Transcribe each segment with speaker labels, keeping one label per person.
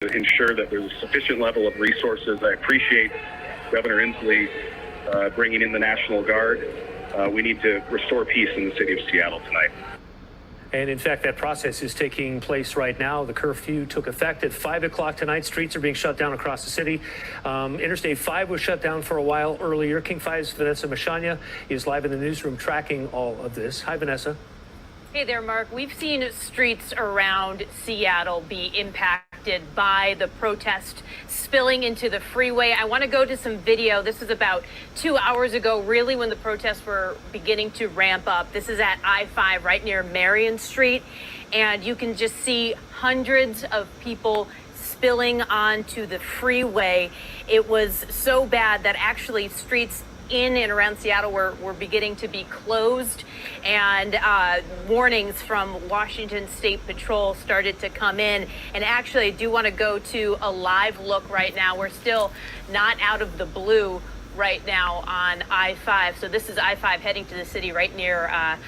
Speaker 1: to ensure that there's a sufficient level of resources. I appreciate Governor Inslee bringing in the National Guard. We need to restore peace in the city of Seattle tonight.
Speaker 2: And in fact, that process is taking place right now. The curfew took effect at 5 o'clock tonight. Streets are being shut down across the city. Interstate 5 was shut down for a while earlier. King 5's Vanessa Mashanya is live in the newsroom tracking all of this. Hi, Vanessa.
Speaker 3: Hey there, Mark. We've seen streets around Seattle be impacted by the protest spilling into the freeway. I want to go to some video. This is about 2 hours ago, really, when the protests were beginning to ramp up. This is at I-5 right near Marion Street, and you can just see hundreds of people spilling onto the freeway. It was so bad that actually streets in and around Seattle were beginning to be closed, and warnings from Washington State Patrol started to come in. And actually, I do want to go to a live look right now. We're still not out of the blue right now on I-5. So this is I-5 heading to the city right near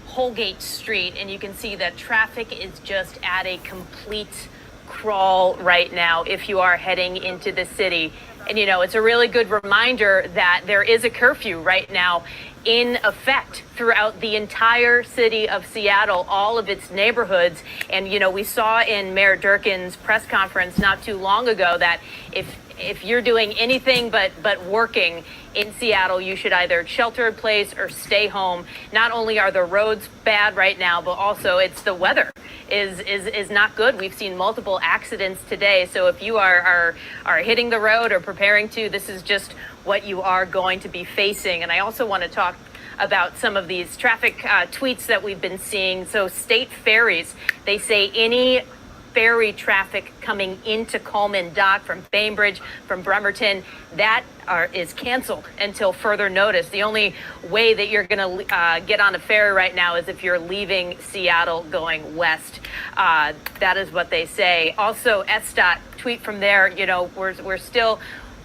Speaker 3: Holgate Street, and you can see that traffic is just at a complete crawl right now if you are heading into the city. And, you know, it's a really good reminder that there is a curfew right now in effect throughout the entire city of Seattle, all of its neighborhoods. And, you know, we saw in Mayor Durkan's press conference not too long ago that if you're doing anything but working in Seattle, you should either shelter in place or stay home. Not only are the roads bad right now, but also it's the weather is not good. We've seen multiple accidents today. So if you are hitting the road or preparing to, this is just what you are going to be facing. And I also want to talk about some of these traffic tweets that we've been seeing. So state ferries, they say any ferry traffic coming into Coleman Dock from Bainbridge, from Bremerton, that is canceled until further notice. The only way that you're going to get on a ferry right now is if you're leaving Seattle going west. That is what they say. Also, SDOT tweet from there, you know, we're still,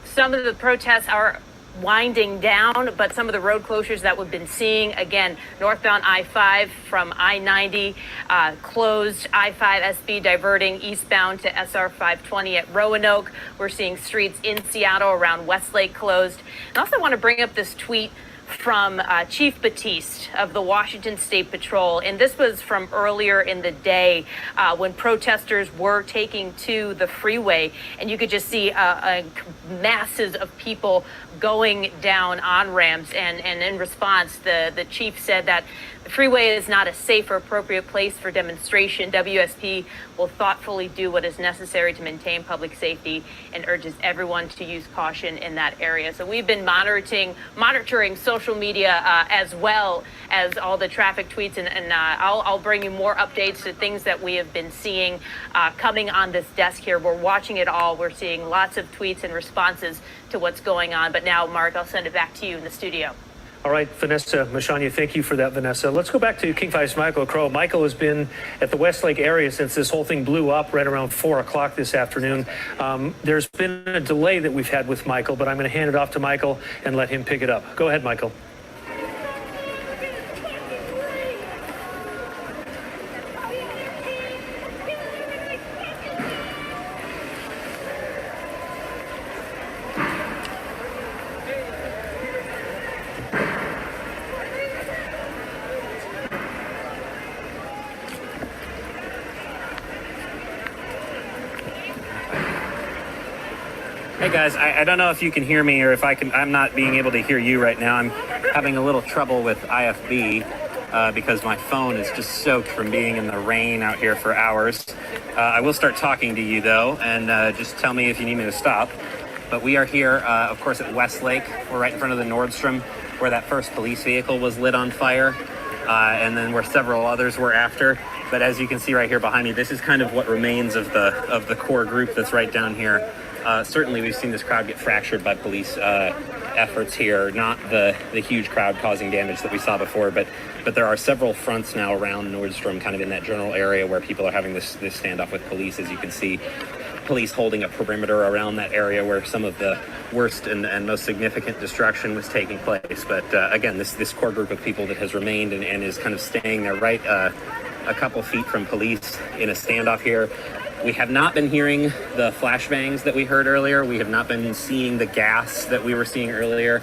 Speaker 3: some of the protests are winding down, but some of the road closures that we've been seeing, again, northbound I-5 from I-90 closed, I-5 SB diverting eastbound to SR 520 at Roanoke. We're seeing streets in Seattle around Westlake closed. I also want to bring up this tweet from Chief Batiste of the Washington State Patrol. And this was from earlier in the day when protesters were taking to the freeway. And you could just see masses of people going down on ramps. And in response, the chief said that the freeway is not a safe or appropriate place for demonstration. WSP will thoughtfully do what is necessary to maintain public safety and urges everyone to use caution in that area. So we've been monitoring social media as well as all the traffic tweets, and I'll bring you more updates to things that we have been seeing coming on this desk here. We're watching it all. We're seeing lots of tweets and responses to what's going on. But now, Mark, I'll send it back to you in the studio.
Speaker 2: All right, Vanessa Mashanya, thank you for that, Vanessa. Let's go back to King 5's Michael Crow. Michael has been at the Westlake area since this whole thing blew up right around 4 o'clock this afternoon. There's been a delay that we've had with Michael, but I'm going to hand it off to Michael and let him pick it up. Go ahead, Michael.
Speaker 4: Hey guys, I don't know if you can hear me or if I'm not being able to hear you right now. I'm having a little trouble with IFB because my phone is just soaked from being in the rain out here for hours. I will start talking to you though, and just tell me if you need me to stop. But we are here, of course, at Westlake. We're right in front of the Nordstrom where that first police vehicle was lit on fire, and then where several others were after. But as you can see right here behind me, this is kind of what remains of the core group that's right down here. Certainly we've seen this crowd get fractured by police efforts here, not the huge crowd causing damage that we saw before, but there are several fronts now around Nordstrom, kind of in that general area where people are having this standoff with police. As you can see, police holding a perimeter around that area where some of the worst and most significant destruction was taking place. But again, this core group of people that has remained and is kind of staying there right a couple feet from police in a standoff here. We have not been hearing the flashbangs that we heard earlier. We have not been seeing the gas that we were seeing earlier.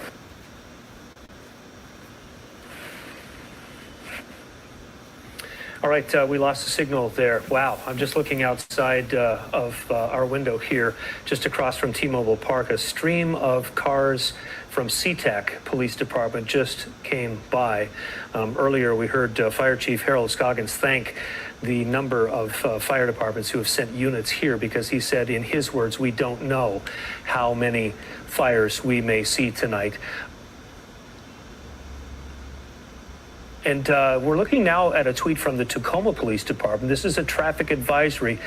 Speaker 2: All right, we lost the signal there. Wow, I'm just looking outside of our window here, just across from T-Mobile Park. A stream of cars from SeaTac Police Department just came by. Earlier, we heard Fire Chief Harold Scoggins thank the number of fire departments who have sent units here, because he said, in his words, we don't know how many fires we may see tonight. And we're looking now at a tweet from the Tacoma Police Department. This is a traffic advisory.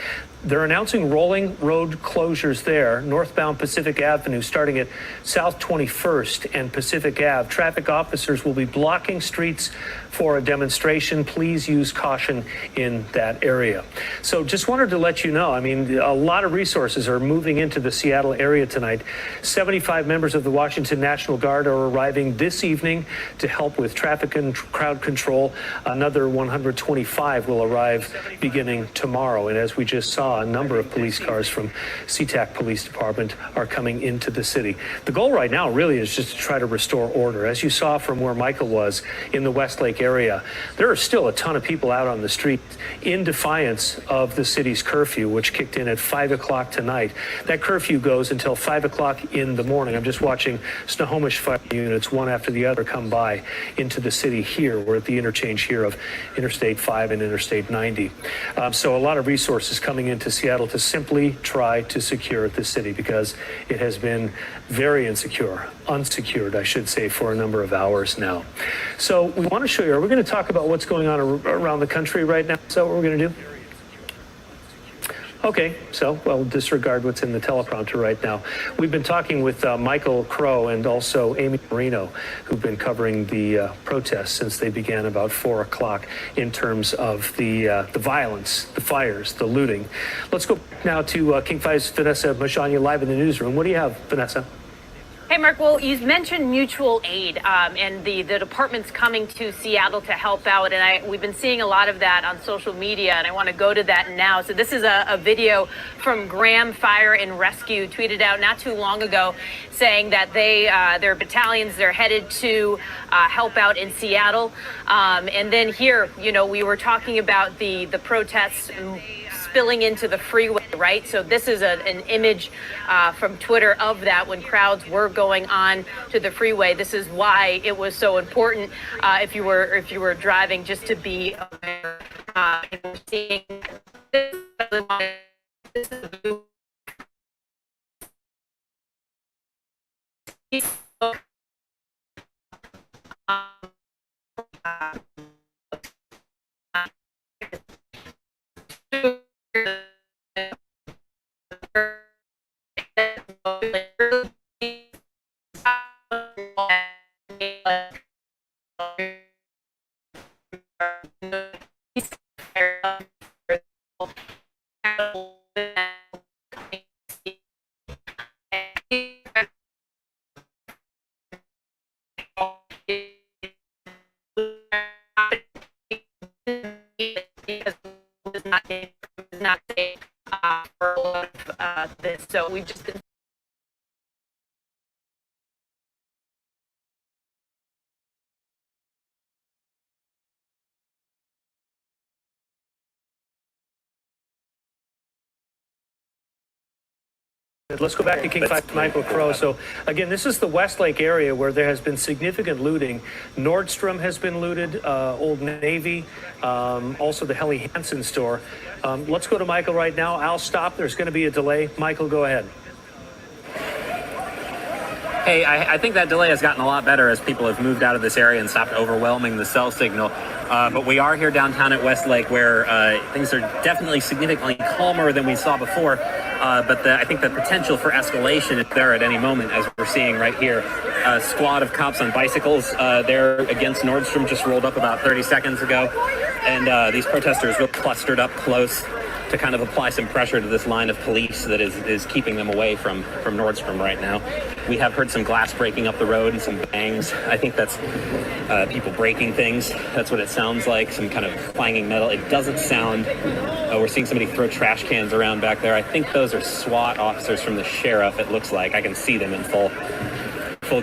Speaker 2: They're announcing rolling road closures there, northbound Pacific Avenue, starting at South 21st and Pacific Ave. Traffic officers will be blocking streets for a demonstration. Please use caution in that area. So just wanted to let you know, I mean, a lot of resources are moving into the Seattle area tonight. 75 members of the Washington National Guard are arriving this evening to help with traffic and crowd control. Another 125 will arrive beginning tomorrow. And as we just saw, a number of police cars from SeaTac Police Department are coming into the city. The goal right now really is just to try to restore order. As you saw from where Michael was in the Westlake area, there are still a ton of people out on the street in defiance of the city's curfew, which kicked in at 5 o'clock tonight. That curfew goes until 5 o'clock in the morning. I'm just watching Snohomish fire units, one after the other, come by into the city here. We're at the interchange here of Interstate 5 and Interstate 90. So a lot of resources coming into Seattle to simply try to secure the city, because it has been very unsecured, I should say, for a number of hours now. So we want to show you, are we going to talk about what's going on around the country right now? Is that what we're going to do? Okay, so we'll disregard what's in the teleprompter right now. We've been talking with Michael Crow and also Amy Marino, who've been covering the protests since they began about 4 o'clock in terms of the violence, the fires, the looting. Let's go now to King 5's Vanessa Mashanya live in the newsroom. What do you have, Vanessa?
Speaker 3: Hey, Mark, well, you mentioned mutual aid and the department's coming to Seattle to help out. And we've been seeing a lot of that on social media, and I want to go to that now. So this is a video from Graham Fire and Rescue, tweeted out not too long ago, saying that their battalions, they're headed to help out in Seattle. And then here, you know, we were talking about the protests spilling into the freeway, right? So this is an image from Twitter of that when crowds were going on to the freeway. This is why it was so important if you were driving, just to be aware. We're seeing this not safe for a lot of this. So we've just been
Speaker 2: Let's go back to King 5's Michael Crow. So again, this is the Westlake area where there has been significant looting. Nordstrom has been looted, Old Navy, also the Helly Hansen store. Let's go to Michael right now. I'll stop. There's going to be a delay. Michael, go ahead.
Speaker 4: Hey, I think that delay has gotten a lot better as people have moved out of this area and stopped overwhelming the cell signal. But we are here downtown at Westlake, where things are definitely significantly calmer than we saw before. But I think the potential for escalation is there at any moment, as we're seeing right here. A squad of cops on bicycles there against Nordstrom just rolled up about 30 seconds ago. And these protesters were clustered up close to kind of apply some pressure to this line of police that is keeping them away from Nordstrom right now. We have heard some glass breaking up the road and some bangs. I think that's people breaking things. That's what it sounds like, some kind of clanging metal. It doesn't sound, we're seeing somebody throw trash cans around back there. I think those are SWAT officers from the sheriff, it looks like. I can see them in full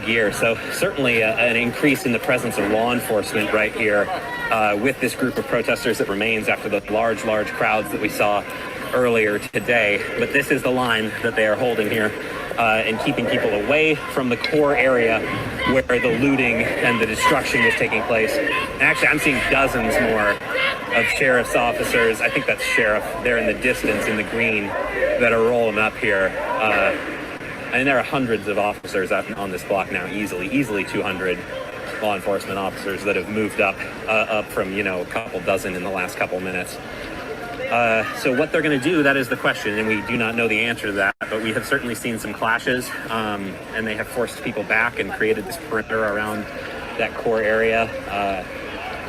Speaker 4: gear. So certainly an increase in the presence of law enforcement right here with this group of protesters that remains after the large crowds that we saw earlier today. But this is the line that they are holding here and keeping people away from the core area where the looting and the destruction was taking place. And actually, I'm seeing dozens more of sheriff's officers. I think that's sheriff there in the distance in the green that are rolling up here. And there are hundreds of officers out on this block now, easily 200 law enforcement officers that have moved up from, a couple dozen in the last couple minutes. So what they're going to do, that is the question, and we do not know the answer to that, but we have certainly seen some clashes, and they have forced people back and created this perimeter around that core area.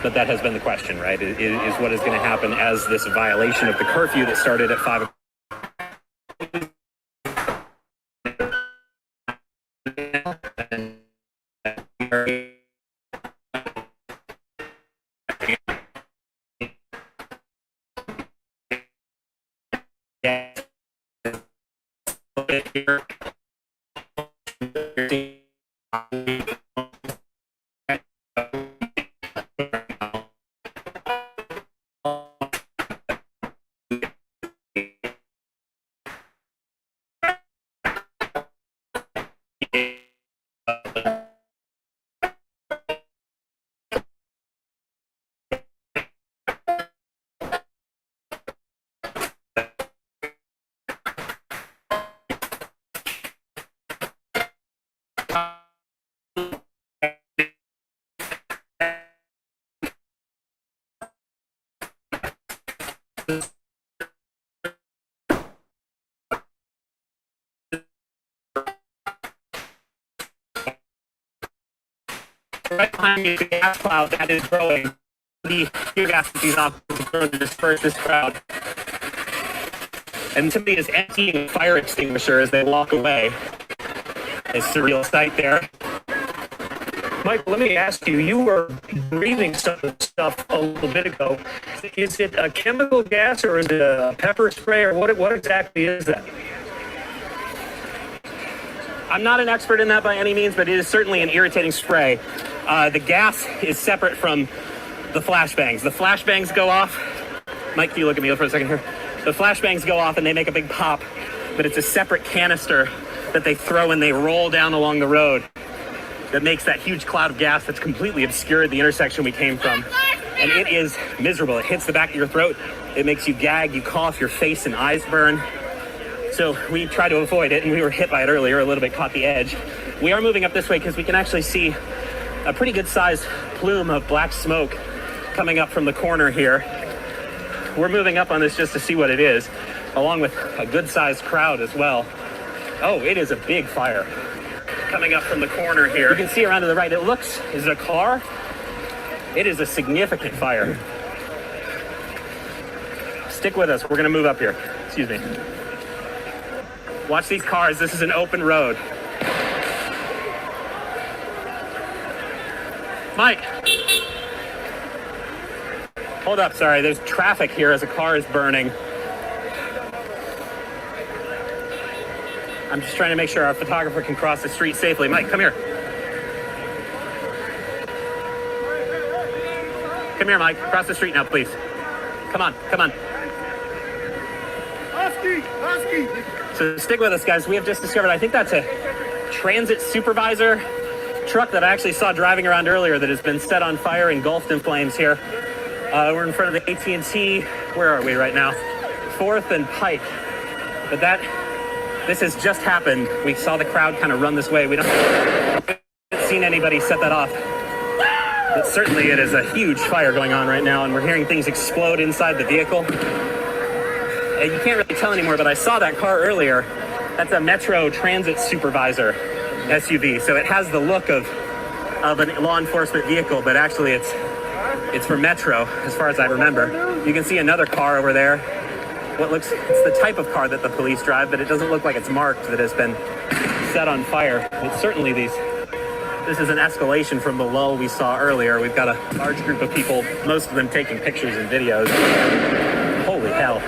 Speaker 4: But that has been the question, right, is what is going to happen as this violation of the curfew that started at 5 o'clock. Right behind me is the gas cloud that is growing. The tear gas that these officers are throwing to disperse this crowd. And somebody is emptying a fire extinguisher as they walk away. A surreal sight there.
Speaker 2: Michael, let me ask you, you were breathing some stuff a little bit ago. Is it a chemical gas or is it a pepper spray or what exactly is that?
Speaker 4: I'm not an expert in that by any means, but it is certainly an irritating spray. The gas is separate from the flashbangs. The flashbangs go off. Mike, can you look at me for a second here? The flashbangs go off and they make a big pop, but it's a separate canister that they throw and they roll down along the road that makes that huge cloud of gas that's completely obscured the intersection we came from. And it is miserable. It hits the back of your throat. It makes you gag, you cough, your face and eyes burn. So we try to avoid it, and we were hit by it earlier, a little bit caught the edge. We are moving up this way because we can actually see a pretty good sized plume of black smoke coming up from the corner here. We're moving up on this just to see what it is, along with a good sized crowd as well. Oh, it is a big fire coming up from the corner here. You can see around to the right, it looks, is it a car? It is a significant fire. Stick with us, we're gonna move up here. Excuse me. Watch these cars, this is an open road. Mike. Hold up, sorry, there's traffic here as a car is burning. I'm just trying to make sure our photographer can cross the street safely. Mike, come here. Come here, Mike, cross the street now, please. Come on.
Speaker 5: Husky!
Speaker 4: So stick with us, guys. We have just discovered, I think that's a transit supervisor truck that I actually saw driving around earlier that has been set on fire, engulfed in flames here. We're in front of the AT&T. Where are we right now? 4th and Pike. But this has just happened. We saw the crowd kind of run this way. We haven't seen anybody set that off. But certainly it is a huge fire going on right now, and we're hearing things explode inside the vehicle. And you can't really tell anymore, but I saw that car earlier. That's a Metro Transit Supervisor SUV. So it has the look of a law enforcement vehicle, but actually it's for Metro, as far as I remember. You can see another car over there. it's the type of car that the police drive, but it doesn't look like it's marked that has been set on fire. It's certainly this is an escalation from the lull we saw earlier. We've got a large group of people, most of them taking pictures and videos. Holy hell.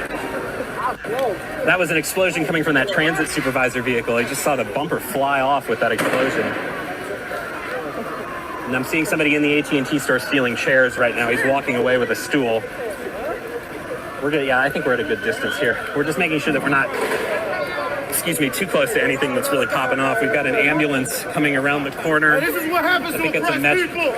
Speaker 4: That was an explosion coming from that transit supervisor vehicle. I just saw the bumper fly off with that explosion. And I'm seeing somebody in the AT&T store stealing chairs right now. He's walking away with a stool. I think we're at a good distance here. We're just making sure that we're not, too close to anything that's really popping off. We've got an ambulance coming around the corner.
Speaker 5: This is what happens to oppressed people.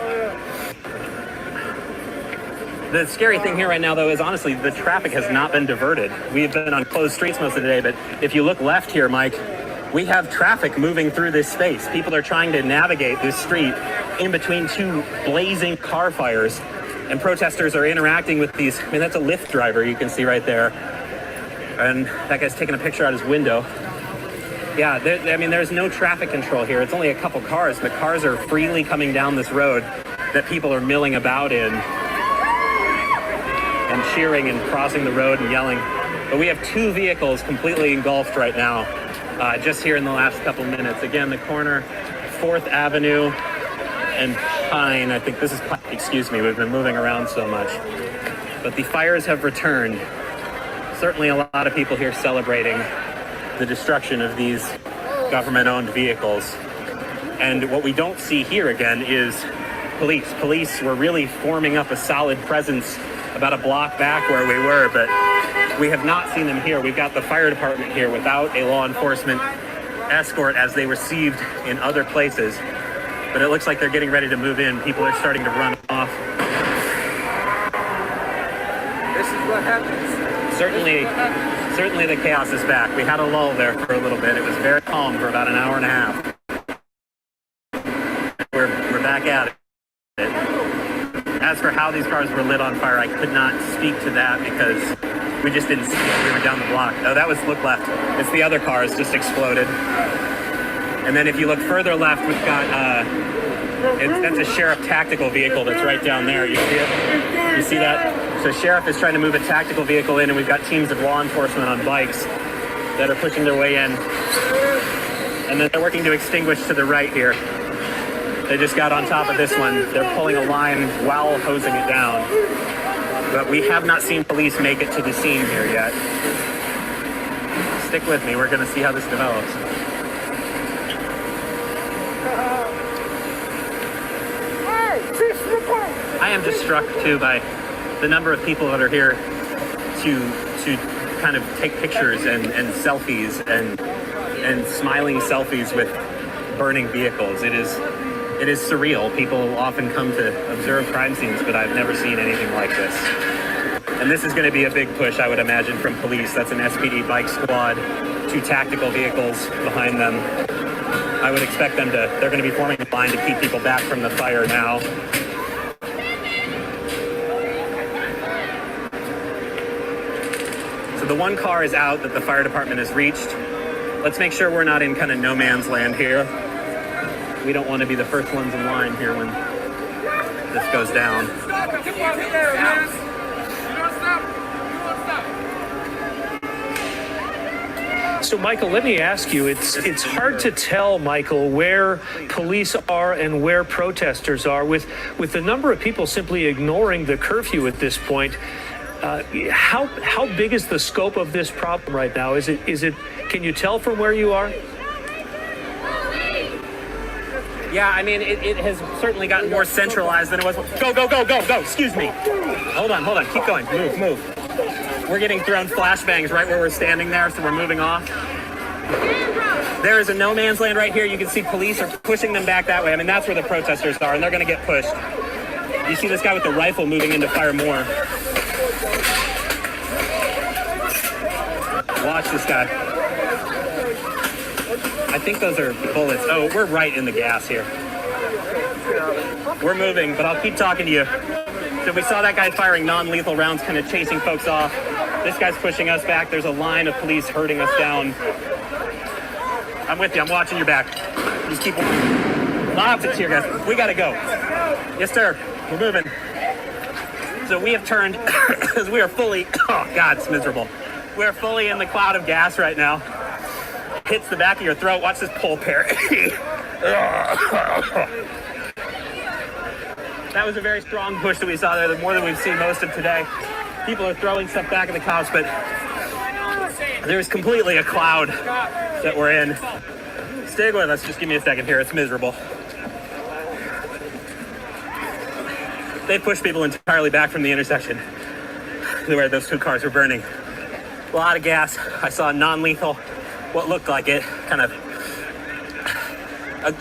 Speaker 4: The scary thing here right now, though, is honestly, the traffic has not been diverted. We have been on closed streets most of the day, but if you look left here, Mike, we have traffic moving through this space. People are trying to navigate this street in between two blazing car fires, and protesters are interacting with these. I mean, that's a Lyft driver you can see right there. And that guy's taking a picture out his window. Yeah, there's no traffic control here. It's only a couple cars, but cars are freely coming down this road that people are milling about in and cheering and crossing the road and yelling. But we have two vehicles completely engulfed right now, just here in the last couple minutes. Again, the corner, 4th Avenue and Pine. I think this is Pine, we've been moving around so much. But the fires have returned. Certainly a lot of people here celebrating the destruction of these government-owned vehicles. And what we don't see here again is police. Police were really forming up a solid presence about a block back where we were, but we have not seen them here. We've got the fire department here without a law enforcement escort as they received in other places. But it looks like they're getting ready to move in. People are starting to run off.
Speaker 5: This is what happens.
Speaker 4: Certainly the chaos is back. We had a lull there for a little bit. It was very calm for about an hour and a half. We're back at it. As for how these cars were lit on fire, I could not speak to that because we just didn't see it. We were down the block. Oh, look left. It's the other cars just exploded. And then if you look further left, we've got, that's a sheriff tactical vehicle that's right down there. You see it? You see that? So sheriff is trying to move a tactical vehicle in, and we've got teams of law enforcement on bikes that are pushing their way in. And then they're working to extinguish to the right here. They just got on top of this one. They're pulling a line while hosing it down. But we have not seen police make it to the scene here yet. Stick with me. We're going to see how this develops. I am just struck, too, by the number of people that are here to kind of take pictures and selfies and smiling selfies with burning vehicles. It is surreal. People often come to observe crime scenes, but I've never seen anything like this. And this is going to be a big push, I would imagine, from police. That's an SPD bike squad, 2 tactical vehicles behind them. I would expect they're going to be forming a line to keep people back from the fire now. So the one car is out that the fire department has reached. Let's make sure we're not in kind of no man's land here. We don't want to be the first ones in line here when this goes down.
Speaker 2: So, Michael, let me ask you, it's hard to tell, Michael, where police are and where protesters are. With the number of people simply ignoring the curfew at this point, how big is the scope of this problem right now? Is it? Can you tell from where you are?
Speaker 4: Yeah, I mean, it has certainly gotten more centralized than it was. Go, excuse me. Hold on, keep going, move. We're getting thrown flashbangs right where we're standing there, so we're moving off. There is a no man's land right here. You can see police are pushing them back that way. I mean, that's where the protesters are, and they're gonna get pushed. You see this guy with the rifle moving in to fire more. Watch this guy. I think those are bullets. Oh, we're right in the gas here. We're moving, but I'll keep talking to you. So we saw that guy firing non-lethal rounds, kind of chasing folks off. This guy's pushing us back. There's a line of police herding us down. I'm with you. I'm watching your back. Just keep walking. Lots of tear gas. We gotta go. Yes, sir. We're moving. So we have turned, because we are fully, oh God, it's miserable. We're fully in the cloud of gas right now. Hits the back of your throat. Watch this pull, Perry. That was a very strong push that we saw there, more than we've seen most of today. People are throwing stuff back at the cops, but there's completely a cloud that we're in. Stay with us, just give me a second here, it's miserable. They pushed people entirely back from the intersection where those two cars were burning. A lot of gas. I saw non-lethal, what looked like it, kind of,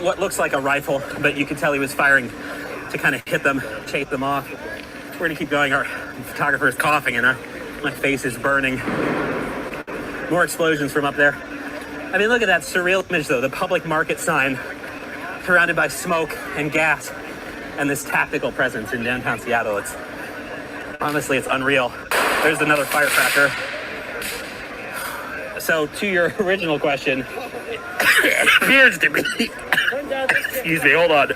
Speaker 4: what looks like a rifle, but you could tell he was firing to kind of hit them, chase them off. We're gonna keep going. Our photographer is coughing and my face is burning. More explosions from up there. I mean, look at that surreal image though, the public market sign surrounded by smoke and gas and this tactical presence in downtown Seattle. It's honestly, it's unreal. There's another firecracker. So to your original question, it appears to be, excuse me, hold on.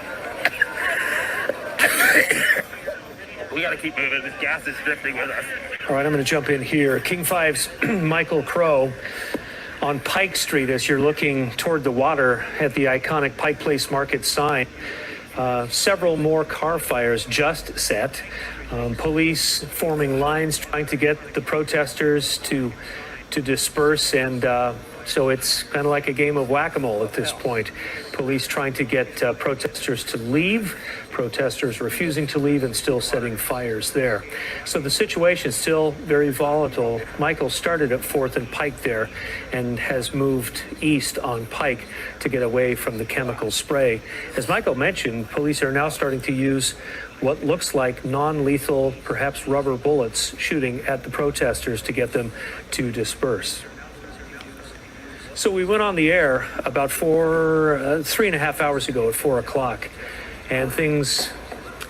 Speaker 4: We gotta keep moving, this gas is drifting with us.
Speaker 2: All right, I'm going to jump in here. King 5's Michael Crow on Pike Street as you're looking toward the water at the iconic Pike Place Market sign. Several more car fires just set. Police forming lines trying to get the protesters to disperse, and so it's kind of like a game of whack-a-mole at this point. Police trying to get protesters to leave, protesters refusing to leave and still setting fires there. So the situation is still very volatile. Michael started at 4th and Pike there and has moved east on Pike to get away from the chemical spray. As Michael mentioned, police are now starting to use what looks like non-lethal, perhaps rubber bullets, shooting at the protesters to get them to disperse. So we went on the air about 3.5 hours ago at 4 o'clock, and things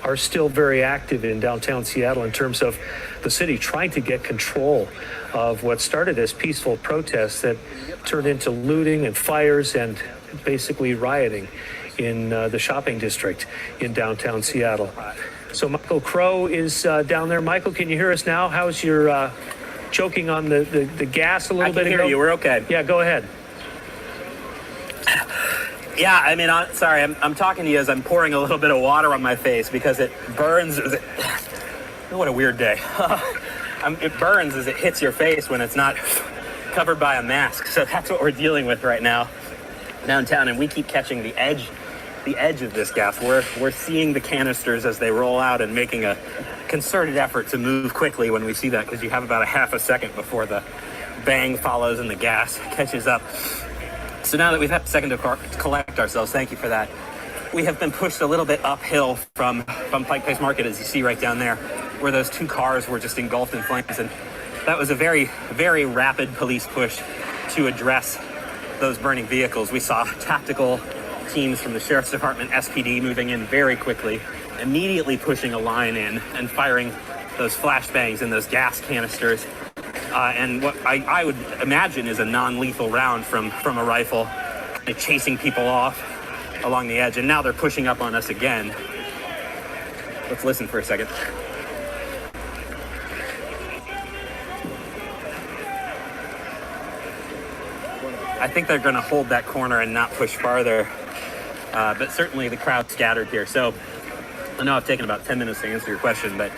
Speaker 2: are still very active in downtown Seattle in terms of the city trying to get control of what started as peaceful protests that turned into looting and fires and basically rioting in the shopping district in downtown Seattle. So Michael Crow is down there. Michael, can you hear us now? How's your choking on the gas a little bit ago?
Speaker 4: I can hear you, we're okay.
Speaker 2: Yeah, go ahead.
Speaker 4: Yeah, I mean, sorry, I'm talking to you as I'm pouring a little bit of water on my face because it burns. What a weird day. It burns as it hits your face when it's not covered by a mask. So that's what we're dealing with right now downtown, and we keep catching the edge of this gas. We're seeing the canisters as they roll out and making a concerted effort to move quickly when we see that, because you have about a half a second before the bang follows and the gas catches up. So now that we've had a second to collect ourselves, thank you for that. We have been pushed a little bit uphill from Pike Place Market, as you see right down there, where those two cars were just engulfed in flames. And that was a very, very rapid police push to address those burning vehicles. We saw tactical teams from the Sheriff's Department, SPD, moving in very quickly, immediately pushing a line in and firing those flashbangs and those gas canisters. And what I would imagine is a non-lethal round from a rifle, chasing people off along the edge. And now they're pushing up on us again. Let's listen for a second. I think they're going to hold that corner and not push farther. But certainly the crowd scattered here. So I know I've taken about 10 minutes to answer your question, but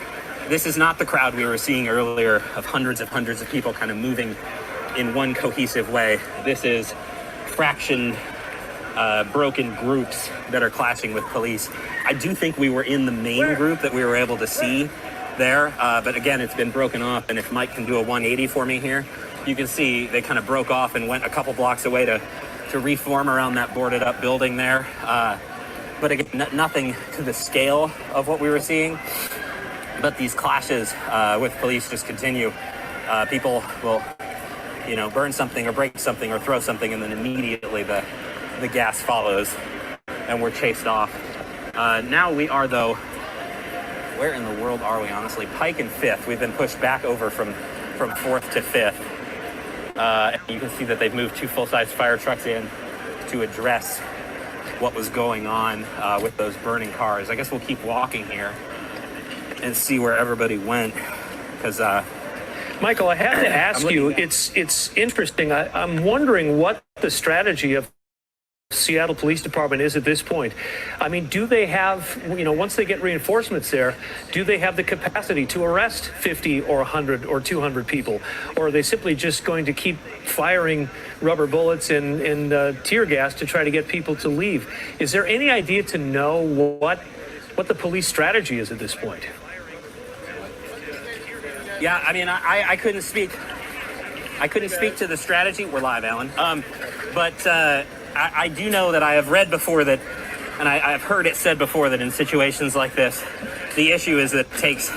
Speaker 4: this is not the crowd we were seeing earlier of hundreds of people kind of moving in one cohesive way. This is fraction, broken groups that are clashing with police. I do think we were in the main group that we were able to see there, but again, it's been broken off. And if Mike can do a 180 for me here, you can see they kind of broke off and went a couple blocks away to reform around that boarded up building there. But again, nothing to the scale of what we were seeing. But these clashes with police just continue. People will, burn something or break something or throw something, and then immediately the gas follows, and we're chased off. Now we are, though, where in the world are we, honestly? Pike and 5th. We've been pushed back over from 4th to 5th. And you can see that they've moved 2 full-size fire trucks in to address what was going on with those burning cars. I guess we'll keep walking here and see where everybody went, because
Speaker 2: Michael, I have to ask you, it's interesting. I'm wondering what the strategy of Seattle Police Department is at this point. I mean, do they have, once they get reinforcements there, do they have the capacity to arrest 50 or 100 or 200 people? Or are they simply just going to keep firing rubber bullets and tear gas to try to get people to leave? Is there any idea to know what the police strategy is at this point?
Speaker 4: Yeah, I mean, I couldn't speak. I couldn't speak to the strategy. We're live, Alan. But I do know that I have read before that, and I've heard it said before that in situations like this, the issue is that it takes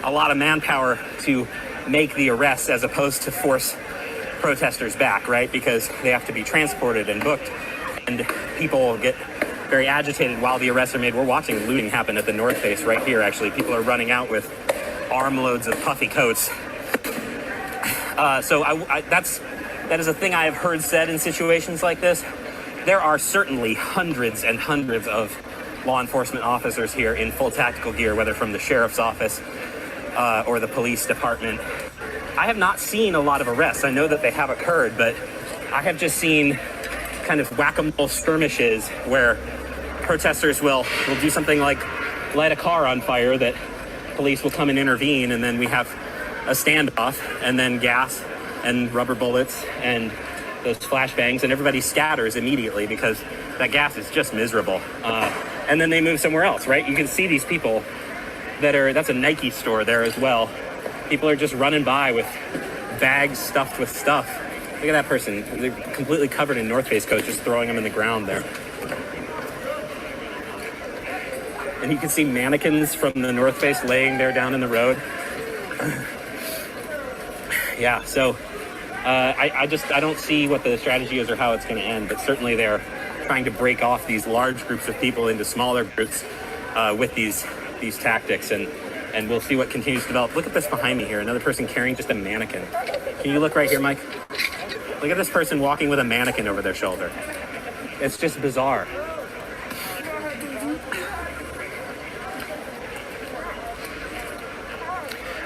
Speaker 4: a lot of manpower to make the arrests as opposed to force protesters back, right? Because they have to be transported and booked, and people get very agitated while the arrests are made. We're watching looting happen at the North Face right here, actually. People are running out with armloads of puffy coats. So that is a thing I have heard said in situations like this. There are certainly hundreds and hundreds of law enforcement officers here in full tactical gear, whether from the sheriff's office or the police department. I have not seen a lot of arrests. I know that they have occurred, but I have just seen kind of whack-a-mole skirmishes where protesters will do something like light a car on fire that police will come and intervene, and then we have a standoff, and then gas and rubber bullets and those flashbangs, and everybody scatters immediately because that gas is just miserable. And then they move somewhere else, right? You can see these people that's a Nike store there as well. People are just running by with bags stuffed with stuff. Look at that person. They're completely covered in North Face coats, just throwing them in the ground there. And you can see mannequins from the North Face laying there down in the road. Yeah, so I don't see what the strategy is or how it's going to end, but certainly they're trying to break off these large groups of people into smaller groups with these tactics, and we'll see what continues to develop. Look at this behind me here, another person carrying just a mannequin. Can you look right here, Mike? Look at this person walking with a mannequin over their shoulder. It's just bizarre.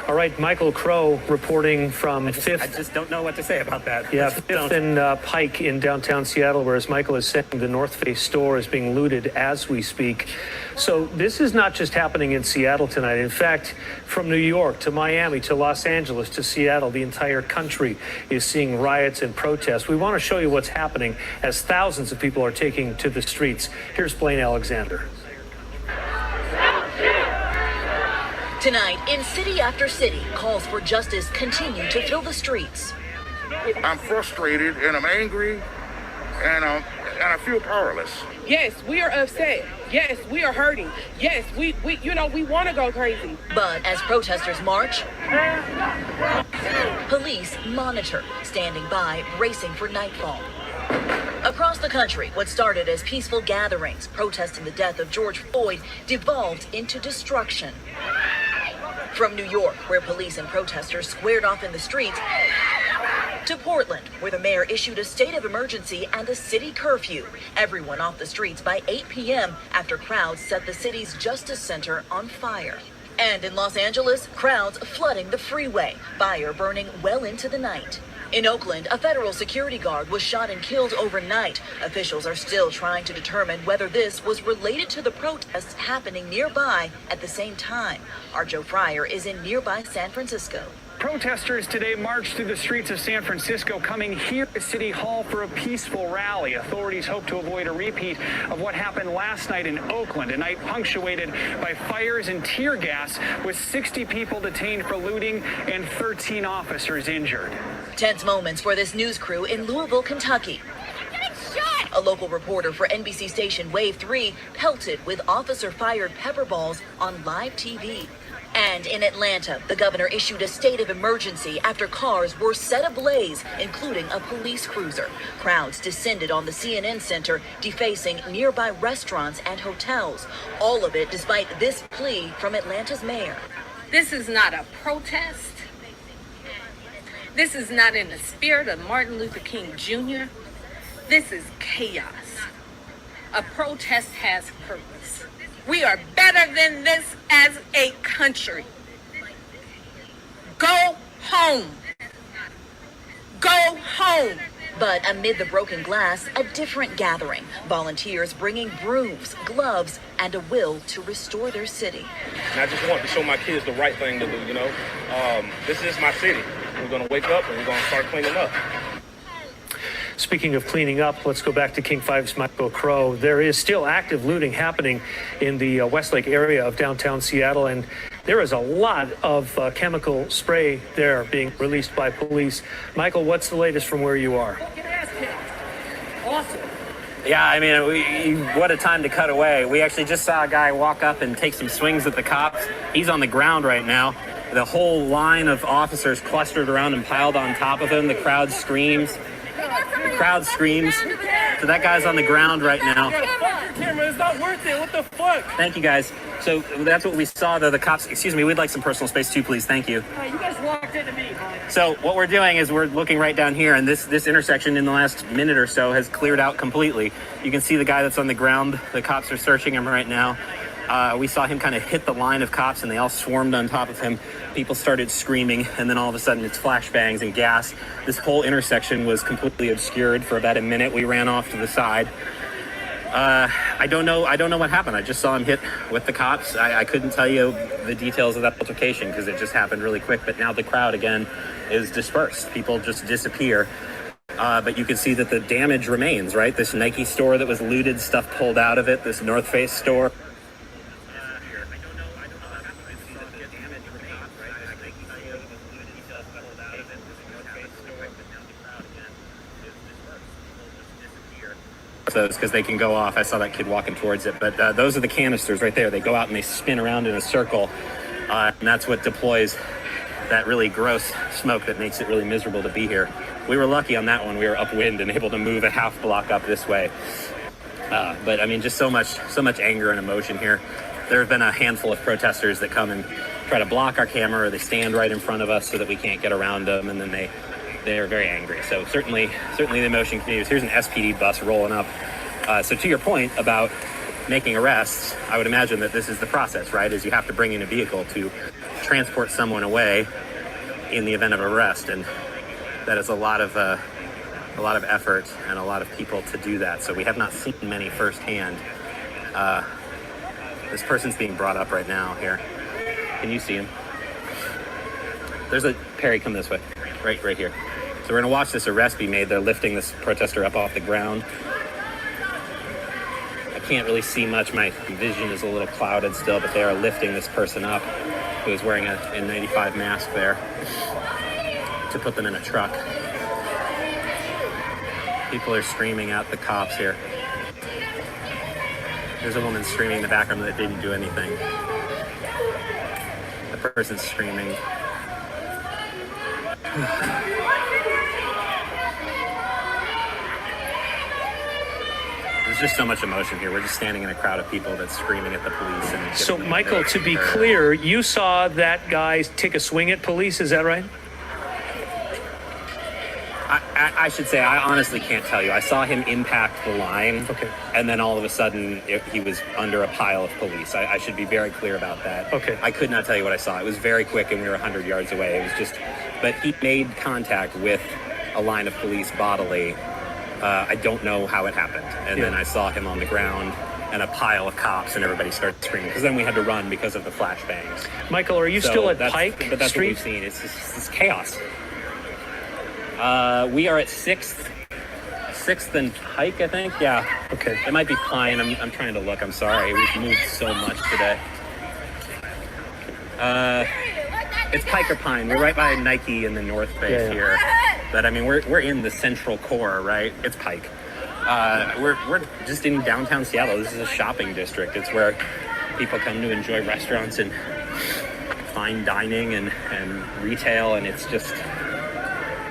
Speaker 2: All right, Michael Crow reporting from
Speaker 4: I
Speaker 2: 5th.
Speaker 4: just don't know what to say about that.
Speaker 2: Yeah, 5th and Pike in downtown Seattle, where, as Michael is saying, the North Face store is being looted as we speak. So this is not just happening in Seattle tonight. In fact, from New York to Miami to Los Angeles to Seattle, the entire country is seeing riots and protests. We want to show you what's happening as thousands of people are taking to the streets. Here's Blaine Alexander.
Speaker 6: Tonight, in city after city, calls for justice continue to fill the streets.
Speaker 7: I'm frustrated and I'm angry and I feel powerless.
Speaker 8: Yes, we are upset. Yes, we are hurting. Yes, we want to go crazy.
Speaker 6: But as protesters march, police monitor, standing by, bracing for nightfall. Across the country, what started as peaceful gatherings protesting the death of George Floyd devolved into destruction. From New York, where police and protesters squared off in the streets, to Portland, where the mayor issued a state of emergency and a city curfew. Everyone off the streets by 8 p.m. after crowds set the city's Justice Center on fire. And in Los Angeles, crowds flooding the freeway, fire burning well into the night. In Oakland, a federal security guard was shot and killed overnight. Officials are still trying to determine whether this was related to the protests happening nearby at the same time. Our Joe Fryer is in nearby San Francisco.
Speaker 9: Protesters today marched through the streets of San Francisco, coming here to City Hall for a peaceful rally. Authorities hope to avoid a repeat of what happened last night in Oakland, a night punctuated by fires and tear gas, with 60 people detained for looting and 13 officers injured.
Speaker 6: Tense moments for this news crew in Louisville, Kentucky. A local reporter for NBC station Wave 3 pelted with officer-fired pepper balls on live TV. And in Atlanta, the governor issued a state of emergency after cars were set ablaze, including a police cruiser. Crowds descended on the CNN Center, defacing nearby restaurants and hotels. All of it despite this plea from Atlanta's mayor.
Speaker 10: This is not a protest. This is not in the spirit of Martin Luther King Jr. This is chaos. A protest has purpose. We are better than this as a country. Go home. Go home.
Speaker 6: But amid the broken glass, a different gathering. Volunteers bringing brooms, gloves, and a will to restore their city.
Speaker 5: And I just want to show my kids the right thing to do, you know. This is my city. We're going to wake up and we're going to start cleaning up.
Speaker 2: Speaking of cleaning up, let's go back to King 5's Michael Crow. There is still active looting happening in the Westlake area of downtown Seattle, and there is a lot of chemical spray there being released by police. Michael, what's the latest from where you are?
Speaker 4: Awesome. Yeah, I mean, what a time to cut away. We actually just saw a guy walk up and take some swings at the cops. He's on the ground right now. The whole line of officers clustered around and piled on top of him. The crowd screams. So that guy's on the ground right now.
Speaker 5: Camera, it's not worth it. What the fuck?
Speaker 4: Thank you, guys. So that's what we saw, though. The cops, excuse me, we'd like some personal space too, please. Thank you.
Speaker 5: You guys walked into me.
Speaker 4: So what we're doing is we're looking right down here, and this intersection in the last minute or so has cleared out completely. You can see the guy that's on the ground. The cops are searching him right now. We saw him kind of hit the line of cops, and they all swarmed on top of him. People started screaming, and then all of a sudden it's flashbangs and gas. This whole intersection was completely obscured for about a minute. We ran off to the side. I don't know what happened. I just saw him hit with the cops. I couldn't tell you the details of that altercation because it just happened really quick. But now the crowd again is dispersed. People just disappear. But you can see that the damage remains, right? This Nike store that was looted, stuff pulled out of it. This North Face store. Those because they can go off. I saw that kid walking towards it, but those are the canisters right there. They go out and they spin around in a circle, and that's what deploys that really gross smoke that makes it really miserable to be here. We were lucky on that one. We were upwind and able to move a half block up this way. But I mean, just so much anger and emotion here. There have been a handful of protesters that come and try to block our camera, or they stand right in front of us so that we can't get around them, and then they're very angry. So certainly the emotion continues. Here's an SPD bus rolling up. So to your point about making arrests, I would imagine that this is the process, right? Is you have to bring in a vehicle to transport someone away in the event of arrest, and that is a lot of effort and a lot of people to do that. So we have not seen many firsthand. This person's being brought up right now here. Can you see him? There's a Perry. Come this way, right here. So we're gonna watch this arrest be made. They're lifting this protester up off the ground. I can't really see much. My vision is a little clouded still, but they are lifting this person up who is wearing a N95 mask there to put them in a truck. People are screaming at the cops here. There's a woman screaming in the background that didn't do anything. The person's screaming. There's just so much emotion here. We're just standing in a crowd of people that's screaming at the police. And
Speaker 2: so, Michael, to be clear, you saw that guy take a swing at police, is that right?
Speaker 4: I should say, I honestly can't tell you. I saw him impact the line,
Speaker 2: okay,
Speaker 4: and then all of a sudden he was under a pile of police. I should be very clear about that.
Speaker 2: Okay.
Speaker 4: I could not tell you what I saw. It was very quick, and we were 100 yards away. It was just, but he made contact with a line of police bodily. I don't know how it happened. And then I saw him on the ground and a pile of cops, and everybody started screaming, because then we had to run because of the flashbangs.
Speaker 2: Michael, are you still at Pike
Speaker 4: But that's
Speaker 2: Street?
Speaker 4: what we've seen. It's chaos. We are at 6th and Pike, I think. Yeah.
Speaker 2: Okay.
Speaker 4: It might be Pine. I'm trying to look. I'm sorry. We've moved so much today. It's Pike or Pine. We're right by Nike in the North Face here. But I mean, we're in the central core, right? It's Pike. We're just in downtown Seattle. This is a shopping district. It's where people come to enjoy restaurants and fine dining and retail, and it's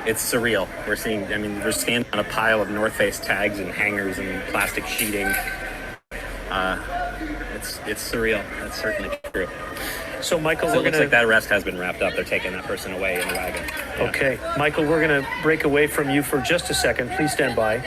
Speaker 4: surreal. We're standing on a pile of North Face tags and hangers and plastic sheeting. It's surreal. That's certainly true.
Speaker 2: So, Michael,
Speaker 4: it looks like that arrest has been wrapped up. They're taking that person away in the wagon. Yeah.
Speaker 2: Okay. Michael, we're going to break away from you for just a second. Please stand by.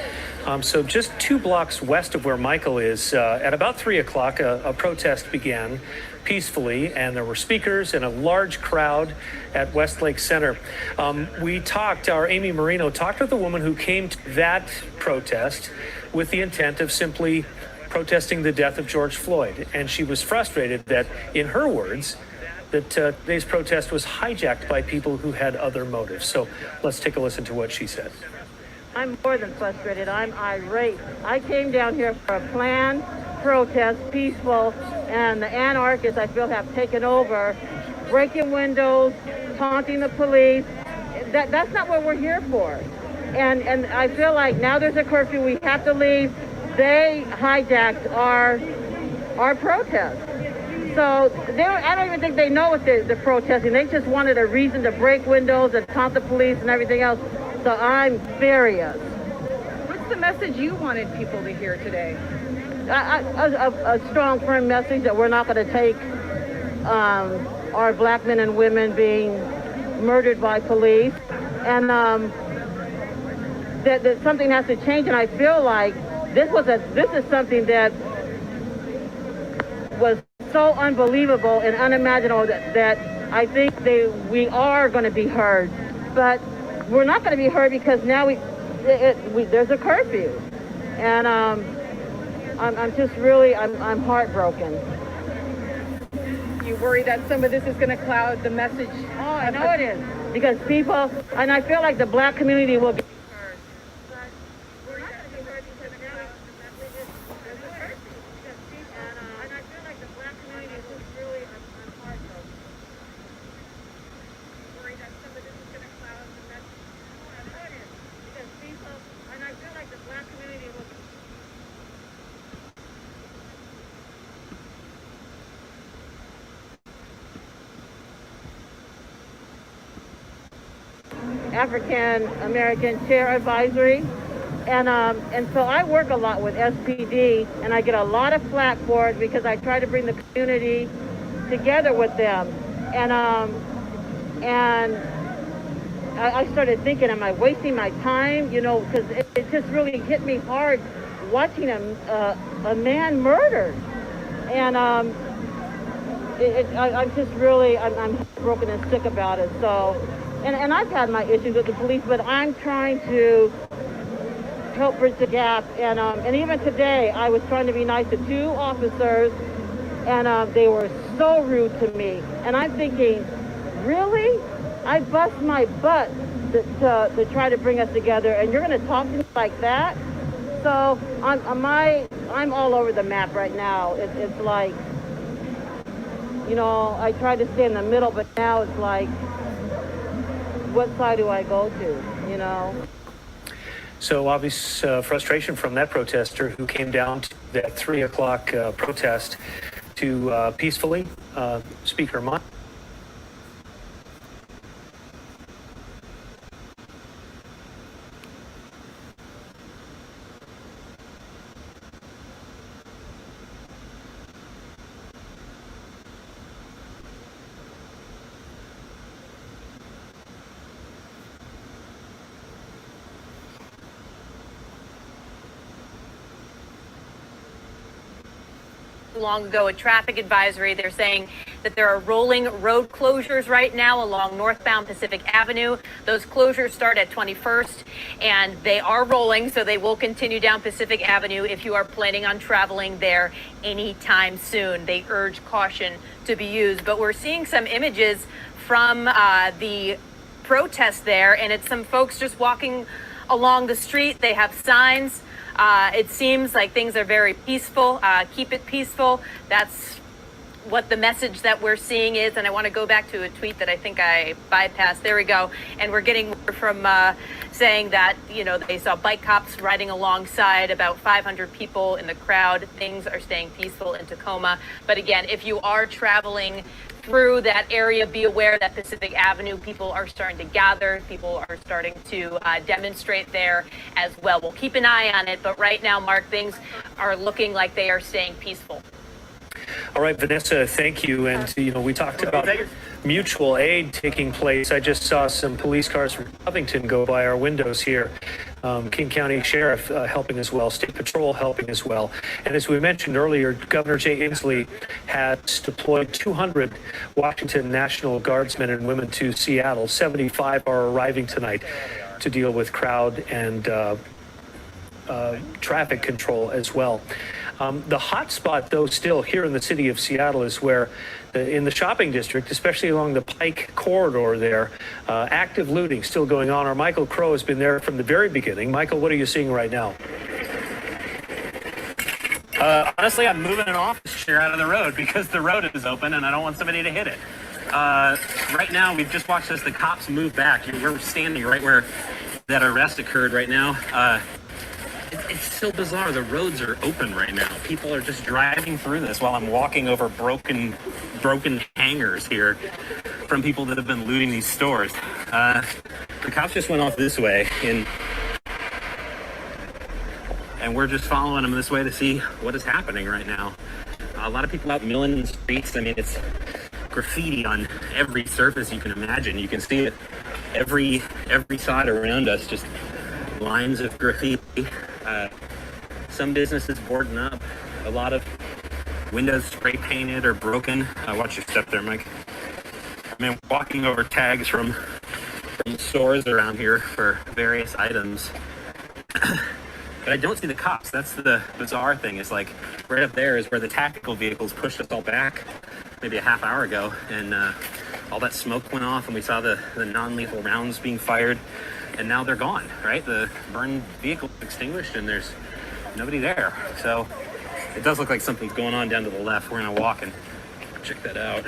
Speaker 2: So just 2 blocks west of where Michael is, at about 3 o'clock, a protest began peacefully, and there were speakers and a large crowd at Westlake Center. Our Amy Marino talked with a woman who came to that protest with the intent of simply protesting the death of George Floyd. And she was frustrated that, in her words, that today's protest was hijacked by people who had other motives. So let's take a listen to what she said.
Speaker 11: I'm more than frustrated. I'm irate. I came down here for a planned protest, peaceful, and the anarchists, I feel, have taken over, breaking windows, taunting the police. That's not what we're here for. And I feel like now there's a curfew. We have to leave. They hijacked our protest. So I don't even think they know what they're protesting. They just wanted a reason to break windows and taunt the police and everything else. So I'm furious.
Speaker 12: What's the message you wanted people to hear today?
Speaker 11: A strong, firm message that we're not going to take our black men and women being murdered by police, and that something has to change. And I feel like this is something that was so unbelievable and unimaginable that I think we are going to be heard, but we're not going to be heard because now there's a curfew, and I'm just really I'm heartbroken.
Speaker 12: You worry that some of this is going to cloud the message?
Speaker 11: Oh, I know it is, because people, and I feel like the black community will be heard. But we're not going to be heard because now there's a curfew. And I feel like the black community is just really I'm heartbroken.
Speaker 12: Worry that some of this is going to cloud the message?
Speaker 11: Oh, I know it is, because people, and I feel like the black community will be African American Chair Advisory, and so I work a lot with SPD, and I get a lot of flack for it because I try to bring the community together with them, and I started thinking, am I wasting my time? Because it just really hit me hard watching a man murdered, and I'm just really I'm broken and sick about it. So. And I've had my issues with the police, but I'm trying to help bridge the gap. And even today, I was trying to be nice to 2 officers, and they were so rude to me. And I'm thinking, really? I bust my butt to try to bring us together, and you're going to talk to me like that? So I'm all over the map right now. It's like, I tried to stay in the middle, but now it's like, what side do I go to,
Speaker 2: So obvious frustration from that protester who came down to that 3 o'clock protest to peacefully speak her mind.
Speaker 3: Long ago, a traffic advisory. They're saying that there are rolling road closures right now along northbound Pacific Avenue. Those closures start at 21st, and they are rolling, so they will continue down Pacific Avenue if you are planning on traveling there anytime soon. They urge caution to be used. But we're seeing some images from the protest there, and it's some folks just walking along the street. They have signs. It seems like things are very peaceful. Keep it peaceful. That's what the message that we're seeing is. And I want to go back to a tweet that I think I bypassed. There we go. And we're getting word from saying that, they saw bike cops riding alongside about 500 people in the crowd. Things are staying peaceful in Tacoma. But again, if you are traveling through that area, be aware that Pacific Avenue, people are starting to gather. People are starting to demonstrate there as well. We'll keep an eye on it. But right now, Mark, things are looking like they are staying peaceful.
Speaker 2: All All right, Vanessa, thank you. And, we talked about mutual aid taking place. I just saw some police cars from Covington go by our windows here. King County Sheriff helping as well, State Patrol helping as well. And as we mentioned earlier, Governor Jay Inslee has deployed 200 Washington National Guardsmen and women to Seattle. 75 are arriving tonight to deal with crowd and traffic control as well. The hot spot, though, still here in the city of Seattle is where in the shopping district, especially along the Pike corridor there, active looting still going on. Our Michael Crow has been there from the very beginning. Michael, what are you seeing right now?
Speaker 4: Honestly, I'm moving an office chair out of the road because the road is open and I don't want somebody to hit it. Right now, we've just watched as the cops move back. We're standing right where that arrest occurred right now. It's so bizarre. The roads are open right now. People are just driving through this while I'm walking over broken hangers here from people that have been looting these stores. The cops just went off this way, and we're just following them this way to see what is happening right now. A lot of people out milling in the streets. I mean, it's graffiti on every surface you can imagine. You can see it every side around us, just lines of graffiti. Some businesses boarding up. A lot of windows spray painted or broken. Watch your step there, Mike. I mean, walking over tags from stores around here for various items. But I don't see the cops. That's the bizarre thing. Is like right up there is where the tactical vehicles pushed us all back maybe a half hour ago, and all that smoke went off, and we saw the non-lethal rounds being fired. And now they're gone, right? The burned vehicle extinguished and there's nobody there. So it does look like something's going on down to the left. We're gonna walk and check that out.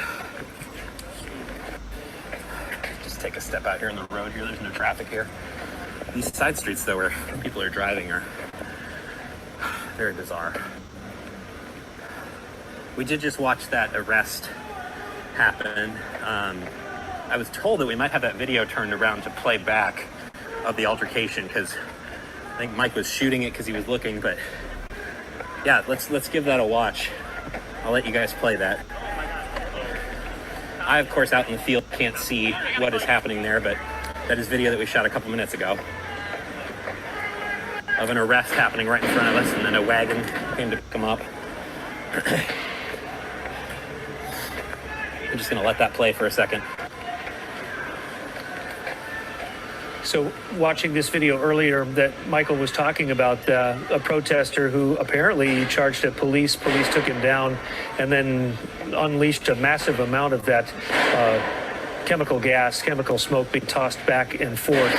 Speaker 4: Just take a step out here in the road here. There's no traffic here. These side streets though where people are driving are very bizarre. We did just watch that arrest happen. I was told that we might have that video turned around to play back of the altercation because I think Mike was shooting it because he was looking, but yeah, let's give that a watch. I'll let you guys play that. I, of course, out in the field can't see what is happening there, but that is video that we shot a couple minutes ago of an arrest happening right in front of us, and then a wagon came to pick him up. I'm just gonna let that play for a second.
Speaker 2: So watching this video earlier that Michael was talking about, a protester who apparently charged at police. Police took him down and then unleashed a massive amount of that chemical smoke being tossed back and forth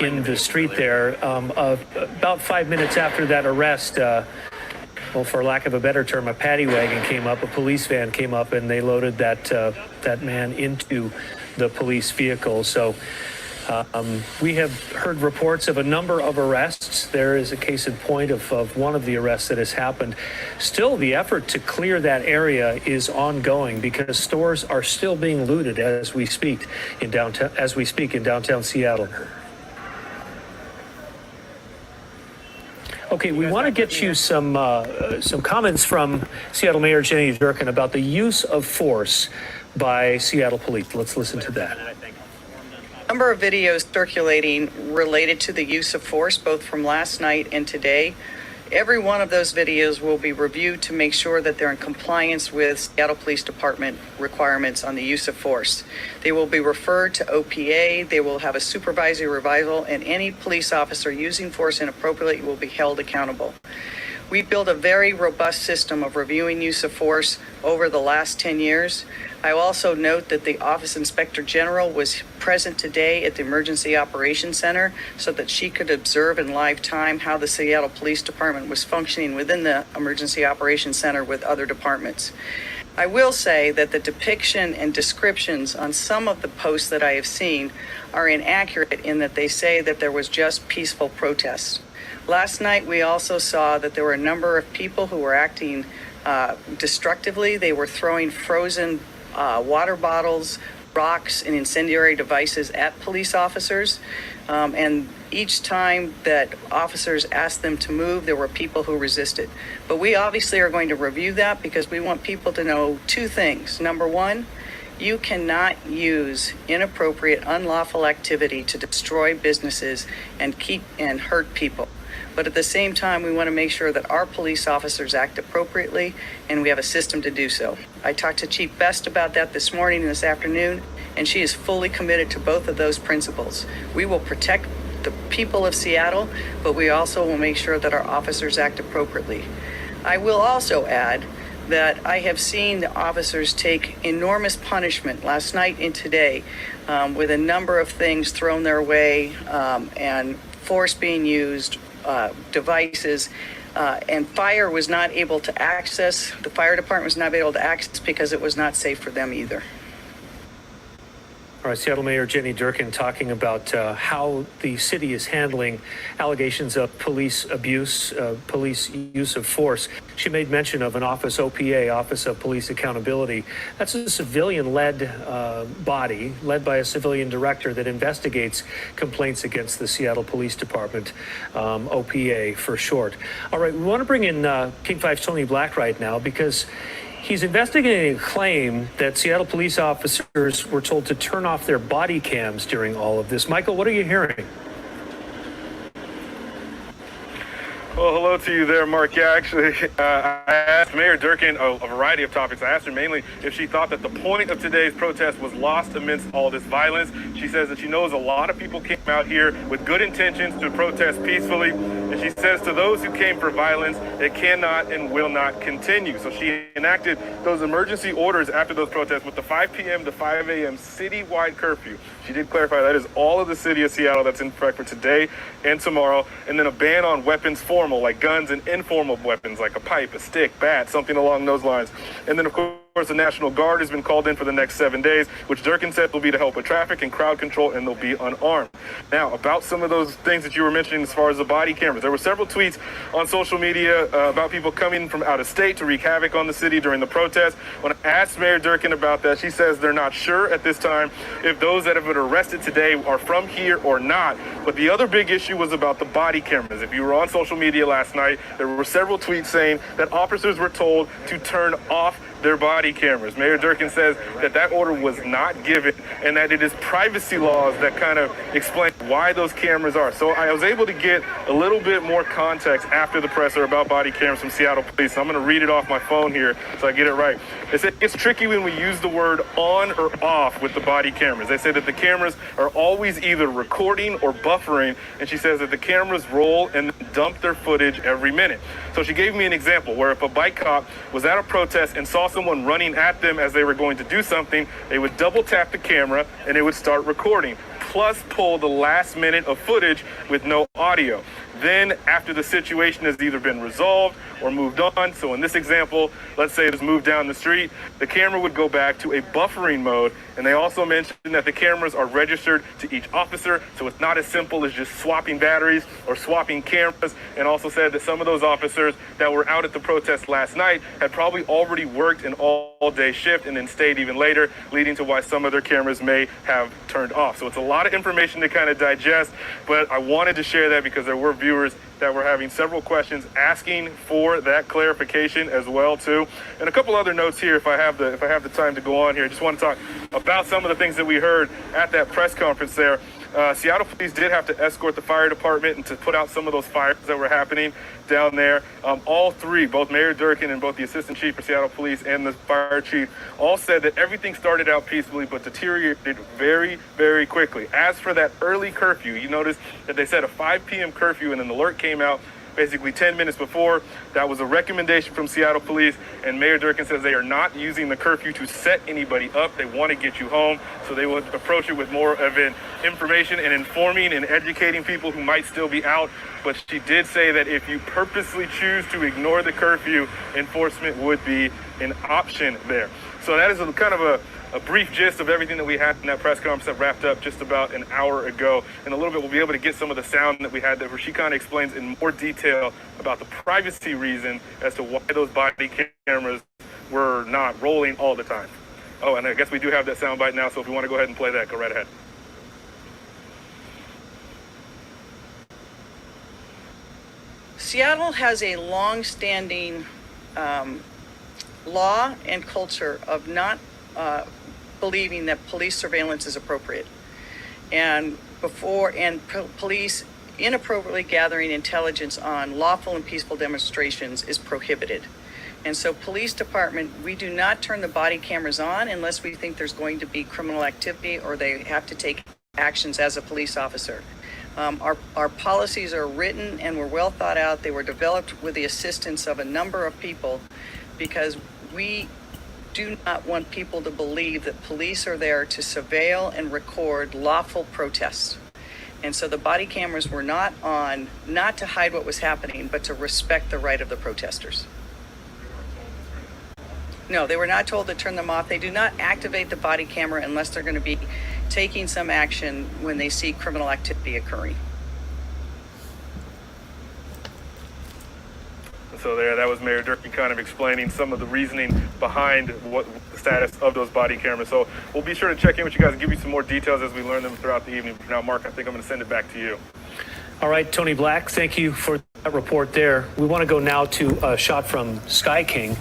Speaker 2: in the street there. About 5 minutes after that arrest, well, for lack of a better term, a paddy wagon came up, a police van came up, and they loaded that man into the police vehicle. So we have heard reports of a number of arrests. There is a case in point of one of the arrests that has happened. Still, the effort to clear that area is ongoing because stores are still being looted as we speak in downtown Seattle. Okay, we want to get you some comments from Seattle Mayor Jenny Durkan about the use of force by Seattle Police. Let's listen to that.
Speaker 13: Number of videos circulating related to the use of force, both from last night and today. Every one of those videos will be reviewed to make sure that they're in compliance with Seattle Police Department requirements on the use of force. They will be referred to OPA, they will have a supervisory revisal, and any police officer using force inappropriately will be held accountable. We built a very robust system of reviewing use of force over the last 10 years. I also note that the Office Inspector General was present today at the Emergency Operations Center so that she could observe in live time how the Seattle Police Department was functioning within the Emergency Operations Center with other departments. I will say that the depiction and descriptions on some of the posts that I have seen are inaccurate in that they say that there was just peaceful protests. Last night, we also saw that there were a number of people who were acting destructively. They were throwing frozen water bottles, rocks, and incendiary devices at police officers. And each time that officers asked them to move, there were people who resisted. But we obviously are going to review that because we want people to know two things. Number one, you cannot use inappropriate, unlawful activity to destroy businesses and hurt people. But at the same time, we want to make sure that our police officers act appropriately, and we have a system to do so. I talked to Chief Best about that this morning and this afternoon, and she is fully committed to both of those principles. We will protect the people of Seattle, but we also will make sure that our officers act appropriately. I will also add that I have seen the officers take enormous punishment last night and today with a number of things thrown their way and force being used, devices, and fire was not able to access. The fire department was not able to access because it was not safe for them either.
Speaker 2: All right, Seattle Mayor Jenny Durkan talking about how the city is handling allegations of police abuse, police use of force. She made mention of an office, OPA, Office of Police Accountability. That's a civilian-led body, led by a civilian director that investigates complaints against the Seattle Police Department, OPA for short. All right, we want to bring in King 5's Tony Black right now because he's investigating a claim that Seattle police officers were told to turn off their body cams during all of this. Michael, what are you hearing?
Speaker 14: Well, hello to you there, Mark. Yeah, actually, I asked Mayor Durkan a variety of topics. I asked her mainly if she thought that the point of today's protest was lost amidst all this violence. She says that she knows a lot of people came out here with good intentions to protest peacefully. And she says to those who came for violence, it cannot and will not continue. So she enacted those emergency orders after those protests with the 5 p.m. to 5 a.m. citywide curfew. She did clarify that is all of the city of Seattle that's in effect for today and tomorrow. And then a ban on weapons formal, like guns, and informal weapons like a pipe, a stick, bat, something along those lines. And then, of course, the National Guard has been called in for the next 7 days, which Durkan said will be to help with traffic and crowd control, and they'll be unarmed. Now, about some of those things that you were mentioning as far as the body cameras, there were several tweets on social media about people coming from out of state to wreak havoc on the city during the protest. When I asked Mayor Durkan about that, she says they're not sure at this time if those that have been arrested today are from here or not. But the other big issue was about the body cameras. If you were on social media last night, there were several tweets saying that officers were told to turn off their body cameras. Mayor Durkan says that that order was not given and that it is privacy laws that kind of explain why those cameras are. So I was able to get a little bit more context after the presser about body cameras from Seattle Police. I'm going to read it off my phone here so I get it right. They said it's tricky when we use the word on or off with the body cameras. They say that the cameras are always either recording or buffering, and she says that the cameras roll and dump their footage every minute. So she gave me an example where if a bike cop was at a protest and saw someone running at them as they were going to do something, they would double tap the camera and it would start recording, plus pull the last minute of footage with no audio. Then, after the situation has either been resolved or moved on, so in this example, let's say it was moved down the street, the camera would go back to a buffering mode. And they also mentioned that the cameras are registered to each officer, so it's not as simple as just swapping batteries or swapping cameras. And also said that some of those officers that were out at the protest last night had probably already worked an all-day shift and then stayed even later, leading to why some of their cameras may have turned off. So it's a lot of information to kind of digest, but I wanted to share that because there were viewers that were having several questions asking for that clarification as well too. And a couple other notes here if I have the time to go on here. I just want to talk about some of the things that we heard at that press conference there. Seattle Police did have to escort the fire department and to put out some of those fires that were happening down there. All three, both Mayor Durkan and both the Assistant Chief for Seattle Police and the Fire Chief, all said that everything started out peacefully but deteriorated very, very quickly. As for that early curfew, you notice that they said a 5 p.m. curfew and an alert came out basically 10 minutes before. That was a recommendation from Seattle Police, and Mayor Durkan says they are not using the curfew to set anybody up. They want to get you home, so they will approach it with more of an information and informing and educating people who might still be out. But she did say that if you purposely choose to ignore the curfew, enforcement would be an option there. So that is a kind of a brief gist of everything that we had in that press conference that wrapped up just about an hour ago. In a little bit, we'll be able to get some of the sound that we had there where she kind of explains in more detail about the privacy reason as to why those body cameras were not rolling all the time. Oh, and I guess we do have that sound bite now, so if we want to go ahead and play that, go right ahead.
Speaker 13: Seattle has a long-standing law and culture of not believing that police surveillance is appropriate, and police inappropriately gathering intelligence on lawful and peaceful demonstrations is prohibited. And so police department, we do not turn the body cameras on unless we think there's going to be criminal activity or they have to take actions as a police officer. Our policies are written and were well thought out. They were developed with the assistance of a number of people because we do not want people to believe that police are there to surveil and record lawful protests. And so the body cameras were not on, not to hide what was happening, but to respect the right of the protesters. No, they were not told to turn them off. They do not activate the body camera unless they're going to be taking some action when they see criminal activity occurring.
Speaker 14: So that was Mayor Durkin kind of explaining some of the reasoning behind what the status of those body cameras. So we'll be sure to check in with you guys and give you some more details as we learn them throughout the evening. Now, Mark, I think I'm going to send it back to you.
Speaker 2: All right, Tony Black, thank you for that report there. We want to go now to a shot from Sky King.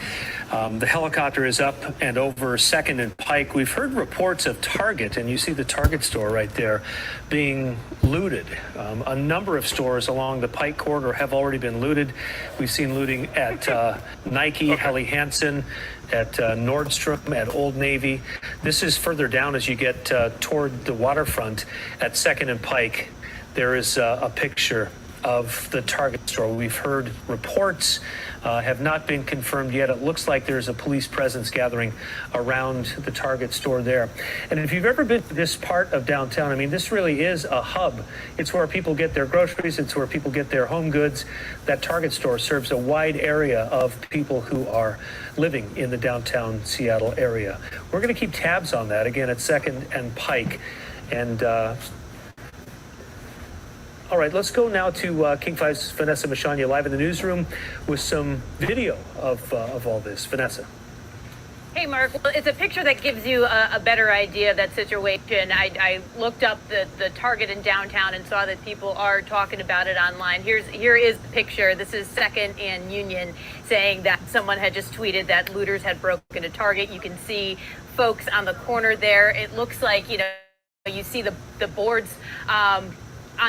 Speaker 2: The helicopter is up and over 2nd and Pike. We've heard reports of Target, and you see the Target store right there, being looted. A number of stores along the Pike corridor have already been looted. We've seen looting at Nike, Helly Hansen, at Nordstrom, at Old Navy. This is further down as you get toward the waterfront at 2nd and Pike. There is a picture of the Target store. We've heard reports, have not been confirmed yet. It looks like there's a police presence gathering around the Target store there. And if you've ever been to this part of downtown, I mean, this really is a hub. It's where people get their groceries. It's where people get their home goods. That Target store serves a wide area of people who are living in the downtown Seattle area. We're going to keep tabs on that again at 2nd and Pike. And all right, let's go now to King 5's Vanessa Machania live in the newsroom with some video of all this. Vanessa.
Speaker 3: Hey, Mark. Well, it's a picture that gives you a better idea of that situation. I looked up the Target in downtown and saw that people are talking about it online. Here is the picture. This is 2nd and Union, saying that someone had just tweeted that looters had broken into Target. You can see folks on the corner there. It looks like, you see the boards on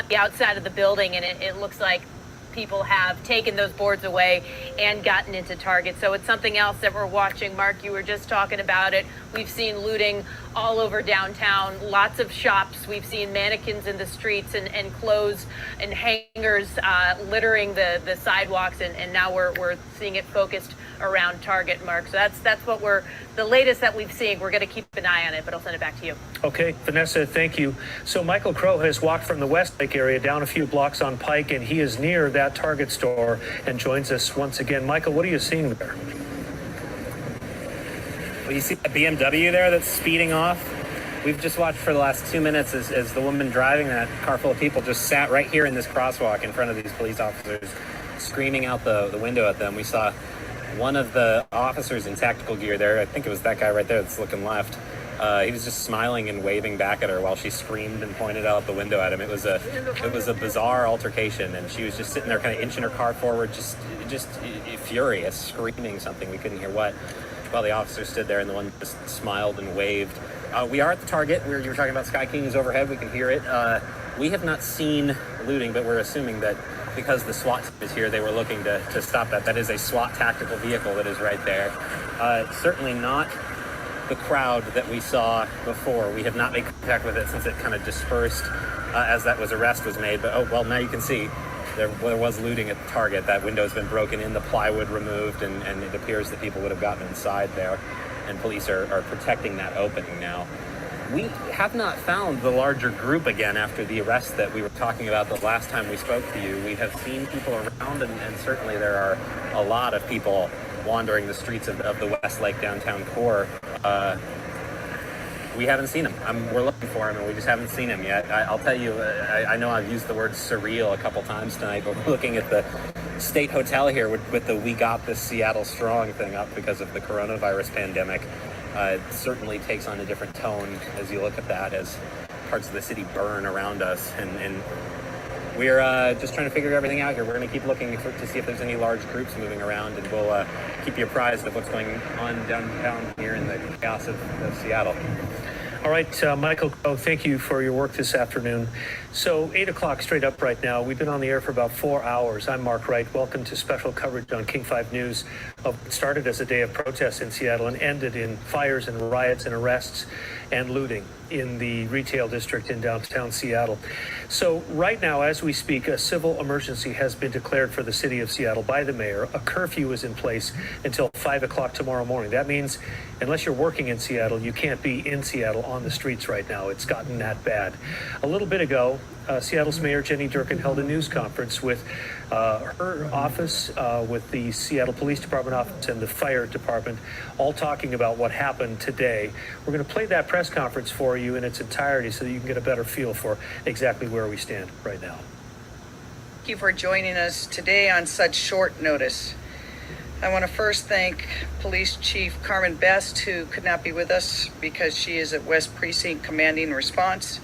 Speaker 3: the outside of the building, and it looks like people have taken those boards away and gotten into Target. So it's something else that we're watching. Mark, you were just talking about it. We've seen looting all over downtown, lots of shops. We've seen mannequins in the streets and clothes and hangers littering the sidewalks, and now we're seeing it focused around Target, Mark. So that's what the latest that we've seen. We're going to keep an eye on it, but I'll send it back to you.
Speaker 2: Okay, Vanessa, thank you. So Michael Crow has walked from the Westlake area down a few blocks on Pike, and he is near that Target store and joins us once again. Michael, what are you seeing there?
Speaker 4: Well, you see that BMW there that's speeding off? We've just watched for the last 2 minutes as the woman driving that car full of people just sat right here in this crosswalk in front of these police officers, screaming out the window at them. We saw one of the officers in tactical gear there, I think it was that guy right there that's looking left, he was just smiling and waving back at her while she screamed and pointed out the window at him. It was a bizarre altercation, and she was just sitting there kind of inching her car forward, just furious, screaming something, we couldn't hear what, while the officer stood there and the one just smiled and waved. We are at the Target. You were talking about Sky King is overhead. We can hear it. We have not seen looting, but we're assuming that because the SWAT team is here, they were looking to stop that. That is a SWAT tactical vehicle that is right there. Certainly not the crowd that we saw before. We have not made contact with it since it kind of dispersed as that arrest was made. But now you can see there was looting at the Target. That window's been broken in, the plywood removed, and it appears that people would have gotten inside there, and police are protecting that opening now. We have not found the larger group again after the arrest that we were talking about the last time we spoke to you. We have seen people around, and certainly there are a lot of people wandering the streets of the Westlake downtown core. We haven't seen him. We're looking for him, and we just haven't seen him yet. I'll tell you, I know I've used the word surreal a couple times tonight, but we're looking at the State Hotel here with the "We Got This Seattle Strong" thing up because of the coronavirus pandemic. It certainly takes on a different tone as you look at that, as parts of the city burn around us, and we're just trying to figure everything out here. We're going to keep looking to see if there's any large groups moving around, and we'll keep you apprised of what's going on downtown here in the chaos of Seattle.
Speaker 2: All right, Michael Crow, thank you for your work this afternoon. So 8 o'clock straight up right now. We've been on the air for about 4 hours. I'm Mark Wright. Welcome to special coverage on King 5 News of what started as a day of protests in Seattle and ended in fires and riots and arrests and looting in the retail district in downtown Seattle. So right now, as we speak, a civil emergency has been declared for the city of Seattle by the mayor. A curfew is in place until 5 o'clock tomorrow morning. That means unless you're working in Seattle, you can't be in Seattle on the streets right now. It's gotten that bad. A little bit ago, Seattle's Mayor Jenny Durkan held a news conference with her office, with the Seattle Police Department office and the fire department, all talking about what happened today. We're going to play that press conference for you in its entirety so that you can get a better feel for exactly where we stand right now.
Speaker 13: Thank you for joining us today on such short notice. I want to first thank Police Chief Carmen Best, who could not be with us because she is at West Precinct commanding response,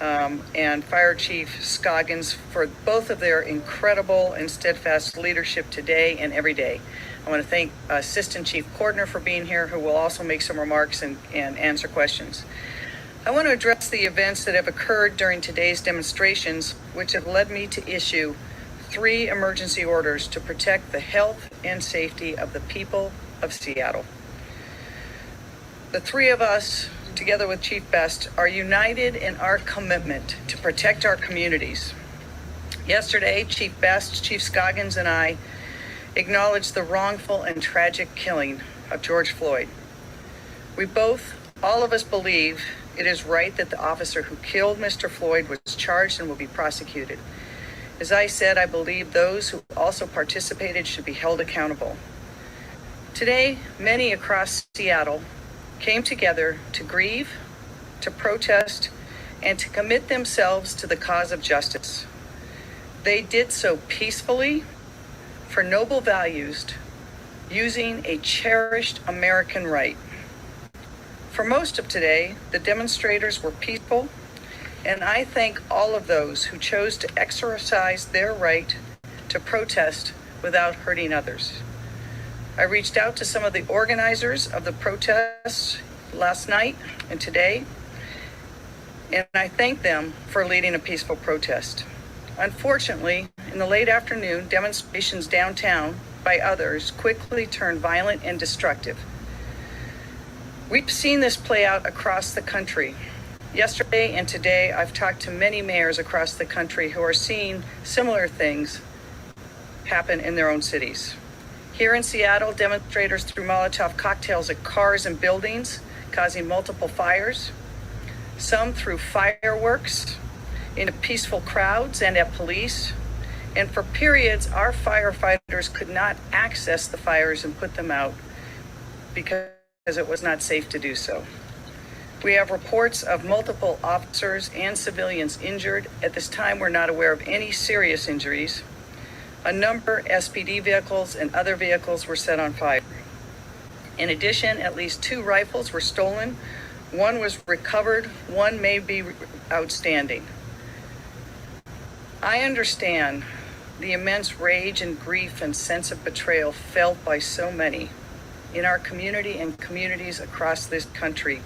Speaker 13: and Fire Chief Scoggins for both of their incredible and steadfast leadership today and every day. I want to thank Assistant Chief Cordner for being here, who will also make some remarks and answer questions. I want to address the events that have occurred during today's demonstrations, which have led me to issue 3 emergency orders to protect the health and safety of the people of Seattle. The 3 of us, together with Chief Best, are united in our commitment to protect our communities. Yesterday, Chief Best, Chief Scoggins, and I acknowledged the wrongful and tragic killing of George Floyd. All of us believe it is right that the officer who killed Mr. Floyd was charged and will be prosecuted. As I said, I believe those who also participated should be held accountable. Today, many across Seattle came together to grieve, to protest, and to commit themselves to the cause of justice. They did so peacefully, for noble values, using a cherished American right. For most of today, the demonstrators were peaceful, and I thank all of those who chose to exercise their right to protest without hurting others. I reached out to some of the organizers of the protests last night and today, and I thank them for leading a peaceful protest. Unfortunately, in the late afternoon, demonstrations downtown by others quickly turned violent and destructive. We've seen this play out across the country. Yesterday and today, I've talked to many mayors across the country who are seeing similar things happen in their own cities. Here in Seattle, demonstrators threw Molotov cocktails at cars and buildings, causing multiple fires. Some threw fireworks into peaceful crowds and at police. And for periods, our firefighters could not access the fires and put them out because it was not safe to do so. We have reports of multiple officers and civilians injured. At this time, we're not aware of any serious injuries. A number of SPD vehicles and other vehicles were set on fire. In addition, at least 2 rifles were stolen. 1 was recovered, 1 may be outstanding. I understand the immense rage and grief and sense of betrayal felt by so many in our community and communities across this country.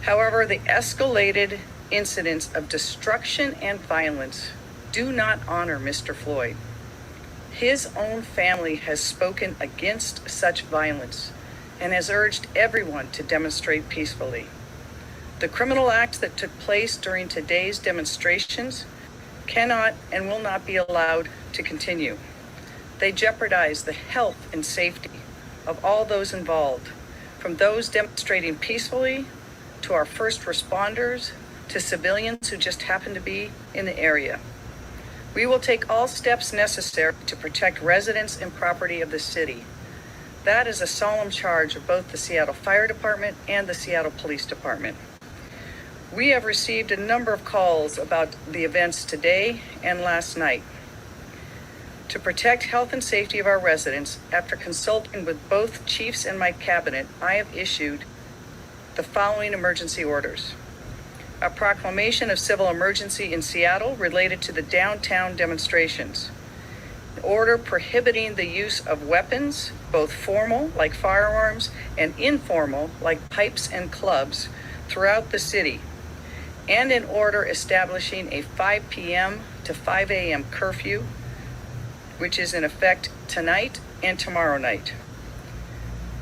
Speaker 13: However, the escalated incidents of destruction and violence do not honor Mr. Floyd. His own family has spoken against such violence and has urged everyone to demonstrate peacefully. The criminal acts that took place during today's demonstrations cannot and will not be allowed to continue. They jeopardize the health and safety of all those involved, from those demonstrating peacefully to our first responders, to civilians who just happen to be in the area. We will take all steps necessary to protect residents and property of the city. That is a solemn charge of both the Seattle Fire Department and the Seattle Police Department. We have received a number of calls about the events today and last night. To protect health and safety of our residents, after consulting with both chiefs and my cabinet, I have issued the following emergency orders. a proclamation of civil emergency in Seattle related to the downtown demonstrations. An order prohibiting the use of weapons, both formal, like firearms, and informal, like pipes and clubs, throughout the city. And an order establishing a 5 p.m. to 5 a.m. curfew, which is in effect tonight and tomorrow night.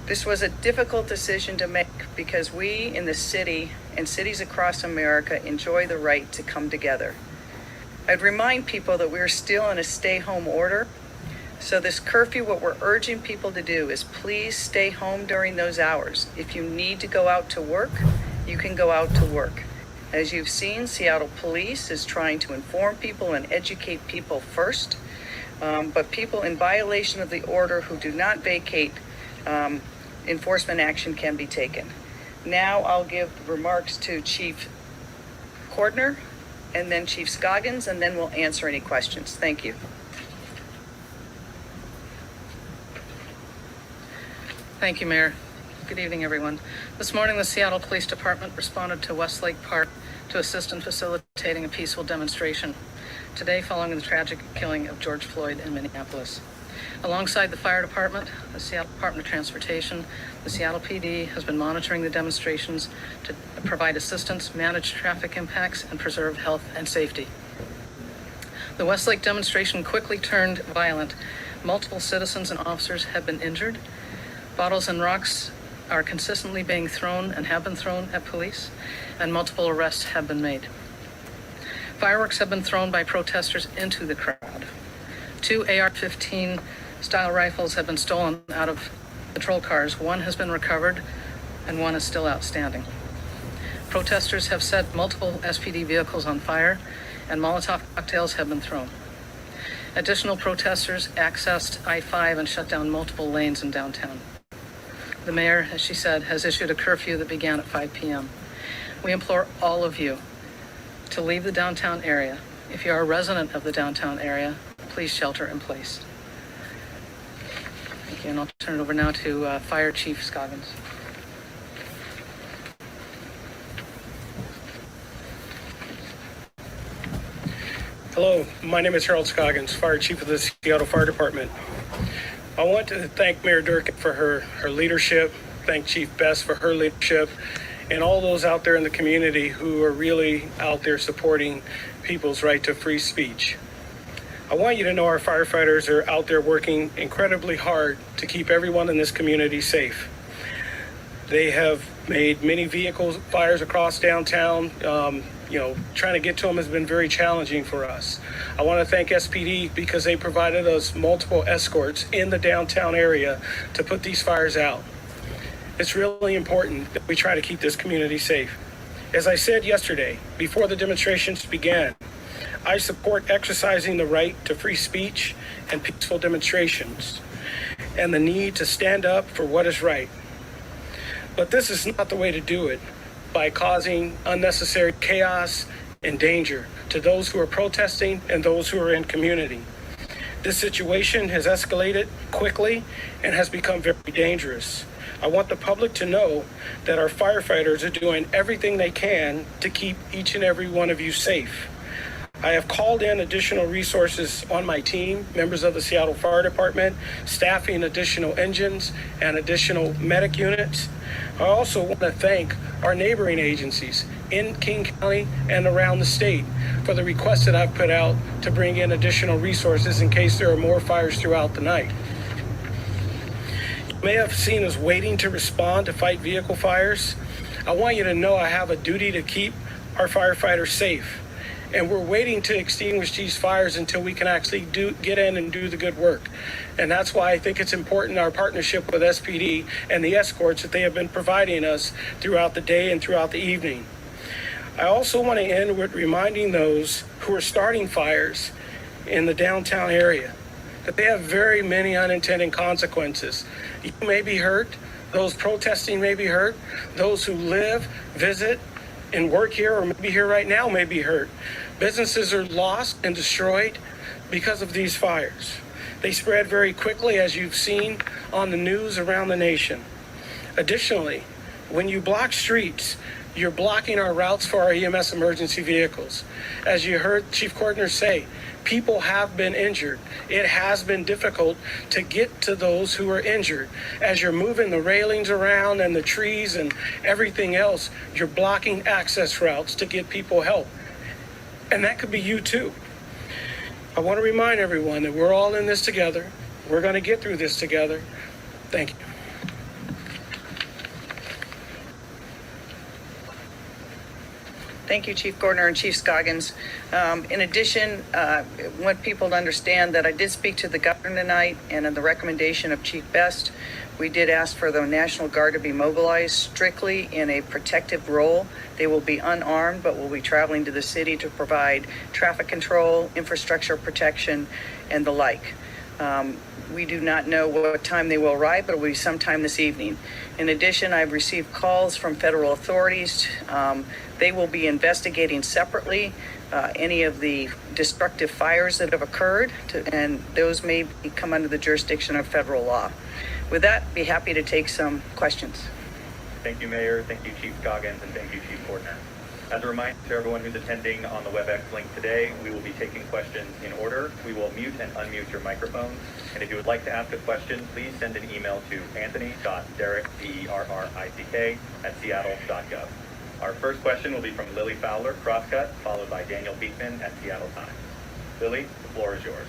Speaker 13: This was a difficult decision to make because we in the city and cities across America enjoy the right to come together. I'd remind people that we're still in a stay-home order. So this curfew, what we're urging people to do is please stay home during those hours. If you need to go out to work, you can go out to work. As you've seen, Seattle Police is trying to inform people and educate people first. But people in violation of the order who do not vacate, enforcement action can be taken. Now I'll give remarks to Chief Cordner and then Chief Scoggins, and then we'll answer any questions. Thank you.
Speaker 15: Thank you, Mayor. Good evening, everyone. This morning, the Seattle Police Department responded to Westlake Park to assist in facilitating a peaceful demonstration today following the tragic killing of George Floyd in Minneapolis. Alongside the fire department, the Seattle Department of Transportation, the Seattle PD has been monitoring the demonstrations to provide assistance, manage traffic impacts, and preserve health and safety. The Westlake demonstration quickly turned violent. Multiple citizens and officers have been injured. Bottles and rocks are consistently being thrown and have been thrown at police, and multiple arrests have been made. Fireworks have been thrown by protesters into the crowd. 2 AR-15 style rifles have been stolen out of patrol cars. One has been recovered and one is still outstanding. Protesters have set multiple SPD vehicles on fire and Molotov cocktails have been thrown. Additional protesters accessed I-5 and shut down multiple lanes in downtown. The mayor, as she said, has issued a curfew that began at 5 p.m. We implore all of you to leave the downtown area. If you are a resident of the downtown area, please shelter in place. Thank you, and I'll turn it over now to Fire Chief Scoggins.
Speaker 16: Hello, my name is Harold Scoggins, Fire Chief of the Seattle Fire Department. I want to thank Mayor Durkan for her leadership, thank Chief Best for her leadership, and all those out there in the community who are really out there supporting people's right to free speech. I want you to know our firefighters are out there working incredibly hard to keep everyone in this community safe. They have made many vehicle fires across downtown. Trying to get to them has been very challenging for us. I want to thank SPD because they provided us multiple escorts in the downtown area to put these fires out. It's really important that we try to keep this community safe. As I said yesterday, before the demonstrations began, I support exercising the right to free speech and peaceful demonstrations and the need to stand up for what is right. But this is not the way to do it, by causing unnecessary chaos and danger to those who are protesting and those who are in community. This situation has escalated quickly and has become very dangerous. I want the public to know that our firefighters are doing everything they can to keep each and every one of you safe. I have called in additional resources on my team, members of the Seattle Fire Department, staffing additional engines and additional medic units. I also want to thank our neighboring agencies in King County and around the state for the requests that I've put out to bring in additional resources in case there are more fires throughout the night. You may have seen us waiting to respond to fight vehicle fires. I want you to know I have a duty to keep our firefighters safe. And we're waiting to extinguish these fires until we can actually get in and do the good work. And that's why I think it's important our partnership with SPD and the escorts that they have been providing us throughout the day and throughout the evening. I also want to end with reminding those who are starting fires in the downtown area that they have very many unintended consequences. You may be hurt, those protesting may be hurt, those who live, visit, and work here or maybe here right now may be hurt. Businesses are lost and destroyed because of these fires. They spread very quickly, as you've seen on the news around the nation. Additionally, when you block streets, You're blocking our routes for our EMS emergency vehicles. As you heard Chief Cordner say, people have been injured. It has been difficult to get to those who are injured. As you're moving the railings around and the trees and everything else, you're blocking access routes to get people help. And that could be you too. I want to remind everyone that we're all in this together. We're going to get through this together. Thank you.
Speaker 13: Thank you, Chief Gordner and Chief Scoggins. In addition, I want people to understand that I did speak to the governor tonight, and on the recommendation of Chief Best, we did ask for the National Guard to be mobilized strictly in a protective role. They will be unarmed, but will be traveling to the city to provide traffic control, infrastructure protection, and the like. We do not know what time they will arrive, but it will be sometime this evening. In addition, I've received calls from federal authorities. They will be investigating separately any of the destructive fires that have occurred, and those may come under the jurisdiction of federal law. With that, be happy to take some questions.
Speaker 17: Thank you, Mayor. Thank you, Chief Scoggins, and thank you, Chief Cordner. As a reminder to everyone who's attending on the WebEx link today, we will be taking questions in order. We will mute and unmute your microphones. And if you would like to ask a question, please send an email to anthony.derrick, D-E-R-R-I-C-K, @seattle.gov. Our first question will be from Lily Fowler, Crosscut, followed by Daniel Beekman at Seattle Times. Lily, the floor is yours.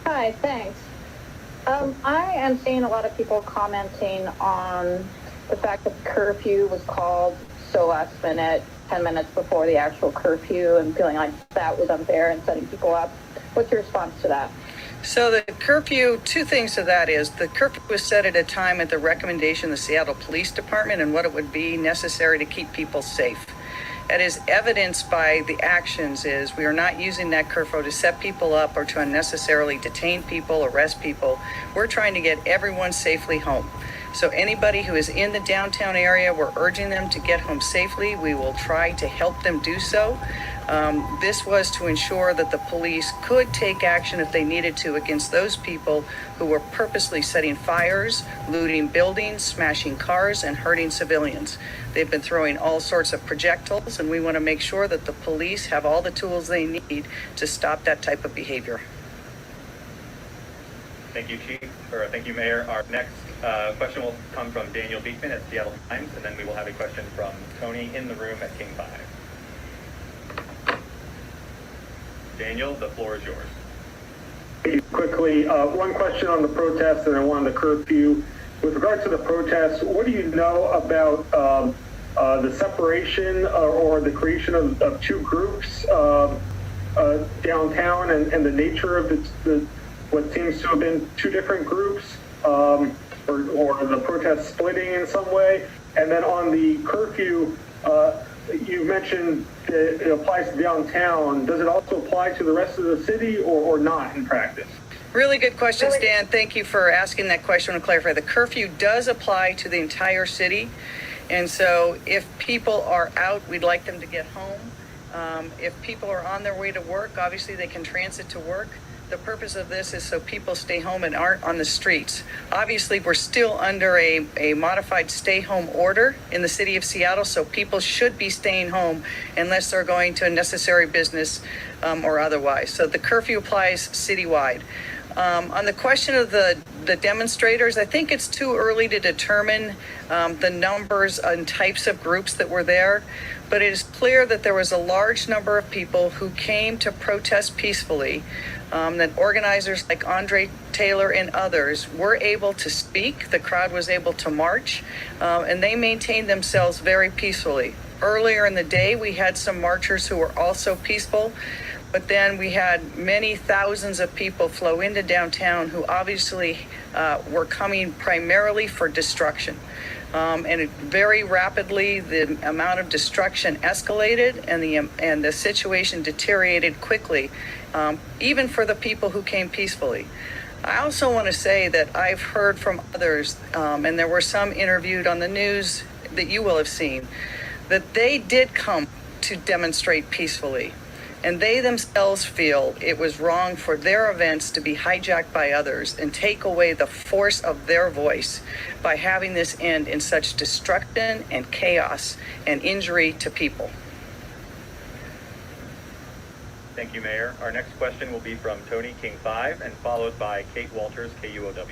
Speaker 18: Hi, thanks. I am seeing a lot of people commenting on the fact that the curfew was called so last minute, 10 minutes before the actual curfew, and feeling like that was unfair and setting people up. What's your response to that?
Speaker 13: So the curfew, two things to that is the curfew was set at a time at the recommendation of the Seattle Police Department and what it would be necessary to keep people safe. That is evidenced by the actions is we are not using that curfew to set people up or to unnecessarily detain people, arrest people. We're trying to get everyone safely home. So anybody who is in the downtown area, we're urging them to get home safely. We will try to help them do so. This was to ensure that the police could take action if they needed to against those people who were purposely setting fires, looting buildings, smashing cars, and hurting civilians. They've been throwing all sorts of projectiles, and we want to make sure that the police have all the tools they need to stop that type of behavior.
Speaker 17: Thank you, Chief, or thank you, Mayor. Our next question will come from Daniel Beekman at Seattle Times, and then we will have a question from Tony in the room at King 5. Daniel, the floor is yours.
Speaker 19: Quickly, one question on the protest and then one on the curfew. With regard to the protest, what do you know about the separation or the creation of two groups downtown and the nature of the what seems to have been two different groups, or the protest splitting in some way? And then on the curfew, you mentioned that it applies to downtown. Does it also apply to the rest of the city or not in practice?
Speaker 13: Really good question, Stan. Thank you for asking that question to clarify. The curfew does apply to the entire city. And so if people are out, we'd like them to get home. If people are on their way to work, obviously they can transit to work. The purpose of this is so people stay home and aren't on the streets. Obviously, we're still under a modified stay-home order in the city of Seattle, so people should be staying home unless they're going to a necessary business or otherwise. So the curfew applies citywide. On the question of the demonstrators, I think it's too early to determine the numbers and types of groups that were there, but it is clear that there was a large number of people who came to protest peacefully, that organizers like Andre Taylor and others were able to speak. The crowd was able to march, and they maintained themselves very peacefully. Earlier in the day, we had some marchers who were also peaceful, but then we had many thousands of people flow into downtown who obviously were coming primarily for destruction. And very rapidly, the amount of destruction escalated and the situation deteriorated quickly, even for the people who came peacefully. I also want to say that I've heard from others, and there were some interviewed on the news that you will have seen, that they did come to demonstrate peacefully. And they themselves feel it was wrong for their events to be hijacked by others and take away the force of their voice by having this end in such destruction and chaos and injury to people.
Speaker 17: Thank you, Mayor. Our next question will be from Tony King 5 and followed by Kate Walters, KUOW.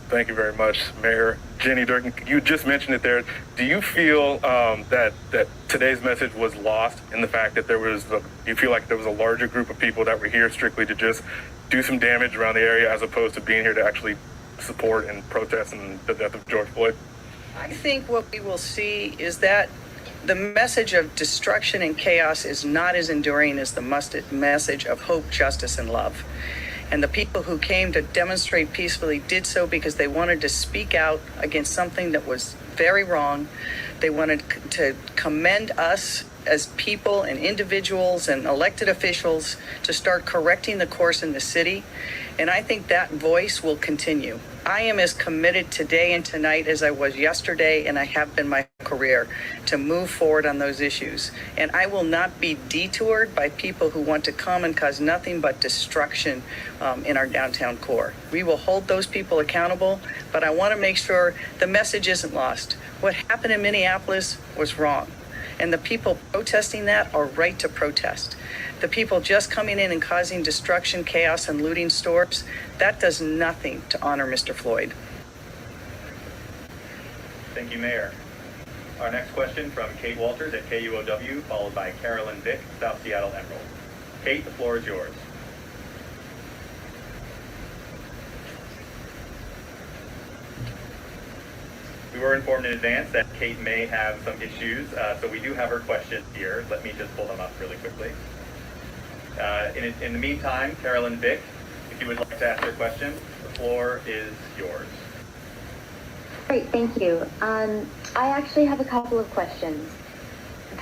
Speaker 14: Thank you very much, Mayor. Jenny Durkin, you just mentioned it there. Do you feel that today's message was lost in the fact that do you feel like there was a larger group of people that were here strictly to just do some damage around the area as opposed to being here to actually support and protest in the death of George Floyd?
Speaker 13: I think what we will see is that the message of destruction and chaos is not as enduring as the message of hope, justice, and love. And the people who came to demonstrate peacefully did so because they wanted to speak out against something that was very wrong. They wanted to commend us as people and individuals and elected officials to start correcting the course in the city. And I think that voice will continue. I am as committed today and tonight as I was yesterday, and I have been my career, to move forward on those issues. And I will not be detoured by people who want to come and cause nothing but destruction in our downtown core. We will hold those people accountable, but I want to make sure the message isn't lost. What happened in Minneapolis was wrong. And the people protesting that are right to protest. The people just coming in and causing destruction, chaos, and looting stores, that does nothing to honor Mr. Floyd.
Speaker 17: Thank you, Mayor. Our next question from Kate Walters at KUOW, followed by Carolyn Vick, South Seattle Emerald. Kate, the floor is yours. We were informed in advance that Kate may have some issues, so we do have her questions here. Let me just pull them up really quickly. In the meantime, Carolyn Vick, if you would like to ask your question, the floor is yours.
Speaker 20: Great, thank you. I actually have a couple of questions.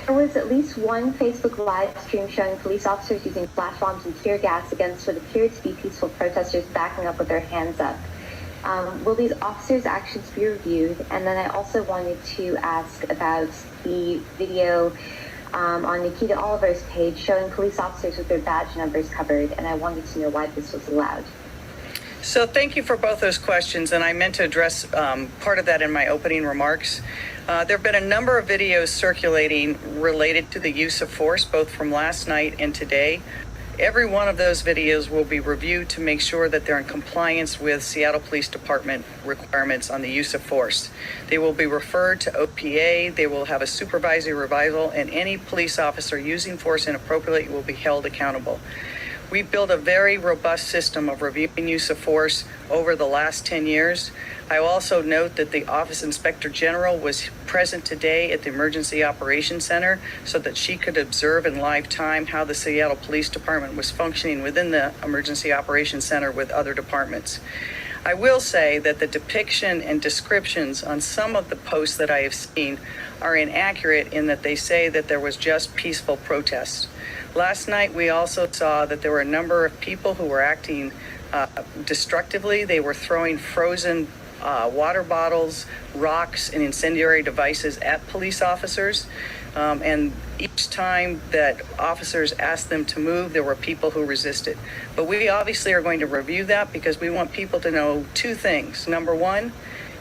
Speaker 20: There was at least one Facebook live stream showing police officers using flash bombs and tear gas against what appeared to be peaceful protesters backing up with their hands up. Will these officers' actions be reviewed? And then I also wanted to ask about the video on Nikita Oliver's page showing police officers with their badge numbers covered, and I wanted to know why this was allowed.
Speaker 13: So thank you for both those questions, and I meant to address part of that in my opening remarks. There have been a number of videos circulating related to the use of force, both from last night and today. Every one of those videos will be reviewed to make sure that they're in compliance with Seattle Police Department requirements on the use of force. They will be referred to OPA, they will have a supervisory revisal, and any police officer using force inappropriately will be held accountable. We've built a very robust system of reviewing use of force over the last 10 years. I also note that the Office Inspector General was present today at the Emergency Operations Center so that she could observe in live time how the Seattle Police Department was functioning within the Emergency Operations Center with other departments. I will say that the depiction and descriptions on some of the posts that I have seen are inaccurate in that they say that there was just peaceful protests. Last night, we also saw that there were a number of people who were acting destructively. They were throwing frozen water bottles, rocks, and incendiary devices at police officers. And each time that officers asked them to move, there were people who resisted. But we obviously are going to review that because we want people to know two things. Number one,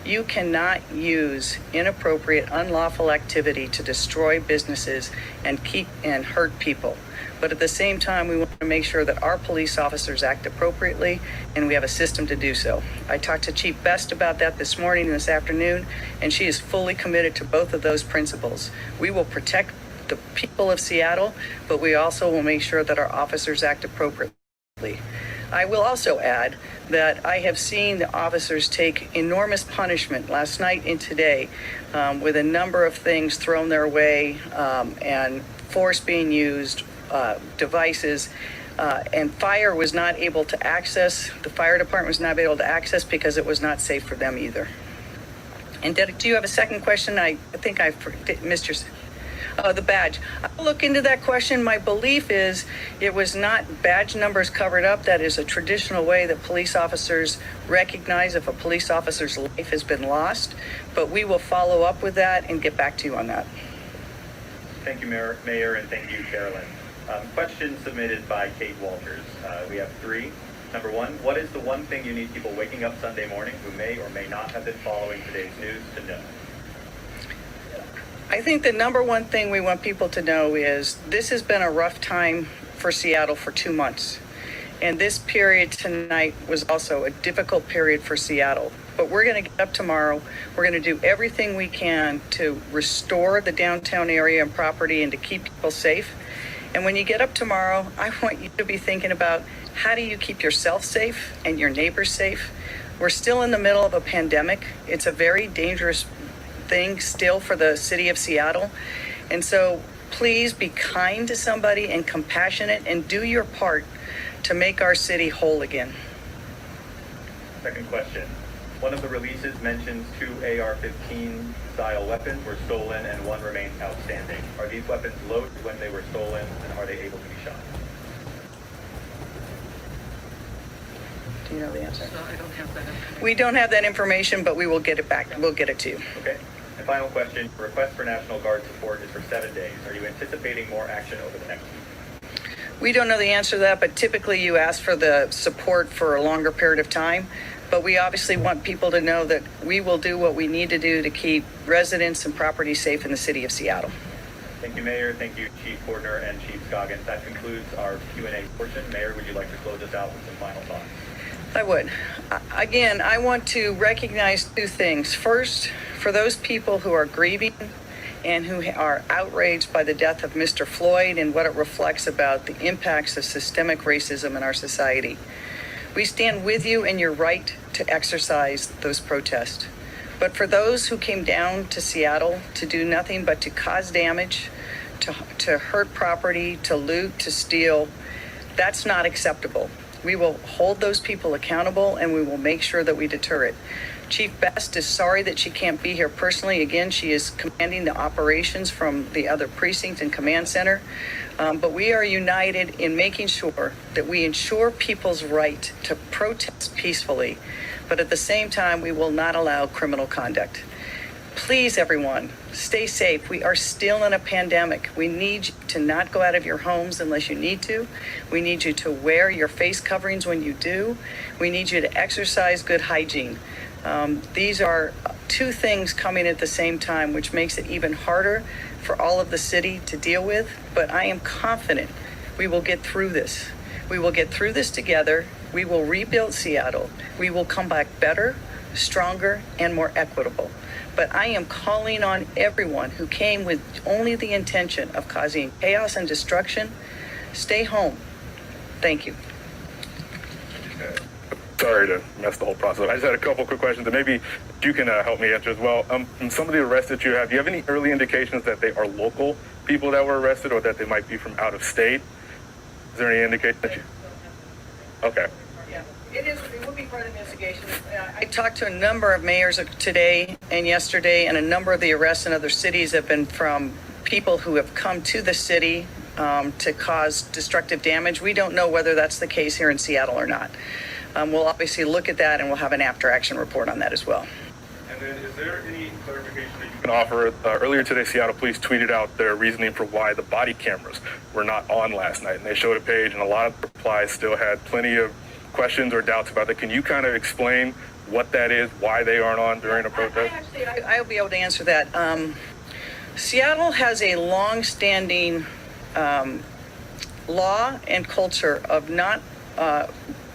Speaker 13: you cannot use inappropriate, unlawful activity to destroy businesses and hurt people. But at the same time, we want to make sure that our police officers act appropriately, and we have a system to do so. I talked to Chief Best about that this morning and this afternoon, and she is fully committed to both of those principles. We will protect the people of Seattle, but we also will make sure that our officers act appropriately. I will also add that I have seen the officers take enormous punishment last night and today with a number of things thrown their way and force being used, devices, and fire was not able to access. The fire department was not able to access because it was not safe for them either. And do you have a second question? I think I missed your... the badge. I'll look into that question. My belief is it was not badge numbers covered up. That is a traditional way that police officers recognize if a police officer's life has been lost. But we will follow up with that and get back to you on that.
Speaker 17: Thank you, Mayor, and thank you, Carolyn. Questions submitted by Kate Walters. We have 3. Number 1, what is the one thing you need people waking up Sunday morning who may or may not have been following today's news to know?
Speaker 13: I think the number one thing we want people to know is this has been a rough time for Seattle for 2 months. And this period tonight was also a difficult period for Seattle. But we're going to get up tomorrow. We're going to do everything we can to restore the downtown area and property and to keep people safe. And when you get up tomorrow, I want you to be thinking about how do you keep yourself safe and your neighbors safe. We're still in the middle of a pandemic. It's a very dangerous thing still for the city of Seattle. And so please be kind to somebody and compassionate and do your part to make our city whole again.
Speaker 17: Second question. One of the releases mentions 2 AR-15 style weapons were stolen and 1 remains outstanding. Are these weapons loaded when they were stolen, and are they able to be shot?
Speaker 13: Do you know the answer?
Speaker 15: No, I don't have that information.
Speaker 13: We don't have that information, but we will get it back. We'll get it to you.
Speaker 17: Okay. And final question. The request for National Guard support is for 7 days. Are you anticipating more action over the next week?
Speaker 13: We don't know the answer to that, but typically you ask for the support for a longer period of time. But we obviously want people to know that we will do what we need to do to keep residents and property safe in the city of Seattle.
Speaker 17: Thank you, Mayor. Thank you, Chief Cordner and Chief Scoggins. That concludes our Q&A portion. Mayor, would you like to close us out with some final thoughts?
Speaker 13: I would. Again, I want to recognize 2 things. First, for those people who are grieving and who are outraged by the death of Mr. Floyd and what it reflects about the impacts of systemic racism in our society. We stand with you in your right to exercise those protests. But for those who came down to Seattle to do nothing but to cause damage, to hurt property, to loot, to steal, that's not acceptable. We will hold those people accountable and we will make sure that we deter it. Chief Best is sorry that she can't be here personally. Again, she is commanding the operations from the other precinct and command center. But we are united in making sure that we ensure people's right to protest peacefully, but at the same time, we will not allow criminal conduct. Please, everyone, stay safe. We are still in a pandemic. We need you to not go out of your homes unless you need to. We need you to wear your face coverings when you do. We need you to exercise good hygiene. These are 2 things coming at the same time, which makes it even harder for all of the city to deal with. But I am confident we will get through this. We will get through this together. We will rebuild Seattle. We will come back better, stronger, and more equitable. But I am calling on everyone who came with only the intention of causing chaos and destruction, stay home. Thank you.
Speaker 14: Sorry to mess the whole process up. I just had a couple quick questions that maybe you can help me answer as well. From some of the arrests that you have, do you have any early indications that they are local people that were arrested or that they might be from out of state? Is there any indication that you... Okay.
Speaker 13: Yeah, it will be part of the investigation. I talked to a number of mayors today and yesterday, and a number of the arrests in other cities have been from people who have come to the city to cause destructive damage. We don't know whether that's the case here in Seattle or not. We'll obviously look at that and we'll have an after-action report on that as well.
Speaker 14: And then is there any clarification that you can offer? Earlier today, Seattle Police tweeted out their reasoning for why the body cameras were not on last night. And they showed a page and a lot of replies still had plenty of questions or doubts about that. Can you kind of explain what that is, why they aren't on during a protest?
Speaker 13: I'll be able to answer that. Seattle has a long-standing law and culture of not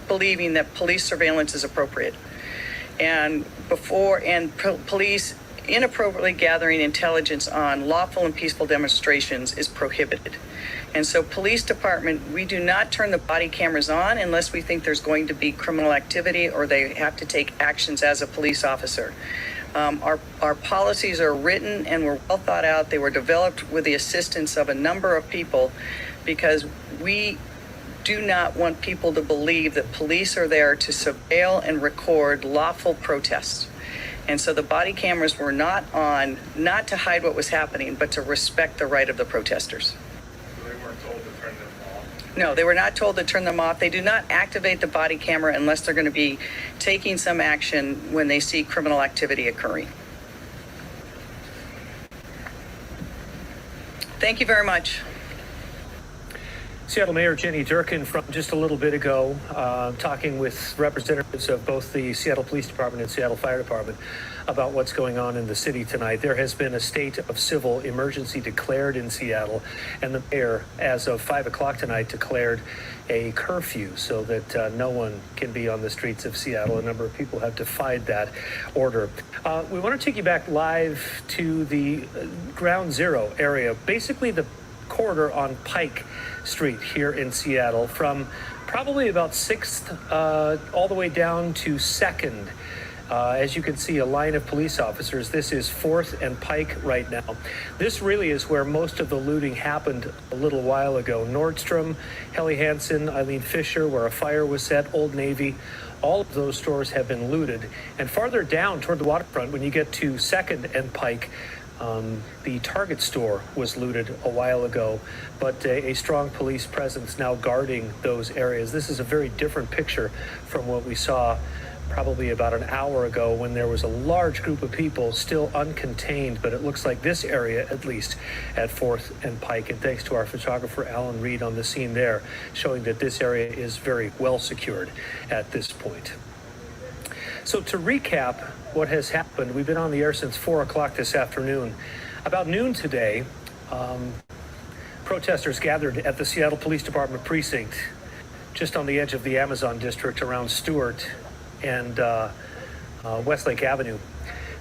Speaker 13: believing that police surveillance is appropriate. And police inappropriately gathering intelligence on lawful and peaceful demonstrations is prohibited. And so police department, we do not turn the body cameras on unless we think there's going to be criminal activity or they have to take actions as a police officer. Our policies are written and were well thought out. They were developed with the assistance of a number of people because we do not want people to believe that police are there to surveil and record lawful protests. And so the body cameras were not on, not to hide what was happening, but to respect the right of the protesters.
Speaker 14: So they weren't told to turn them off?
Speaker 13: No, they were not told to turn them off. They do not activate the body camera unless they're going to be taking some action when they see criminal activity occurring. Thank you very much.
Speaker 2: Seattle Mayor Jenny Durkan from just a little bit ago, talking with representatives of both the Seattle Police Department and Seattle Fire Department about what's going on in the city tonight. There has been a state of civil emergency declared in Seattle, and the mayor, as of 5 o'clock tonight, declared a curfew so that no one can be on the streets of Seattle. A number of people have defied that order. We want to take you back live to the Ground Zero area, basically the corridor on Pike Street here in Seattle, from probably about 6th all the way down to 2nd. As you can see, a line of police officers. This is 4th and Pike right now. This really is where most of the looting happened a little while ago. Nordstrom, Helly Hansen, Eileen Fisher, where a fire was set, Old Navy, all of those stores have been looted. And farther down toward the waterfront, when you get to 2nd and Pike, the Target store was looted a while ago, but a strong police presence now guarding those areas. This is a very different picture from what we saw probably about an hour ago, when there was a large group of people still uncontained, but it looks like this area, at least at 4th and Pike. And thanks to our photographer, Alan Reed, on the scene there, showing that this area is very well secured at this point. So to recap what has happened, we've been on the air since 4 o'clock this afternoon. About noon today, protesters gathered at the Seattle Police Department precinct, just on the edge of the Amazon district around Stewart and Westlake Avenue.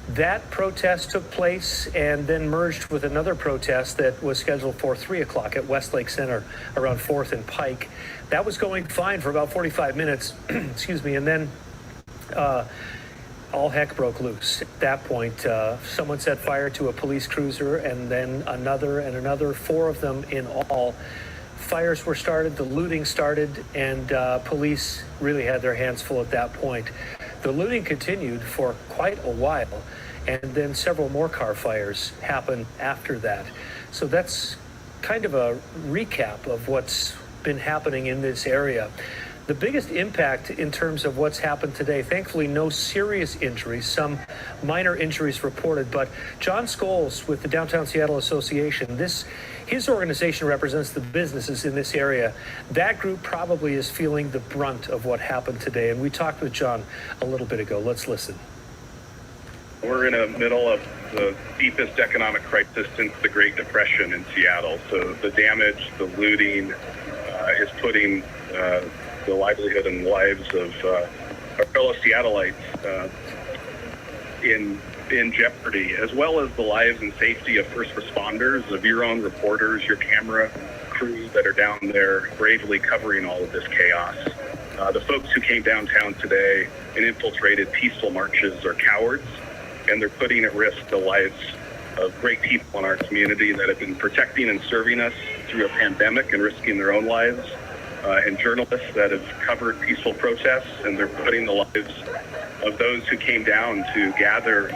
Speaker 2: That protest took place and then merged with another protest that was scheduled for 3 o'clock at Westlake Center around 4th and Pike. That was going fine for about 45 minutes, excuse me, and then all heck broke loose. At that point, someone set fire to a police cruiser, and then another and another, 4 of them in all. Fires were started, the looting started, and police really had their hands full at that point. The looting continued for quite a while, and then several more car fires happened after that. So that's kind of a recap of what's been happening in this area. The biggest impact in terms of what's happened today, thankfully no serious injuries, some minor injuries reported, but John Scholes with the Downtown Seattle Association, his organization represents the businesses in this area. That group probably is feeling the brunt of what happened today, and we talked with John a little bit ago. Let's listen.
Speaker 1: We're in the middle of the deepest economic crisis since the Great Depression in Seattle. So the damage, the looting is putting the livelihood and lives of our fellow Seattleites in jeopardy, as well as the lives and safety of first responders, of your own reporters, your camera crews that are down there bravely covering all of this chaos. The folks who came downtown today and infiltrated peaceful marches are cowards, and they're putting at risk the lives of great people in our community that have been protecting and serving us through a pandemic and risking their own lives, and journalists that have covered peaceful protests, and they're putting the lives of those who came down to gather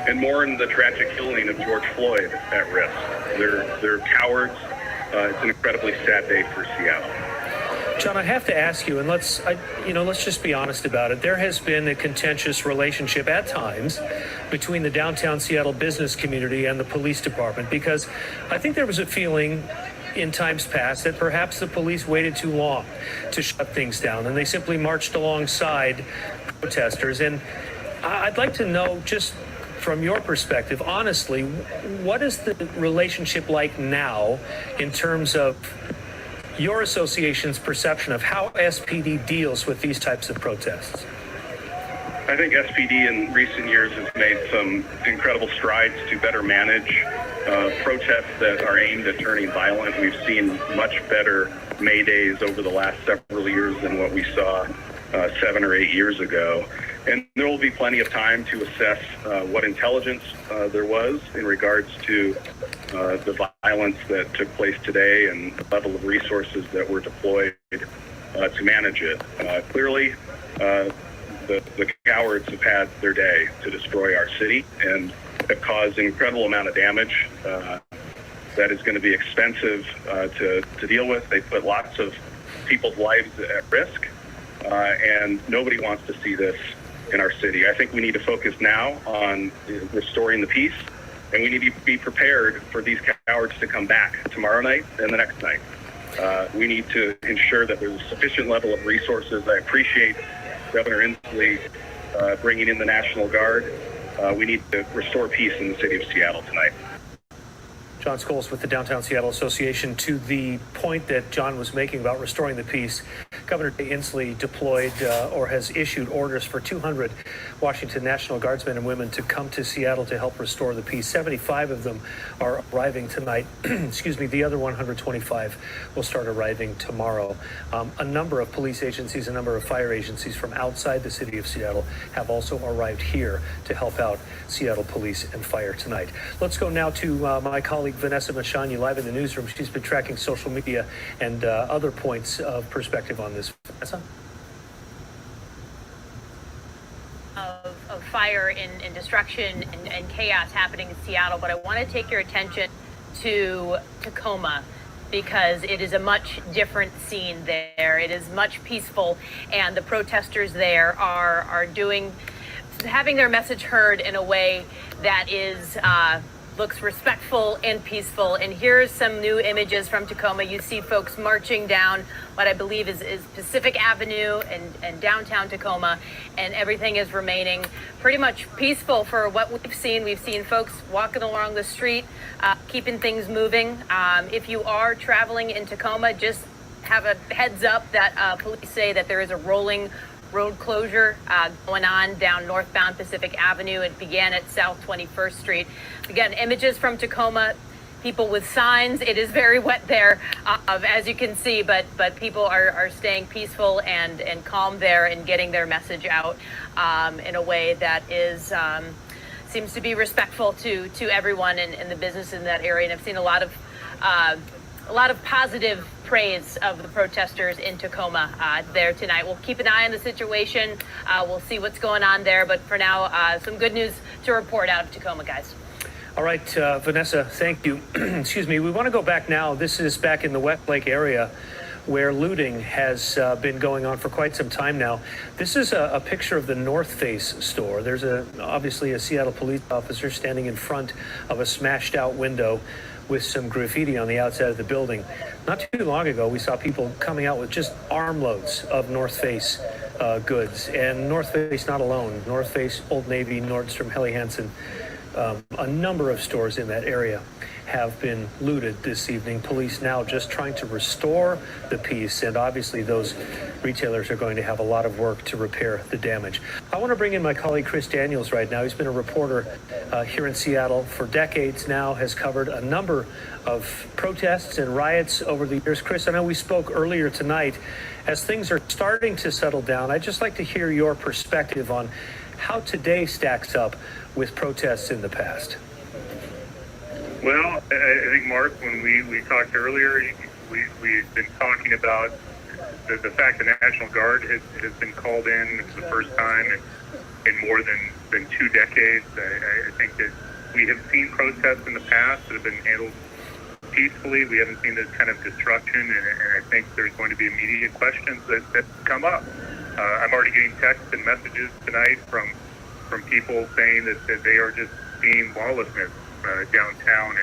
Speaker 1: and mourn the tragic killing of George Floyd at risk. They're cowards. It's an incredibly sad day for Seattle.
Speaker 2: John, I have to ask you, and let's just be honest about it. There has been a contentious relationship at times between the downtown Seattle business community and the police department, because I think there was a feeling in times past that perhaps the police waited too long to shut things down, and they simply marched alongside protesters. And I'd like to know, just from your perspective, honestly, what is the relationship like now in terms of your association's perception of how SPD deals with these types of protests?
Speaker 1: I think SPD in recent years has made some incredible strides to better manage protests that are aimed at turning violent. We've seen much better May Days over the last several years than what we saw 7 or 8 years ago. And there will be plenty of time to assess what intelligence there was in regards to the violence that took place today and the level of resources that were deployed to manage it. Clearly, the cowards have had their day to destroy our city and have caused an incredible amount of damage that is going to be expensive to deal with. They put lots of people's lives at risk, and nobody wants to see this in our city. I think we need to focus now on restoring the peace, and we need to be prepared for these cowards to come back tomorrow night and the next night. We need to ensure that there's a sufficient level of resources. I appreciate Governor Inslee bringing in the National Guard. We need to restore peace in the city of Seattle tonight.
Speaker 2: John Scholes with the Downtown Seattle Association. To the point that John was making about restoring the peace, Governor Inslee deployed or has issued orders for 200 Washington National Guardsmen and women to come to Seattle to help restore the peace. 75 of them are arriving tonight. Excuse me. The other 125 will start arriving tomorrow. A number of police agencies, a number of fire agencies from outside the city of Seattle have also arrived here to help out Seattle police and fire tonight. Let's go now to my colleague Vanessa Mashani live in the newsroom. She's been tracking social media and other points of perspective on this. Vanessa?
Speaker 3: Of fire and destruction and chaos happening in Seattle, but I want to take your attention to Tacoma, because it is a much different scene there. It is much peaceful, and the protesters there are having their message heard in a way that is looks respectful and peaceful. And here's some new images from Tacoma. You see folks marching down what I believe is Pacific Avenue and downtown Tacoma, and everything is remaining pretty much peaceful for what we've seen. We've seen folks walking along the street, keeping things moving. If you are traveling in Tacoma, just have a heads up that police say that there is a rolling road closure going on down northbound Pacific Avenue. It began at South 21st Street. Again, images from Tacoma, people with signs. It is very wet there, as you can see, but people are staying peaceful and calm there and getting their message out in a way that is seems to be respectful to everyone in the business in that area. And I've seen a lot of positive praise of the protesters in Tacoma there tonight. We'll keep an eye on the situation. We'll see what's going on there. But for now, some good news to report out of Tacoma, guys.
Speaker 2: All right, Vanessa, thank you. Excuse me. We want to go back now. This is back in the Westlake area where looting has been going on for quite some time now. This is a picture of the North Face store. There's obviously a Seattle police officer standing in front of a smashed out window with some graffiti on the outside of the building. Not too long ago, we saw people coming out with just armloads of North Face goods. And North Face not alone. North Face, Old Navy, Nordstrom, Helly Hansen, a number of stores in that area have been looted this evening. Police now just trying to restore the peace, and obviously those retailers are going to have a lot of work to repair the damage. I want to bring in my colleague Chris Daniels right now. He's been a reporter here in Seattle for decades now, has covered a number of protests and riots over the years. Chris, I know we spoke earlier tonight. As things are starting to settle down, I'd just like to hear your perspective on how today stacks up with protests in the past.
Speaker 21: Well, I think, Mark, when we talked earlier, we've been talking about the fact the National Guard has been called in for the first time in more than 2 decades. I think that we have seen protests in the past that have been handled peacefully. We haven't seen this kind of destruction, and I think there's going to be immediate questions that come up. I'm already getting texts and messages tonight from people saying that they are just seeing lawlessness downtown,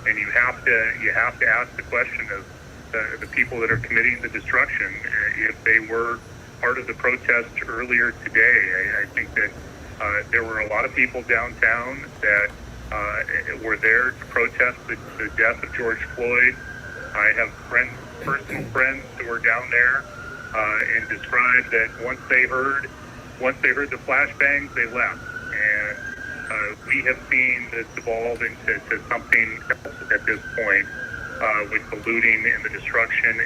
Speaker 21: and you have to ask the question of the people that are committing the destruction if they were part of the protest earlier today. I think that there were a lot of people downtown that were there to protest the death of George Floyd. I have personal friends who were down there and described that once they heard the flashbangs, they left. And we have seen this evolve into something else at this point with the looting and the destruction.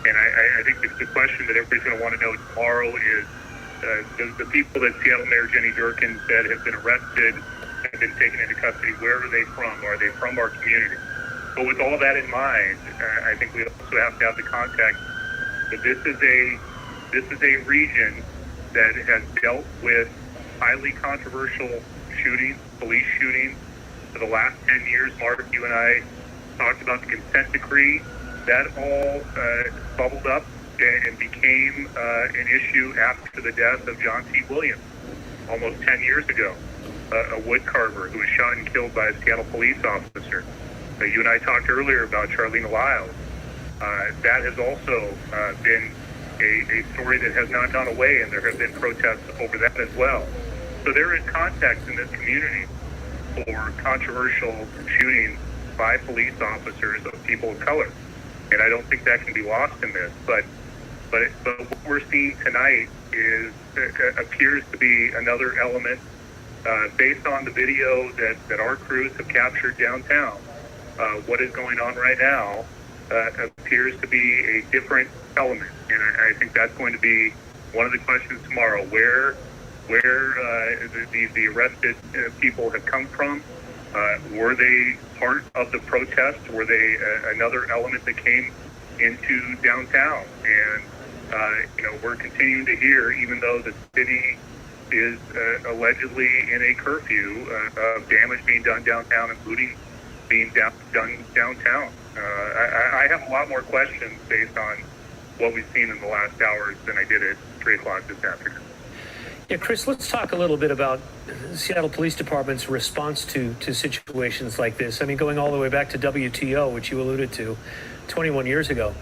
Speaker 21: And I think the question that everybody's going to want to know tomorrow is the people that Seattle Mayor Jenny Durkan said have been arrested and been taken into custody, where are they from? Are they from our community? But with all that in mind, I think we also have to have the context that this is a region that has dealt with highly controversial shootings, police shootings, for the last 10 years. Mark, you and I talked about the consent decree. That all bubbled up and became an issue after the death of John T. Williams almost 10 years ago, a wood carver who was shot and killed by a Seattle police officer. You and I talked earlier about Charlene Lyles. That has also been a story that has not gone away, and there have been protests over that as well. So there is context in this community for controversial shootings by police officers of people of color, and I don't think that can be lost in this. But what we're seeing tonight appears to be another element based on the video that our crews have captured downtown. What is going on right now appears to be a different element, and I think that's going to be one of the questions tomorrow: where the arrested people have come from. Were they part of the protest? Were they another element that came into downtown? And we're continuing to hear, even though the city is allegedly in a curfew, of damage being done downtown and looting being done downtown. I have a lot more questions based on what we've seen in the last hours than I did at 3 o'clock this afternoon.
Speaker 2: Yeah, Chris, let's talk a little bit about the Seattle Police Department's response to situations like this. I mean, going all the way back to WTO, which you alluded to 21 years ago.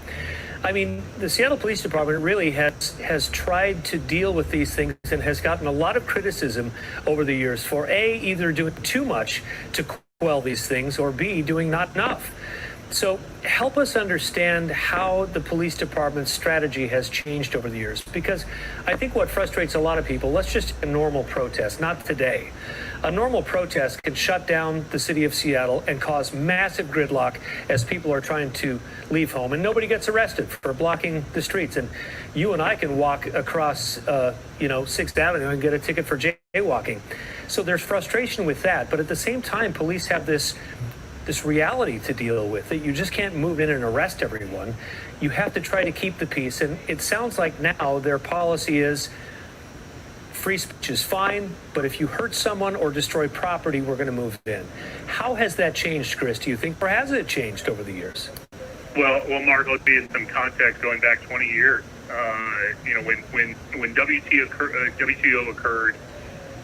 Speaker 2: I mean, the Seattle Police Department really has tried to deal with these things and has gotten a lot of criticism over the years for A, either doing too much to quell these things, or B, doing not enough. So help us understand how the police department's strategy has changed over the years, because I think what frustrates a lot of people, let's just a normal protest, not today. A normal protest can shut down the city of Seattle and cause massive gridlock as people are trying to leave home, and nobody gets arrested for blocking the streets. And you and I can walk across, 6th Avenue and get a ticket for jaywalking. So there's frustration with that. But at the same time, police have this reality to deal with, that you just can't move in and arrest everyone. You have to try to keep the peace. And it sounds like now their policy is free speech is fine, but if you hurt someone or destroy property, we're going to move in. How has that changed, Chris, do you think? Or has it changed over the years?
Speaker 21: Well, Mark, let's be in some context going back 20 years. When WTO occurred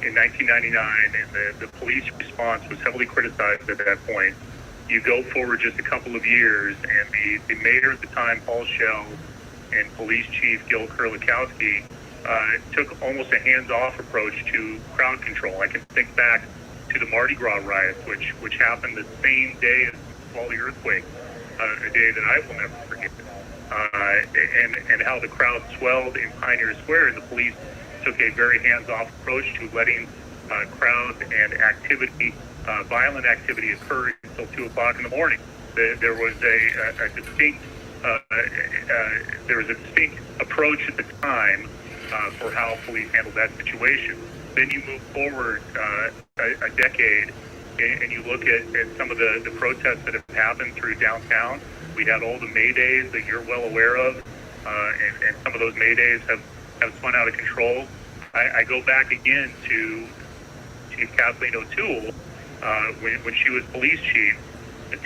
Speaker 21: in 1999, and the police response was heavily criticized at that point. You go forward just a couple of years, and the mayor at the time, Paul Schell, and police chief Gil Kurlikowski took almost a hands-off approach to crowd control. I can think back to the Mardi Gras riots, which happened the same day as the Swalley earthquake, a day that I will never forget. And how the crowd swelled in Pioneer Square, and the police took a very hands-off approach to letting crowds and violent activity occur until 2 o'clock in the morning. There was a distinct approach at the time for how police handled that situation. Then you move forward a decade, and you look at some of the protests that have happened through downtown. We had all the May Days that you're well aware of, and some of those May Days have spun out of control. I go back again to Chief Kathleen O'Toole when she was police chief,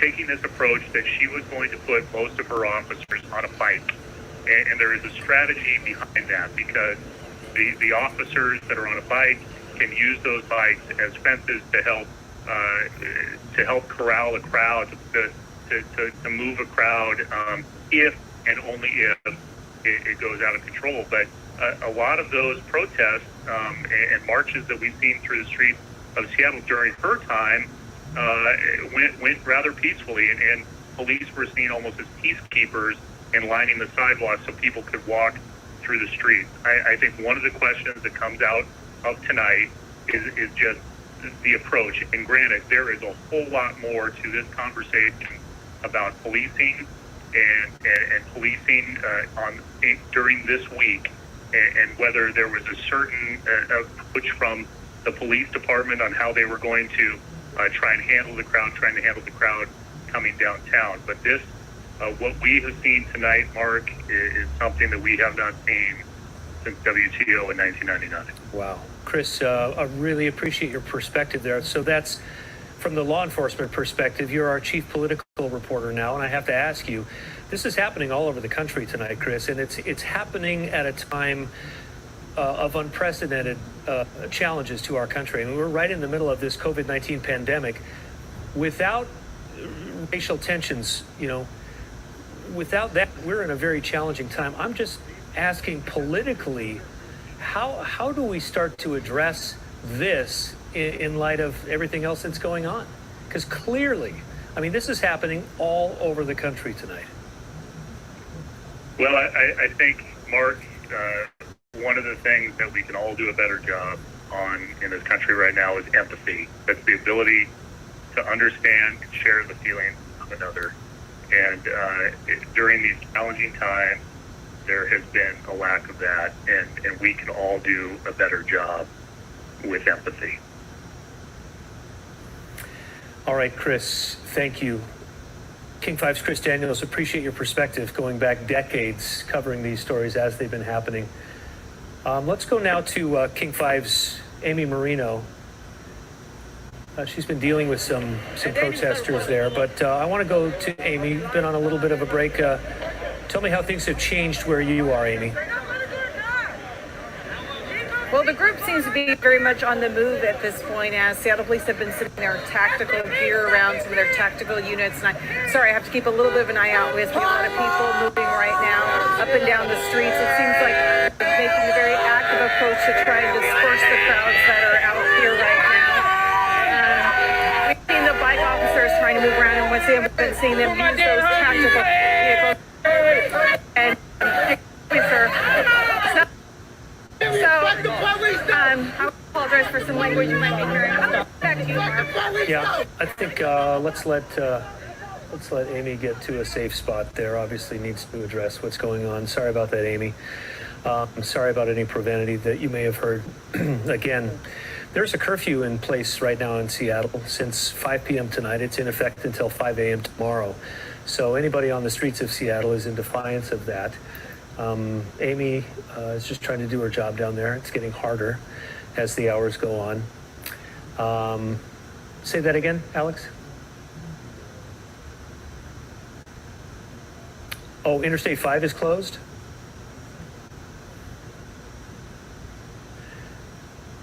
Speaker 21: taking this approach that she was going to put most of her officers on a bike. And there is a strategy behind that, because the officers that are on a bike can use those bikes as fences to help corral a crowd, to move a crowd if and only if it goes out of control. But a lot of those protests and marches that we've seen through the streets of Seattle during her time went rather peacefully, and police were seen almost as peacekeepers in lining the sidewalks so people could walk through the streets. I think one of the questions that comes out of tonight is just the approach. And granted, there is a whole lot more to this conversation about policing and policing during this week, and whether there was a certain approach from the police department on how they were going to trying to handle the crowd coming downtown. But this, what we have seen tonight, Mark, is something that we have not seen since WTO in 1999.
Speaker 2: Wow. Chris, I really appreciate your perspective there. So that's from the law enforcement perspective. You're our chief political reporter now, and I have to ask you, this is happening all over the country tonight, Chris, and it's happening at a time of unprecedented challenges to our country. I mean, we're right in the middle of this COVID-19 pandemic. Without racial tensions, without that, we're in a very challenging time. I'm just asking politically, how do we start to address this in light of everything else that's going on? Because clearly, I mean, this is happening all over the country tonight.
Speaker 21: Well, I think, Mark, one of the things that we can all do a better job on in this country right now is empathy. That's the ability to understand and share the feelings of another. And during these challenging times, there has been a lack of that, and we can all do a better job with empathy.
Speaker 2: All right, Chris, thank you. King 5's Chris Daniels, appreciate your perspective going back decades covering these stories as they've been happening. Let's go now to King 5's Amy Marino. She's been dealing with some protesters there, but I want to go to Amy. You've been on a little bit of a break. Tell me how things have changed where you are, Amy.
Speaker 12: Well, the group seems to be very much on the move at this point, as Seattle police have been sending their tactical gear around, some of their tactical units. And I have to keep a little bit of an eye out. We have a lot of people moving right now up and down the streets. It seems like they're making a very active approach to try and disperse the crowds that are out here right now. We've seen the bike officers trying to move around, and once they have been seeing them use those tactical vehicles. And I apologize for some language you might be hearing. Back to you, Mark.
Speaker 2: Yeah, I think let's let Amy get to a safe spot there. Obviously needs to address what's going on. Sorry about that, Amy. I'm sorry about any profanity that you may have heard. Again, there's a curfew in place right now in Seattle since 5 p.m. tonight. It's in effect until 5 a.m. tomorrow. So anybody on the streets of Seattle is in defiance of that. Amy is just trying to do her job down there. It's getting harder as the hours go on. Say that again, Alex? Oh, Interstate 5 is closed?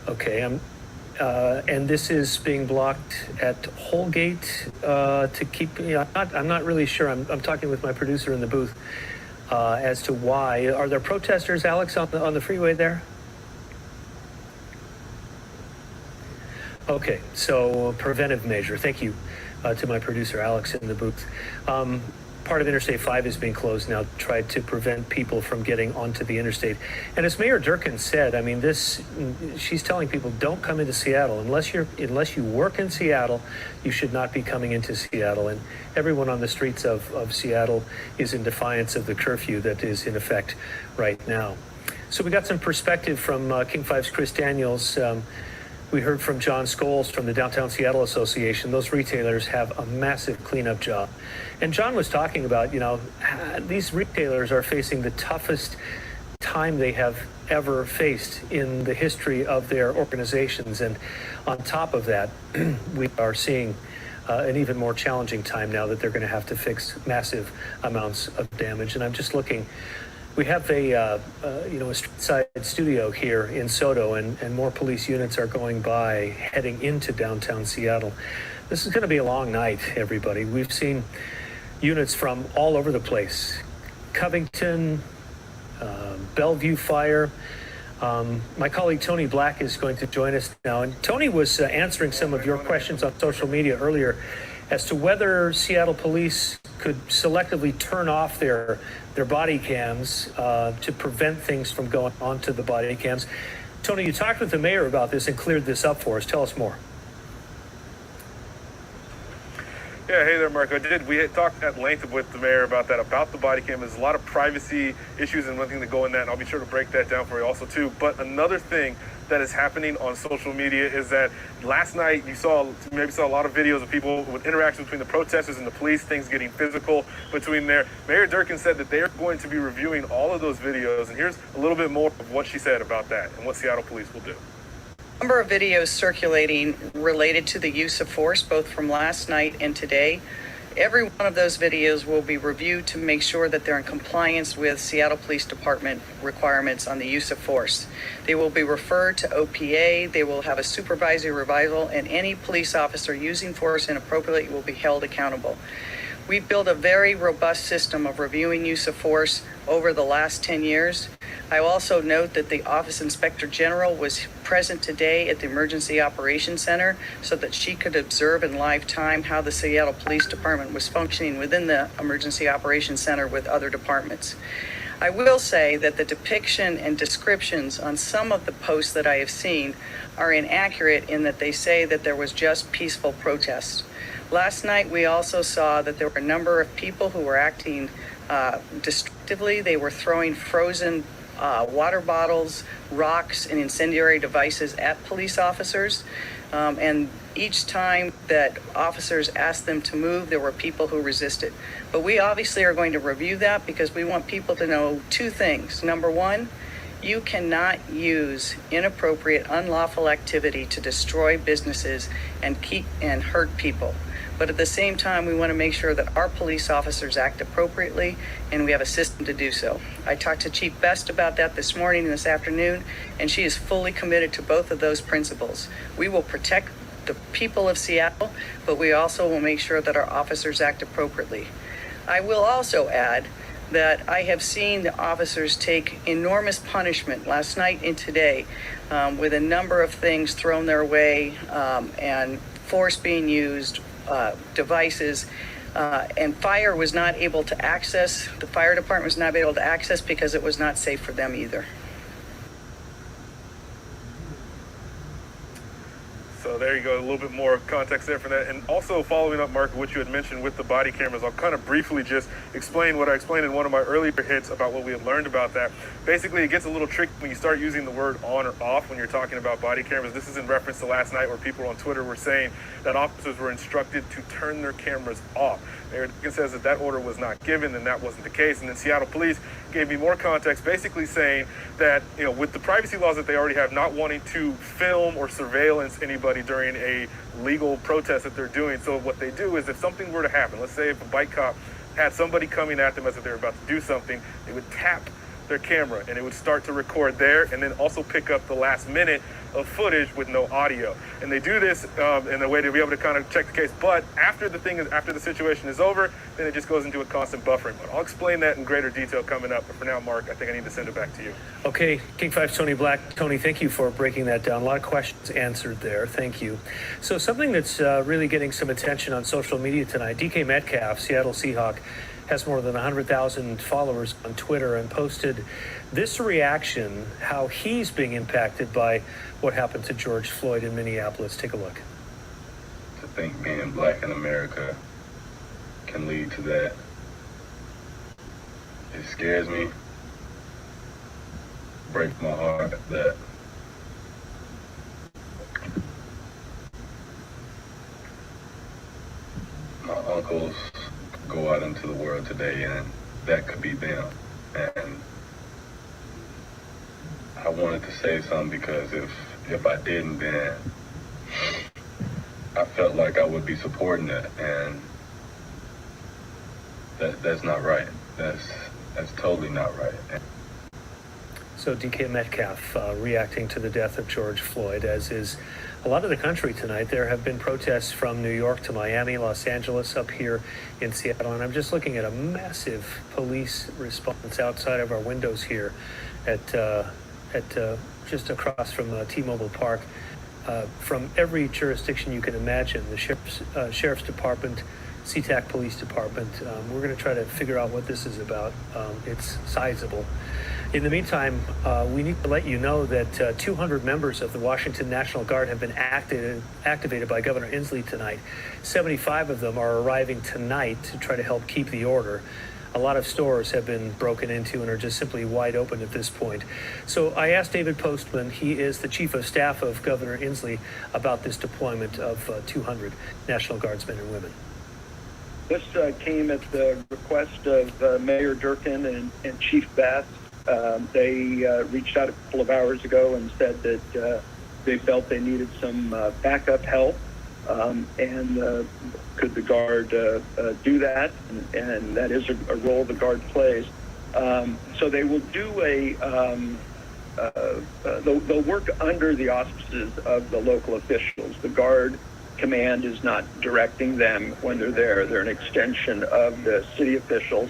Speaker 2: Okay, and this is being blocked at Holgate to keep. I'm not really sure. I'm talking with my producer in the booth as to why. Are there protesters, Alex, on the freeway there? Okay, so preventive measure. Thank you to my producer Alex in the booth. Part of Interstate 5 is being closed now to try to prevent people from getting onto the interstate. And as Mayor Durkin said, I mean, she's telling people don't come into Seattle unless you work in Seattle. You should not be coming into Seattle. And everyone on the streets of Seattle is in defiance of the curfew that is in effect right now. So we got some perspective from King 5's Chris Daniels. We heard from John Scholes from the Downtown Seattle Association. Those retailers have a massive cleanup job. And John was talking about, these retailers are facing the toughest time they have ever faced in the history of their organizations. And on top of that, we are seeing an even more challenging time now that they're going to have to fix massive amounts of damage. And I'm just looking. We have a street side studio here in SoDo, and more police units are going by heading into downtown Seattle. This is going to be a long night, everybody. We've seen units from all over the place. Covington, Bellevue Fire. My colleague Tony Black is going to join us now. And Tony was answering some of your questions on social media earlier as to whether Seattle police could selectively turn off their body cams to prevent things from going onto the body cams. Tony, you talked with the mayor about this and cleared this up for us. Tell us more.
Speaker 14: Yeah, hey there, Mark. I did. We had talked at length with the mayor about that, about the body cam. There's a lot of privacy issues and one thing to go in that, and I'll be sure to break that down for you also, too. But another thing that is happening on social media is that last night you maybe saw a lot of videos of people with interactions between the protesters and the police, things getting physical between there. Mayor Durkin said that they are going to be reviewing all of those videos, and here's a little bit more of what she said about that and what Seattle police will do.
Speaker 13: Number of videos circulating related to the use of force, both from last night and today. Every one of those videos will be reviewed to make sure that they're in compliance with Seattle Police Department requirements on the use of force. They will be referred to OPA. They will have a supervisory revival, and any police officer using force inappropriately will be held accountable. We've built a very robust system of reviewing use of force over the last 10 years. I also note that the Office Inspector General was present today at the Emergency Operations Center so that she could observe in live time how the Seattle Police Department was functioning within the Emergency Operations Center with other departments. I will say that the depiction and descriptions on some of the posts that I have seen are inaccurate in that they say that there was just peaceful protests. Last night, we also saw that there were a number of people who were acting destructively. They were throwing frozen water bottles, rocks, and incendiary devices at police officers. And each time that officers asked them to move, there were people who resisted. But we obviously are going to review that because we want people to know two things. Number one, you cannot use inappropriate, unlawful activity to destroy businesses and hurt people. But at the same time, we want to make sure that our police officers act appropriately, and we have a system to do so. I talked to Chief Best about that this morning and this afternoon, and she is fully committed to both of those principles. We will protect the people of Seattle, but we also will make sure that our officers act appropriately. I will also add that I have seen the officers take enormous punishment last night and today with a number of things thrown their way and force being used, devices, and fire was not able to access. The fire department was not able to access because it was not safe for them either.
Speaker 14: So there you go, a little bit more context there for that. And also following up, Mark, what you had mentioned with the body cameras, I'll kind of briefly just explain what I explained in one of my earlier hits about what we had learned about that. Basically, it gets a little tricky when you start using the word on or off when you're talking about body cameras. This is in reference to last night where people on Twitter were saying that officers were instructed to turn their cameras off. Mayor Durkan says that order was not given, and that wasn't the case. And then Seattle Police gave me more context, basically saying that, with the privacy laws that they already have, not wanting to film or surveillance anybody during a legal protest that they're doing. So what they do is if something were to happen, let's say if a bike cop had somebody coming at them as if they were about to do something, they would tap their camera and it would start to record there and then also pick up the last minute of footage with no audio. And they do this in a way to be able to kind of check the case. But after the situation is over, then it just goes into a constant buffering mode. I'll explain that in greater detail coming up. But for now, Mark, I think I need to send it back to you.
Speaker 2: Okay, King 5's Tony Black. Tony, thank you for breaking that down. A lot of questions answered there. Thank you. So something that's really getting some attention on social media tonight, DK Metcalf, Seattle Seahawk, has more than 100,000 followers on Twitter and posted this reaction, how he's being impacted by what happened to George Floyd in Minneapolis. Take a look.
Speaker 7: To think being black in America can lead to that, it scares me, breaks my heart that my uncles go out into the world today and that could be them. And I wanted to say something because if I didn't, then I felt like I would be supporting that, and that's not right. That's totally not right.
Speaker 2: So DK Metcalf reacting to the death of George Floyd, as is a lot of the country tonight. There have been protests from New York to Miami, Los Angeles, up here in Seattle, and I'm just looking at a massive police response outside of our windows here at just across from T-Mobile Park. From every jurisdiction you can imagine, the Sheriff's Department, SeaTac Police Department. We're going to try to figure out what this is about. It's sizable. In the meantime, we need to let you know that 200 members of the Washington National Guard have been activated by Governor Inslee tonight. 75 of them are arriving tonight to try to help keep the order. A lot of stores have been broken into and are just simply wide open at this point. So I asked David Postman, he is the Chief of Staff of Governor Inslee, about this deployment of 200 National Guardsmen and women.
Speaker 22: This came at the request of Mayor Durkan and Chief Best. They reached out a couple of hours ago and said that they felt they needed some backup help, and could the Guard do that? And that is a role the Guard plays. So they will do they'll work under the auspices of the local officials. The Guard command is not directing them when they're there. They're an extension of the city officials.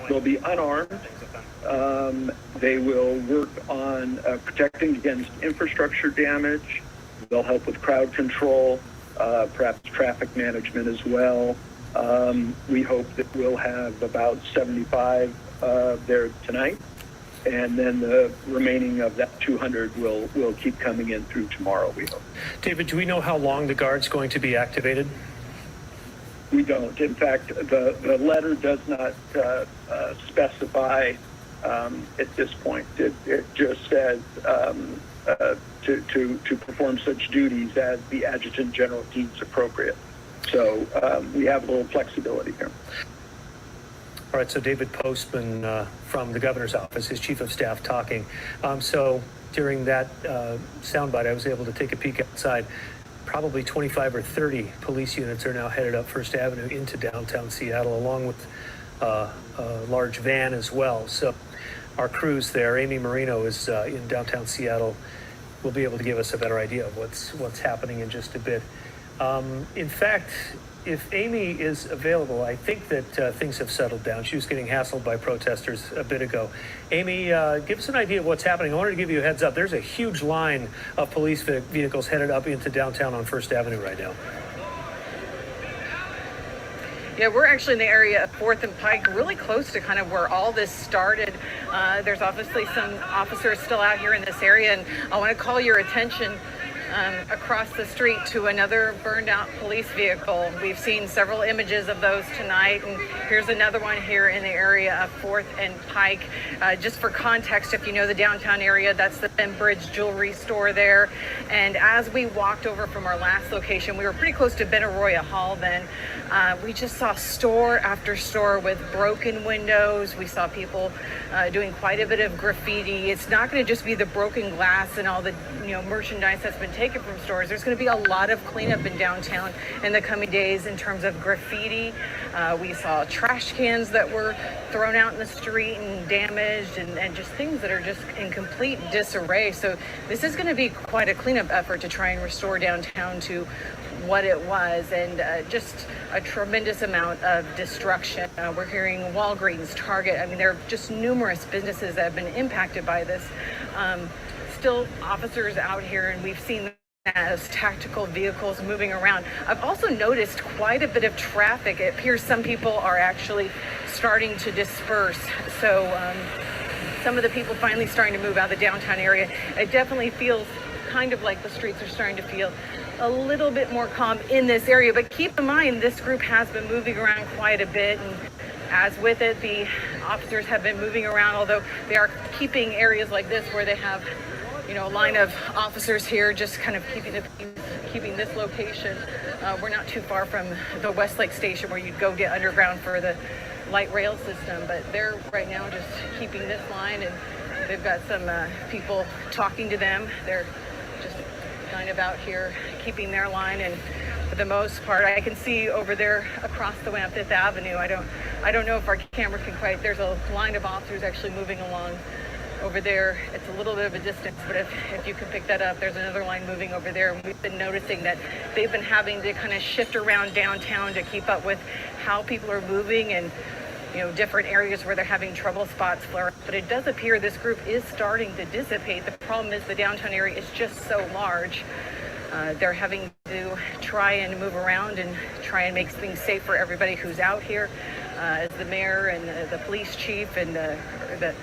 Speaker 22: They'll be unarmed. They will work on protecting against infrastructure damage. They'll help with crowd control, perhaps traffic management as well. We hope that we'll have about 75 there tonight, and then the remaining of that 200 will keep coming in through tomorrow, we hope.
Speaker 2: David, do we know how long the Guard's going to be activated?
Speaker 22: We don't. In fact, the letter does not specify at this point. It just says to perform such duties as the Adjutant General deems appropriate. So we have a little flexibility here.
Speaker 2: All right, so David Postman from the governor's office, his chief of staff, talking. So during that soundbite, I was able to take a peek outside. Probably 25 or 30 police units are now headed up First Avenue into downtown Seattle, along with a large van as well. So our crews there, Amy Marino, is in downtown Seattle, will be able to give us a better idea of what's happening in just a bit. In fact, if Amy is available, I think that things have settled down. She was getting hassled by protesters a bit ago. Amy, give us an idea of what's happening. I wanted to give you a heads up. There's a huge line of police vehicles headed up into downtown on First Avenue right now.
Speaker 12: Yeah, we're actually in the area of 4th and Pike, really close to kind of where all this started. There's obviously some officers still out here in this area, and I want to call your attention across the street to another burned out police vehicle. We've seen several images of those tonight, and here's another one here in the area of 4th and Pike. Just for context, if you know the downtown area, that's the Bridge jewelry store there. And as we walked over from our last location, we were pretty close to Benaroya Hall then. We just saw store after store with broken windows. We saw people doing quite a bit of graffiti. It's not going to just be the broken glass and all the merchandise that's been taken from stores. There's going to be a lot of cleanup in downtown in the coming days in terms of graffiti. We saw trash cans that were thrown out in the street and damaged, and just things that are just in complete disarray. So this is going to be quite a cleanup effort to try and restore downtown to what it was, and just a tremendous amount of destruction. We're hearing Walgreens, Target. I mean, there are just numerous businesses that have been impacted by this. Still officers out here, and we've seen as tactical vehicles moving around. I've also noticed quite a bit of traffic. It appears some people are actually starting to disperse. So some of the people finally starting to move out of the downtown area. It definitely feels kind of like the streets are starting to feel a little bit more calm in this area. But keep in mind, this group has been moving around quite a bit, and as with it, the officers have been moving around, although they are keeping areas like this where they have a line of officers here just kind of keeping this location. We're not too far from the Westlake station where you'd go get underground for the light rail system, but they're right now just keeping this line, and they've got some people talking to them. They're just kind of out here keeping their line, and for the most part, I can see over there across the way on Fifth Avenue. I don't know if our camera can quite. There's a line of officers actually moving along over there. It's a little bit of a distance, but if you can pick that up, there's another line moving over there. And we've been noticing that they've been having to kind of shift around downtown to keep up with how people are moving, and different areas where they're having trouble spots flare up. But it does appear this group is starting to dissipate. The problem is the downtown area is just so large. They're having to try and move around and try and make things safe for everybody who's out here. As the mayor and the police chief and the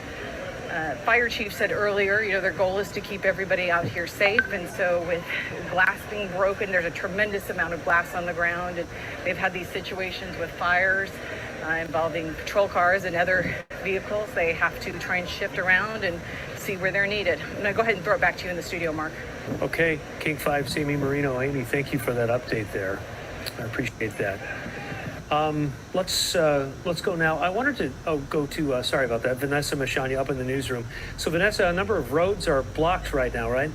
Speaker 12: fire chief said earlier, their goal is to keep everybody out here safe. And so with glass being broken, there's a tremendous amount of glass on the ground. And they've had these situations with fires involving patrol cars and other vehicles. They have to try and shift around and see where they're needed. I'm going to go ahead and throw it back to you in the studio, Mark.
Speaker 2: Okay, King 5's Amy Marino. Amy, thank you for that update there. I appreciate that. Let's go now. I wanted to go to, sorry about that, Vanessa Mashania up in the newsroom. So Vanessa, a number of roads are blocked right now, right?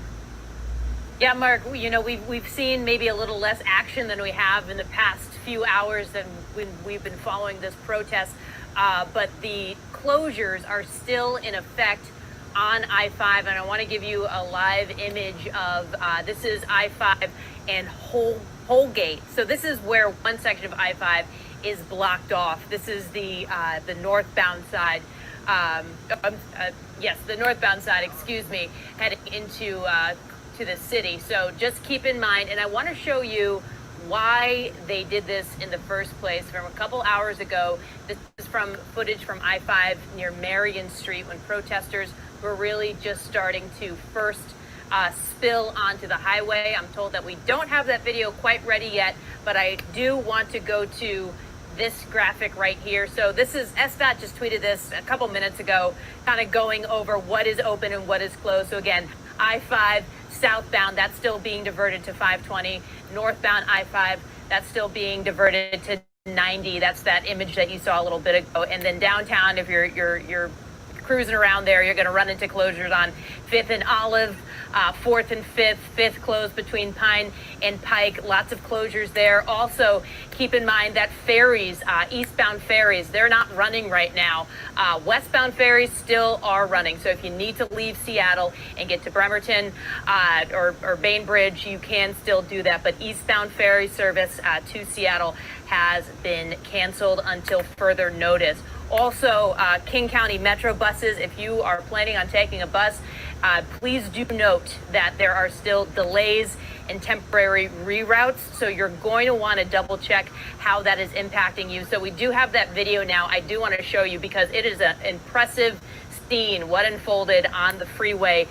Speaker 3: Yeah, Mark, we've seen maybe a little less action than we have in the past few hours than when we've been following this protest. But the closures are still in effect on I-5, and I want to give you a live image of this is I-5 and Tollgate. So this is where one section of I-5 is blocked off. This is the northbound side. Yes, the northbound side, excuse me, heading into to the city. So just keep in mind, and I want to show you why they did this in the first place from a couple hours ago. This is from footage from I-5 near Marion Street when protesters were really just starting to first spill onto the highway. I'm told that we don't have that video quite ready yet, but I do want to go to this graphic right here. So this is, SDOT just tweeted this a couple minutes ago, kind of going over what is open and what is closed. So again, I-5 southbound, that's still being diverted to 520. Northbound I-5, that's still being diverted to 90. That's that image that you saw a little bit ago. And then downtown, if you're cruising around there, you're going to run into closures on 5th and Olive, 4th and 5th, 5th closed between Pine and Pike. Lots of closures there. Also, keep in mind that ferries, eastbound ferries, they're not running right now. Westbound ferries still are running. So if you need to leave Seattle and get to Bremerton or Bainbridge, you can still do that. But eastbound ferry service to Seattle has been canceled until further notice. Also, King County Metro buses, if you are planning on taking a bus, please do note that there are still delays and temporary reroutes. So you're going to want to double check how that is impacting you. So we do have that video now. I do want to show you because it is an impressive scene, what unfolded on the freeway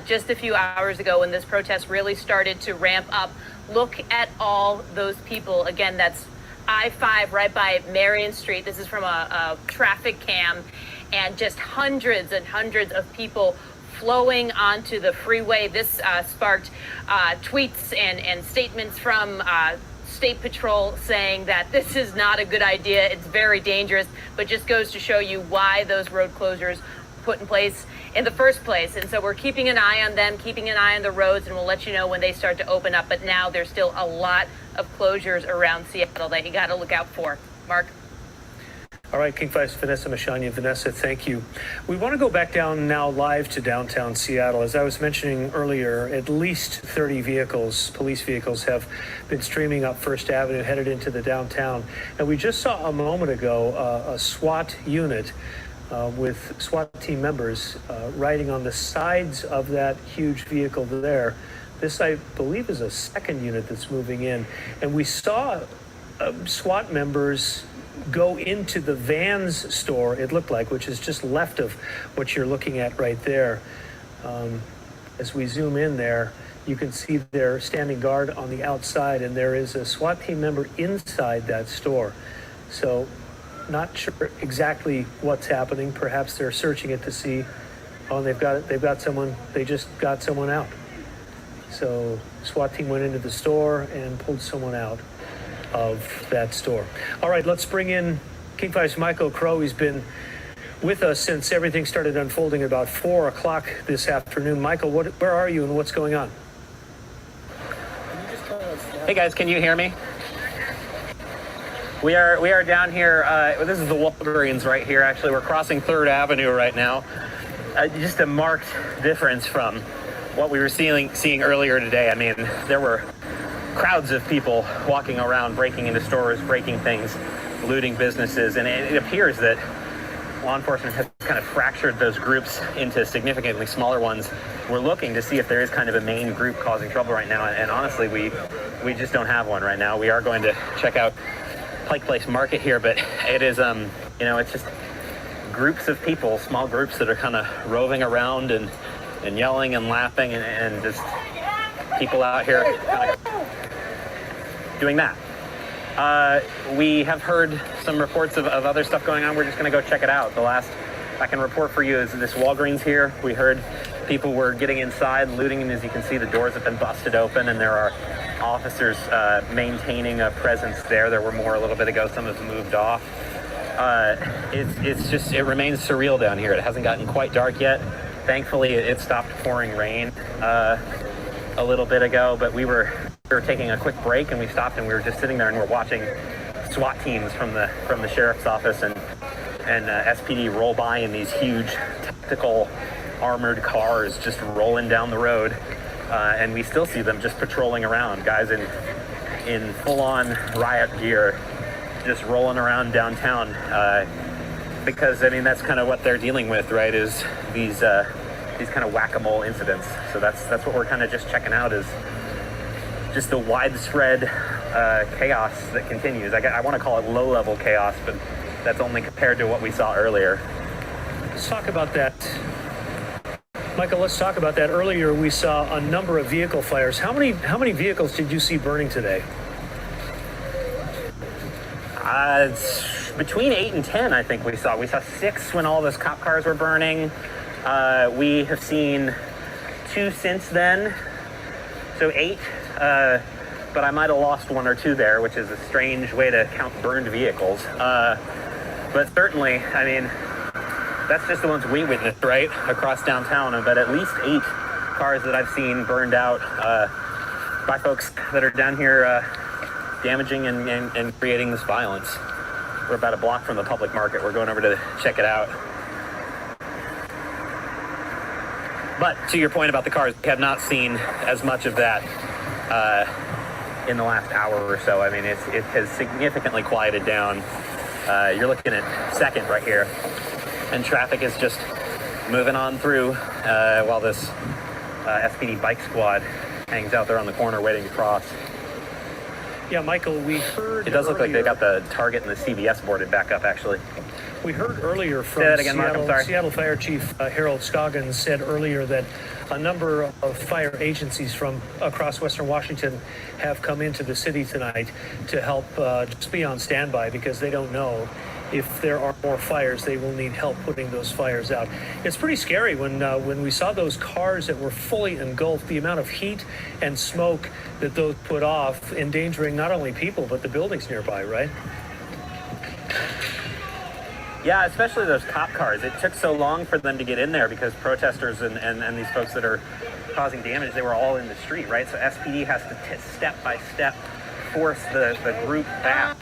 Speaker 3: just a few hours ago when this protest really started to ramp up. Look at all those people. Again, that's I-5 right by Marion Street. This is from a traffic cam, and just hundreds and hundreds of people flowing onto the freeway. This sparked tweets and statements from State Patrol saying that this is not a good idea. It's very dangerous, but just goes to show you why those road closures put in place in the first place. And so we're keeping an eye on them, keeping an eye on the roads, and we'll let you know when they start to open up. But now there's still a lot of closures around Seattle that you got to look out for. Mark?
Speaker 2: All right, King 5's Vanessa Mashanya. Vanessa, thank you. We want to go back down now live to downtown Seattle. As I was mentioning earlier, at least 30 vehicles, police vehicles, have been streaming up First Avenue, headed into the downtown. And we just saw a moment ago a SWAT unit with SWAT team members riding on the sides of that huge vehicle there. This, I believe, is a second unit that's moving in. And we saw SWAT members go into the Vans store, it looked like, which is just left of what you're looking at right there. As we zoom in there, you can see they're standing guard on the outside, and there is a SWAT team member inside that store. So not sure exactly what's happening. Perhaps they're searching it to see, oh, they've got someone, they just got someone out. So SWAT team went into the store and pulled someone out of that store. All right, let's bring in King 5's Michael Crow. He's been with us since everything started unfolding about 4 o'clock this afternoon. Michael, where are you and what's going on?
Speaker 4: Hey guys, can you hear me? We are down here. This is the Walgreens right here. Actually, we're crossing 3rd Avenue right now. Just a marked difference from what we were seeing earlier today. I mean, there were crowds of people walking around, breaking into stores, breaking things, looting businesses, and it appears that law enforcement has kind of fractured those groups into significantly smaller ones. We're looking to see if there is kind of a main group causing trouble right now, and honestly, we just don't have one right now. We are going to check out Pike Place Market here, but it is, it's just groups of people, small groups that are kind of roving around and yelling and laughing and just people out here kind of doing that. We have heard some reports of other stuff going on. We're just going to go check it out. The last I can report for you is this Walgreens here. We heard people were getting inside, looting, and as you can see, the doors have been busted open, and there are officers maintaining a presence there. There were more a little bit ago. Some have moved off. It remains surreal down here. It hasn't gotten quite dark yet. Thankfully, it stopped pouring rain a little bit ago, but we were taking a quick break, and we stopped, and we were just sitting there, and we're watching SWAT teams from the sheriff's office and SPD roll by in these huge tactical armored cars just rolling down the road, and we still see them just patrolling around, guys in in full-on riot gear just rolling around downtown, because I mean that's kind of what they're dealing with, right? Is these kind of whack-a-mole incidents. So that's what we're kind of just checking out, is just the widespread chaos that continues. I want to call it low-level chaos, but that's only compared to what we saw earlier.
Speaker 2: Let's talk about that. Michael, let's talk about that. Earlier, we saw a number of vehicle fires. How many vehicles did you see burning today?
Speaker 4: It's between 8 and 10, I think we saw. We saw 6 when all those cop cars were burning. We have seen 2 since then, so 8. But I might have lost 1 or 2 there, which is a strange way to count burned vehicles. But certainly, I mean, that's just the ones we witnessed, right, across downtown. But at least 8 cars that I've seen burned out by folks that are down here damaging and creating this violence. We're about a block from the public market. We're going over to check it out. But to your point about the cars, we have not seen as much of that in the last hour or so. I mean, it has significantly quieted down. You're looking at 2nd right here, and traffic is just moving on through while this SPD bike squad hangs out there on the corner waiting to cross.
Speaker 2: Yeah, Michael, we heard
Speaker 4: it does look like they got the Target and the CVS boarded back up, actually.
Speaker 2: We heard earlier from Seattle Fire Chief Harold Scoggins said earlier that a number of fire agencies from across Western Washington have come into the city tonight to help just be on standby, because they don't know if there are more fires. They will need help putting those fires out. It's pretty scary when we saw those cars that were fully engulfed, the amount of heat and smoke that those put off, endangering not only people but the buildings nearby, right?
Speaker 4: Yeah, especially those cop cars. It took so long for them to get in there because protesters and these folks that are causing damage, they were all in the street, right? So SPD has to step by step force the group back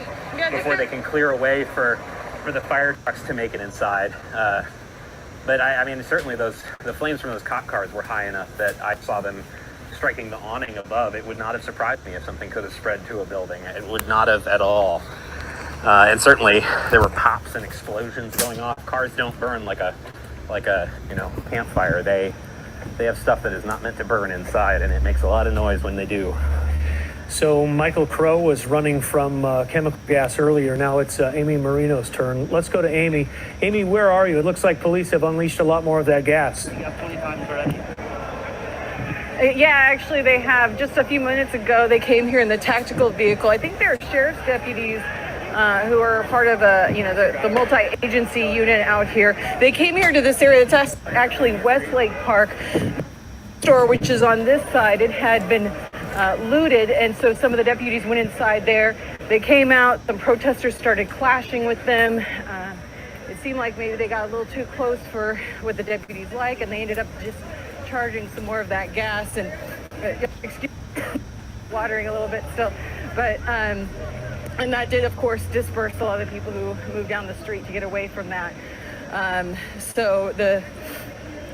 Speaker 4: before they can clear a way for the fire trucks to make it inside. But I mean, certainly the flames from those cop cars were high enough that I saw them striking the awning above. It would not have surprised me if something could have spread to a building. It would not have at all. And certainly there were pops and explosions going off. Cars don't burn like a campfire. They have stuff that is not meant to burn inside, and it makes a lot of noise when they do.
Speaker 2: So Michael Crow was running from chemical gas earlier. Now it's Amy Marino's turn. Let's go to Amy. Amy, where are you? It looks like police have unleashed a lot more of that gas.
Speaker 4: You got 20 times already.
Speaker 12: Yeah, actually they have. Just a few minutes ago, they came here in the tactical vehicle. I think they're sheriff's deputies who are part of the multi-agency unit out here. They came here to this area. It's actually Westlake Park store, which is on this side. It had been looted, and so some of the deputies went inside there. They came out. Some protesters started clashing with them. It seemed like maybe they got a little too close for what the deputies like, and they ended up just charging some more of that gas and watering a little bit still. But and that did, of course, disperse a lot of the people who moved down the street to get away from that.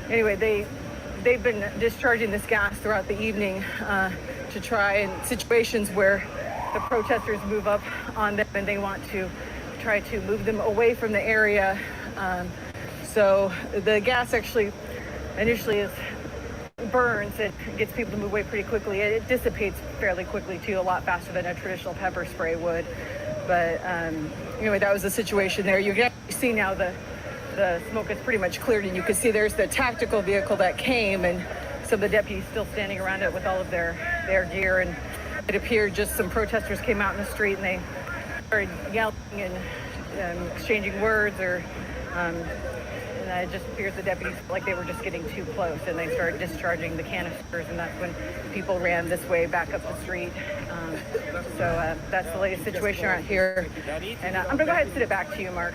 Speaker 12: They've been discharging this gas throughout the evening to try in situations where the protesters move up on them and they want to try to move them away from the area. So the gas actually initially burns. It gets people to move away pretty quickly. It dissipates fairly quickly too, a lot faster than a traditional pepper spray would. But anyway, that was the situation there. You can see now the smoke is pretty much cleared, and you can see there's the tactical vehicle that came, and some of the deputies still standing around it with all of their gear. And it appeared just some protesters came out in the street and they started yelling and exchanging words, and it just appears the deputies felt like they were just getting too close, and they started discharging the canisters, and that's when people ran this way back up the street. So that's the latest situation around here. And I'm gonna go ahead and send it back to you, Mark.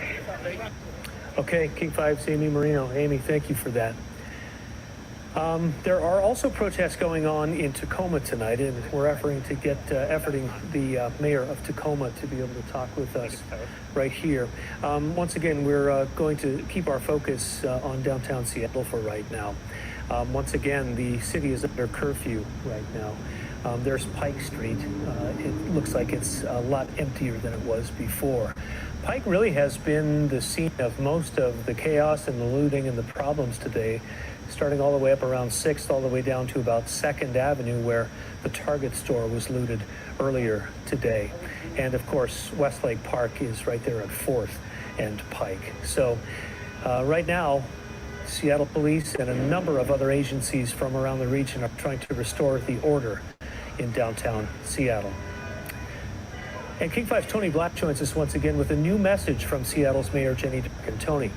Speaker 2: Okay, King 5's Amy Marino. Amy, thank you for that. There are also protests going on in Tacoma tonight, and we're efforting the mayor of Tacoma to be able to talk with us right here. Once again, we're going to keep our focus on downtown Seattle for right now. Once again, the city is under curfew right now. There's Pike Street. It looks like it's a lot emptier than it was before. Pike really has been the scene of most of the chaos and the looting and the problems today, starting all the way up around 6th, all the way down to about 2nd Avenue, where the Target store was looted earlier today. And of course, Westlake Park is right there at 4th and Pike. So right now, Seattle Police and a number of other agencies from around the region are trying to restore the order in downtown Seattle. And King 5's Tony Black joins us once again with a new message from Seattle's Mayor Jenny Durkan. Tony.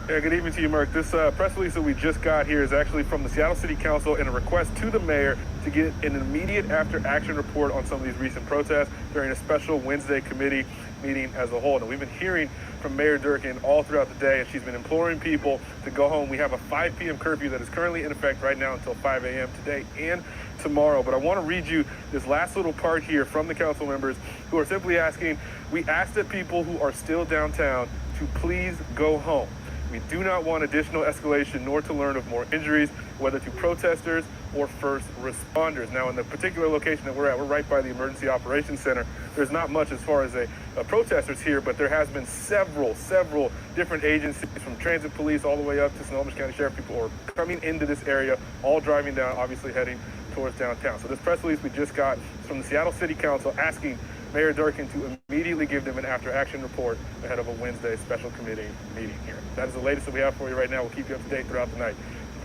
Speaker 14: Yeah, good evening to you, Mark. This press release that we just got here is actually from the Seattle City Council and a request to the mayor to get an immediate after-action report on some of these recent protests during a special Wednesday committee meeting as a whole. And we've been hearing from Mayor Durkan all throughout the day, and she's been imploring people to go home. We have a 5 p.m. curfew that is currently in effect right now until 5 a.m. today and tomorrow. But I want to read you this last little part here from the council members who are simply asking, we ask that people who are still downtown to please go home. We do not want additional escalation nor to learn of more injuries, whether to protesters or first responders. Now, in the particular location that we're at, we're right by the Emergency Operations Center. There's not much as far as protesters here, but there has been several different agencies, from transit police all the way up to Snohomish County Sheriff. People are coming into this area, all driving down, obviously heading towards downtown. So this press release we just got is from the Seattle City Council asking Mayor Durkan to immediately give them an after-action report ahead of a Wednesday special committee meeting here. That is the latest that we have for you right now. We'll keep you up to date throughout the night.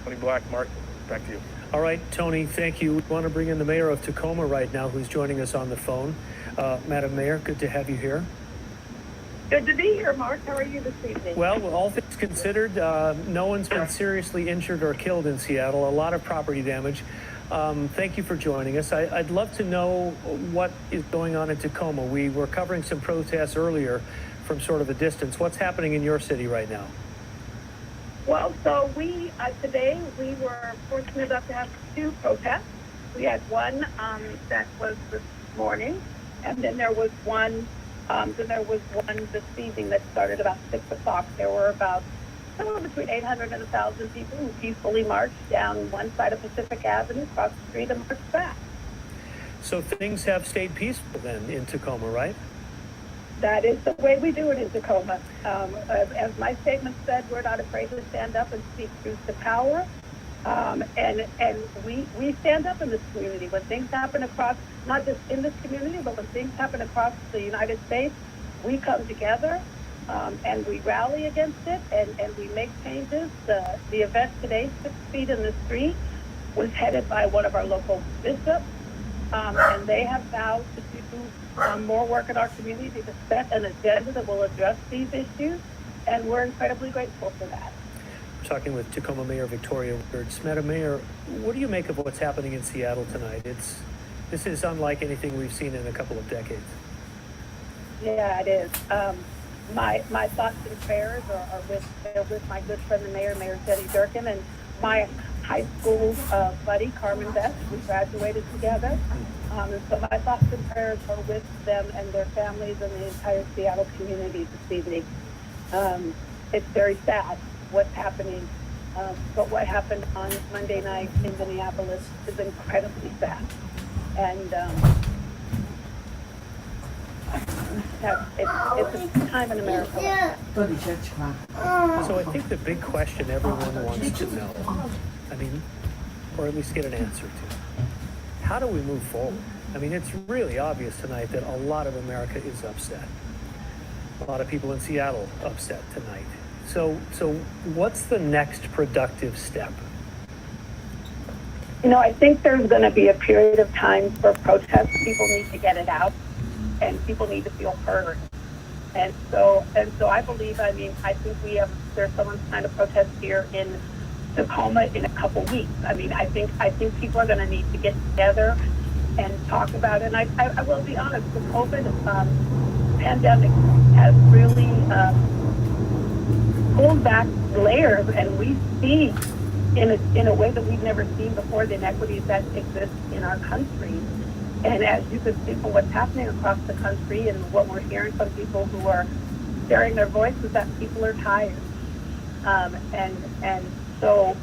Speaker 14: Tony Black, Mark, back to you.
Speaker 2: All right, Tony, thank you. We want to bring in the mayor of Tacoma right now, who's joining us on the phone. Madam Mayor, good to have you here.
Speaker 8: Good to be here, Mark. How are you this evening?
Speaker 2: Well, all things considered, no one's been seriously injured or killed in Seattle. A lot of property damage. Thank you for joining us. I'd love to know what is going on in Tacoma. We were covering some protests earlier from sort of a distance. What's happening in your city right now?
Speaker 8: Well, so we, today, we were fortunate enough to have 2 protests. We had one that was this morning, and then there was one this evening that started about 6 o'clock. There were about somewhere between 800 and 1,000 people who peacefully marched down one side of Pacific Avenue, across the street, and marched back.
Speaker 2: So things have stayed peaceful then in Tacoma, right?
Speaker 8: That is the way we do it in Tacoma. As my statement said, we're not afraid to stand up and speak truth to power. And we stand up in this community. When things happen across, not just in this community, but when things happen across the United States, we come together and we rally against it and we make changes. The event today, 6 Feet in the Street, was headed by one of our local bishops. And they have vowed to do more work in our community to set an agenda that will address these issues, and we're incredibly grateful for that.
Speaker 2: We're talking with Tacoma Mayor Victoria Wertz. Madam Mayor, what do you make of what's happening in Seattle tonight? This is unlike anything we've seen in a couple of decades.
Speaker 8: Yeah, it is. My thoughts and prayers are with my good friend, the Mayor Jenny Durkan, and my high school buddy, Carmen Beth. We graduated together. And so my thoughts and prayers are with them and their families and the entire Seattle community this evening. It's very sad what's happening, but what happened on Monday night in Minneapolis is incredibly sad. And it's a time in America.
Speaker 2: So I think the big question everyone wants to know, or at least get an answer to, how do we move forward? It's really obvious tonight that a lot of America is upset. A lot of people in Seattle upset tonight. So what's the next productive step?
Speaker 8: I think there's going to be a period of time for protests. People need to get it out, and people need to feel heard. And so I believe, I think there's someone trying to protest here in Tacoma in a couple weeks. I think people are going to need to get together and talk about it. And I will be honest, the COVID pandemic has really pulled back layers, and we see in a way that we've never seen before the inequities that exist in our country. And as you can see from what's happening across the country and what we're hearing from people who are sharing their voices, that people are tired. And so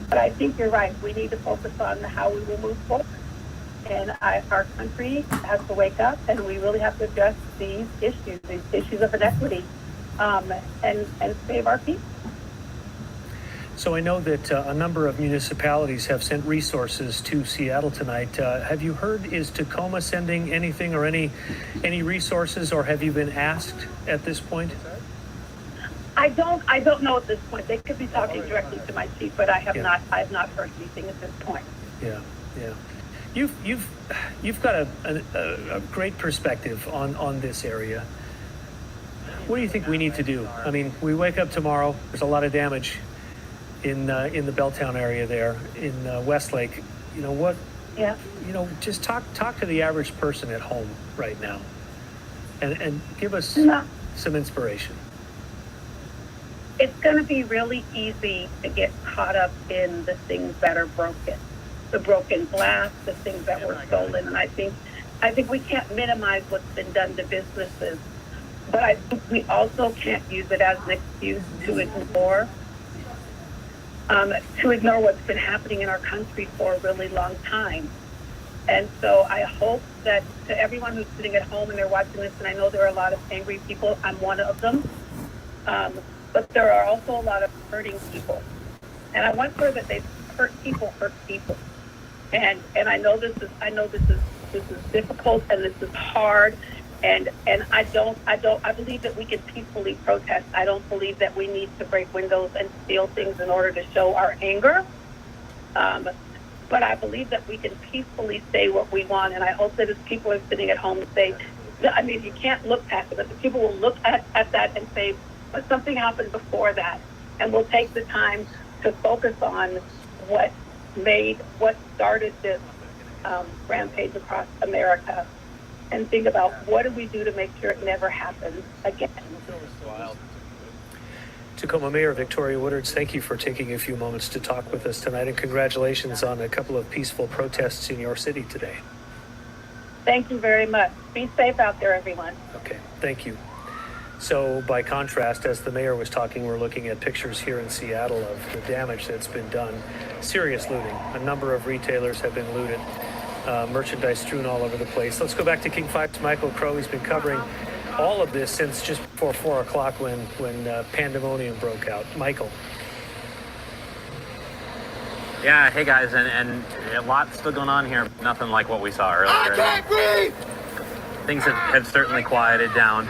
Speaker 8: But I think you're right. We need to focus on how we will move forward. And our country has to wake up, and we really have to address these issues of inequity, and save our people.
Speaker 2: So I know that a number of municipalities have sent resources to Seattle tonight. Have you heard, is Tacoma sending anything or any resources, or have you been asked at this point?
Speaker 8: I don't know at this point. They could be talking directly to my chief, but I have not heard anything at this point.
Speaker 2: Yeah. You've got a great perspective on this area. What do you think we need to do? I mean, we wake up tomorrow. There's a lot of damage in the Belltown area there in Westlake. You know what?
Speaker 8: Yeah.
Speaker 2: You know, just talk to the average person at home right now, and give us some inspiration.
Speaker 8: It's going to be really easy to get caught up in the things that are broken, the broken glass, the things that were stolen, and I think we can't minimize what's been done to businesses, but I think we also can't use it as an excuse to ignore what's been happening in our country for a really long time. And so I hope that to everyone who's sitting at home and they're watching this, and I know there are a lot of angry people, I'm one of them, but there are also a lot of hurting people. And I want her that they hurt people. And I know this is difficult, and this is hard, and I believe that we can peacefully protest. I don't believe that we need to break windows and steal things in order to show our anger. But I believe that we can peacefully say what we want, and I hope that as people are sitting at home and say, I mean, you can't look past it, but the people will look at that and say, but something happened before that, and we'll take the time to focus on what started this rampage across America, and think about what do we do to make sure it never happens again.
Speaker 2: Tacoma Mayor Victoria Woodards, thank you for taking a few moments to talk with us tonight, and congratulations on a couple of peaceful protests in your city today.
Speaker 8: Thank you very much. Be safe out there, everyone.
Speaker 2: Okay, thank you. So by contrast, as the mayor was talking, we're looking at pictures here in Seattle of the damage that's been done. Serious looting. A number of retailers have been looted. Merchandise strewn all over the place. Let's go back to King 5's Michael Crow. He's been covering all of this since just before 4 o'clock when pandemonium broke out. Michael.
Speaker 4: Yeah, hey guys, and a lot still going on here. Nothing like what we saw earlier. I can't breathe! Things have certainly quieted down.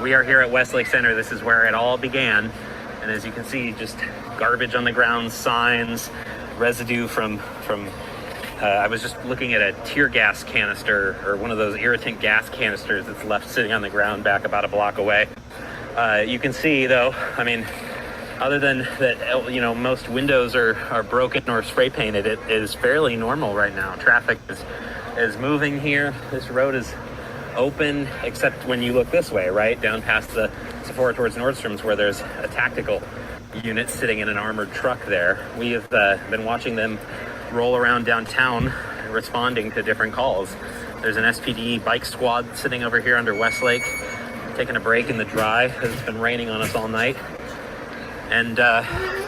Speaker 4: We are here at Westlake Center. This is where it all began. And as you can see, just garbage on the ground, signs, residue from I was just looking at a tear gas canister, or one of those irritant gas canisters that's left sitting on the ground back about a block away. You can see though, I mean, other than that, you know, most windows are broken or spray painted, it is fairly normal right now. Traffic is moving here. This road is open, except when you look this way, right? Down past the Sephora towards Nordstrom's, where there's a tactical unit sitting in an armored truck there. We have been watching them roll around downtown responding to different calls. There's an SPD bike squad sitting over here under Westlake, taking a break in the dry because it's been raining on us all night. And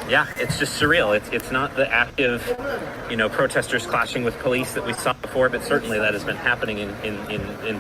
Speaker 4: yeah, it's just surreal. It's not the active, you know, protesters clashing with police that we saw before, but certainly that has been happening in